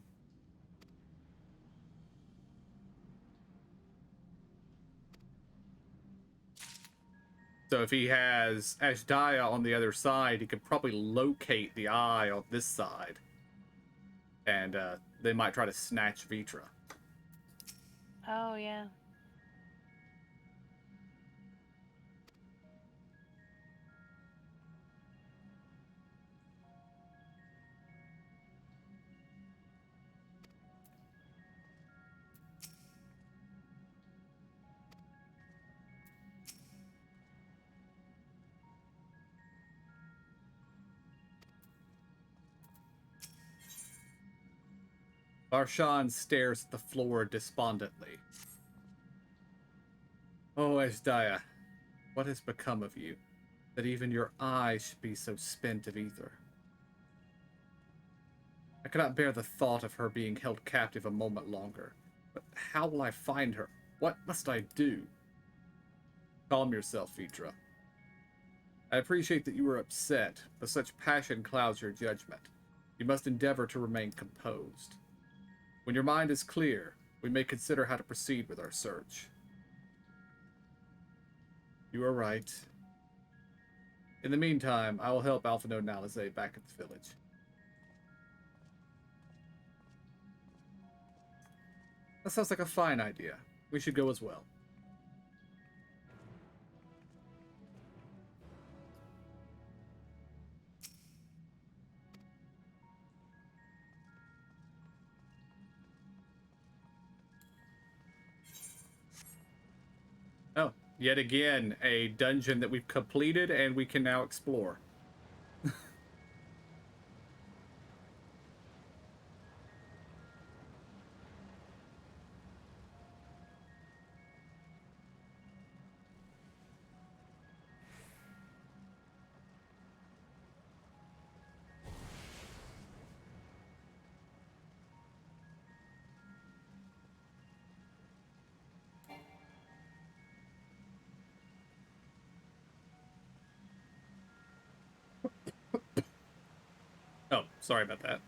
So if he has Ashdaya on the other side, he could probably locate the eye on this side. And they might try to snatch Vitra. Oh, yeah. Barshan stares at the floor despondently. Oh, Ashdaya, what has become of you, that even your eyes should be so spent of ether? I cannot bear the thought of her being held captive a moment longer. But how will I find her? What must I do? Calm yourself, Vitra. I appreciate that you were upset, but such passion clouds your judgment. You must endeavor to remain composed. When your mind is clear, we may consider how to proceed with our search. You are right. In the meantime, I will help Alphino Nalize back at the village. That sounds like a fine idea. We should go as well. Oh, yet again, a dungeon that we've completed and we can now explore. Oh, sorry about that.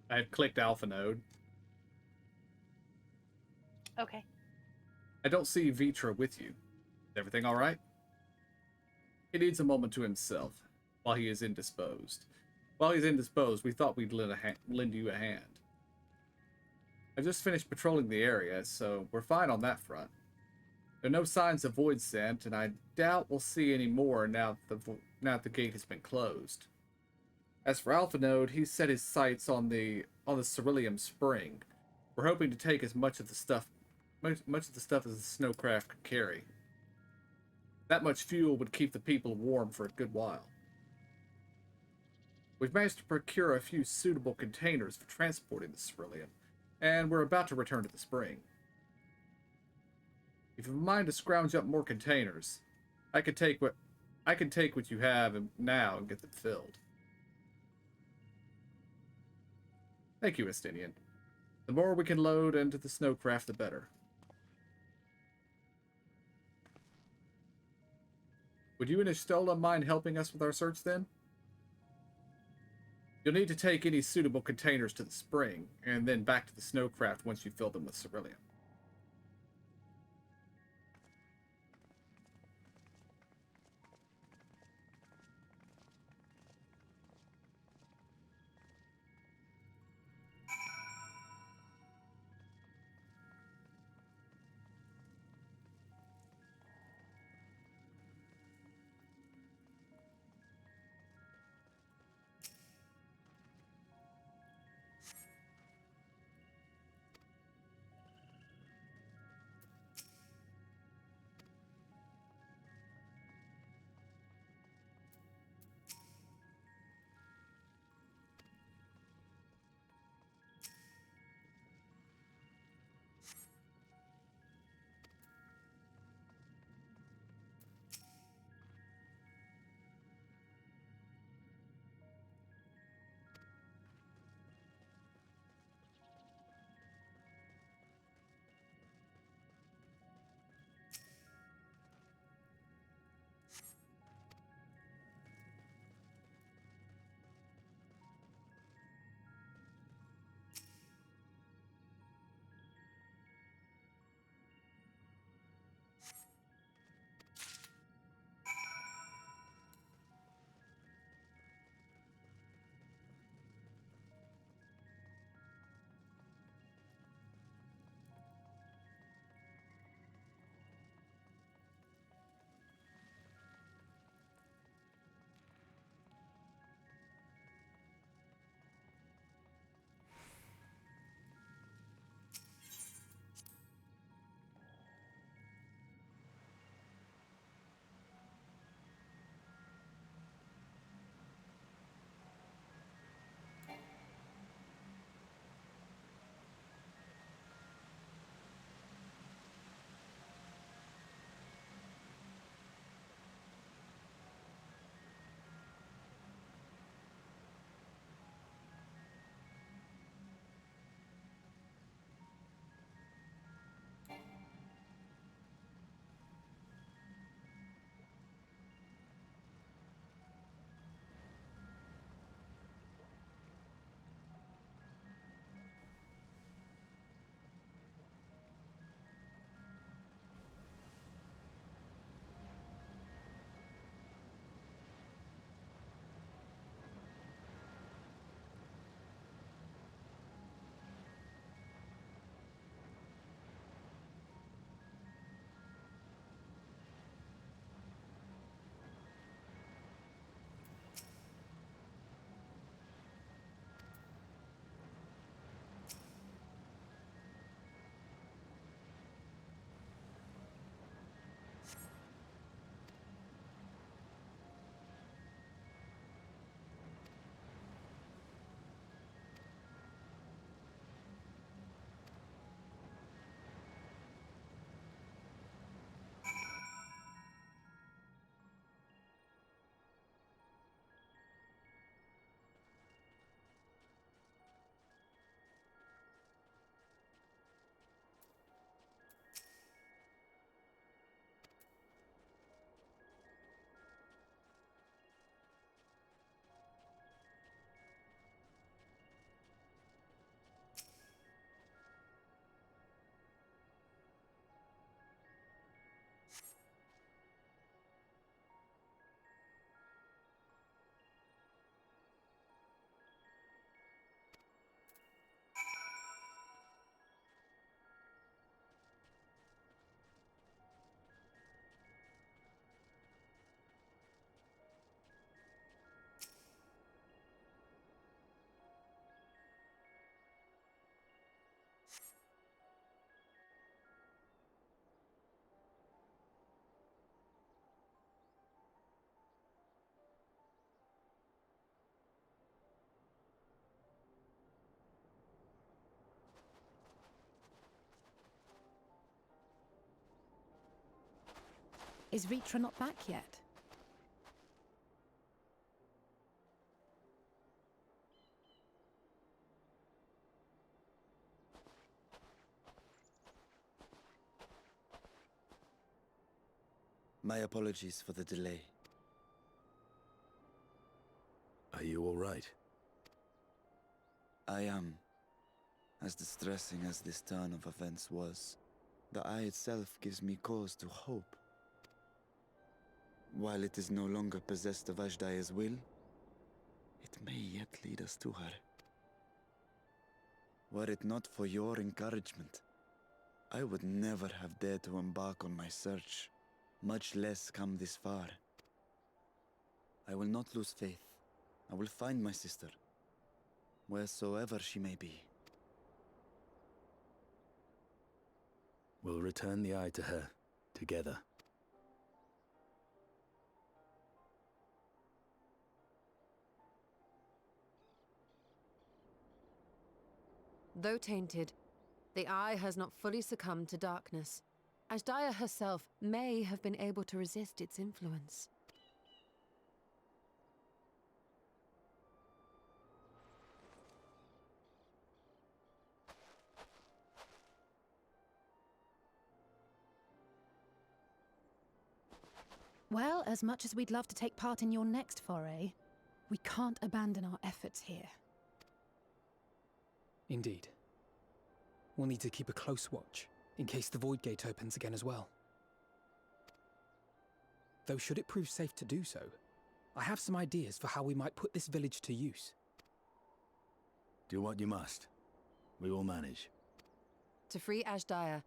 I have clicked Alpha Node. Okay. I don't see Vitra with you. Is everything alright? He needs a moment to himself, while he is indisposed. While he's indisposed, we thought we'd lend you a hand. I just finished patrolling the area, so we're fine on that front. There are no signs of void scent, and I doubt we'll see any more now that the gate has been closed. As for Alpha Node, he's set his sights on the Ceruleum Spring. We're hoping to take as much of the stuff as the snowcraft could carry. That much fuel would keep the people warm for a good while. We've managed to procure a few suitable containers for transporting the Ceruleum, and we're about to return to the spring. If you have a mind to scrounge up more containers, I can take what you have now and get them filled. Thank you, Estinian. The more we can load into the snowcraft, the better. Would you and Ishtola mind helping us with our search then? You'll need to take any suitable containers to the spring, and then back to the snowcraft once you fill them with ceruleum. Is Ritra not back yet? My apologies for the delay. Are you all right? I am. As distressing as this turn of events was, the eye itself gives me cause to hope. While it is no longer possessed of Ashdaya's will, it may yet lead us to her. Were it not for your encouragement, I would never have dared to embark on my search, much less come this far. I will not lose faith. I will find my sister, wheresoever she may be. We'll return the eye to her, together. Though tainted, the eye has not fully succumbed to darkness. Ashdaya herself may have been able to resist its influence. Well, as much as we'd love to take part in your next foray, we can't abandon our efforts here. Indeed. We'll need to keep a close watch, in case the Void Gate opens again as well. Though should it prove safe to do so, I have some ideas for how we might put this village to use. Do what you must. We will manage. To free Ashdaya,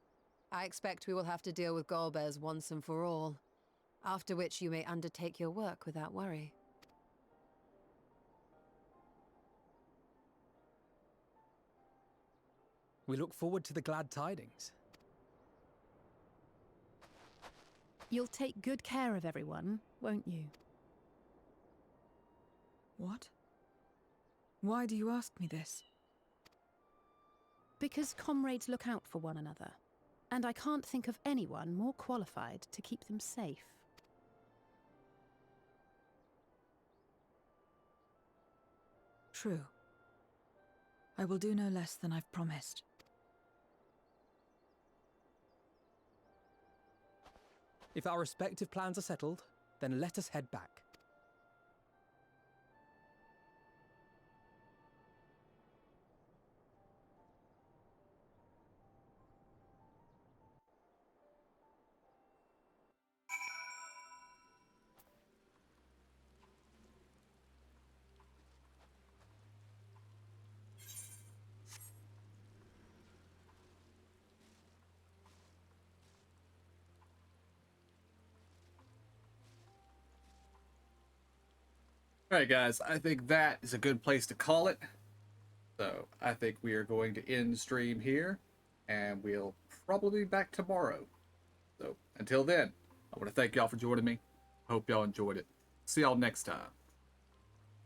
I expect we will have to deal with Golbez once and for all. After which you may undertake your work without worry. We look forward to the glad tidings. You'll take good care of everyone, won't you? What? Why do you ask me this? Because comrades look out for one another, and I can't think of anyone more qualified to keep them safe. True. I will do no less than I've promised. If our respective plans are settled, then let us head back. Alright guys, I think that is a good place to call it. So I think we are going to end stream here, and we'll probably be back tomorrow. So until then, I want to thank y'all for joining me. Hope y'all enjoyed it. See y'all next time.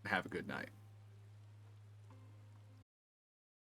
Have a good night.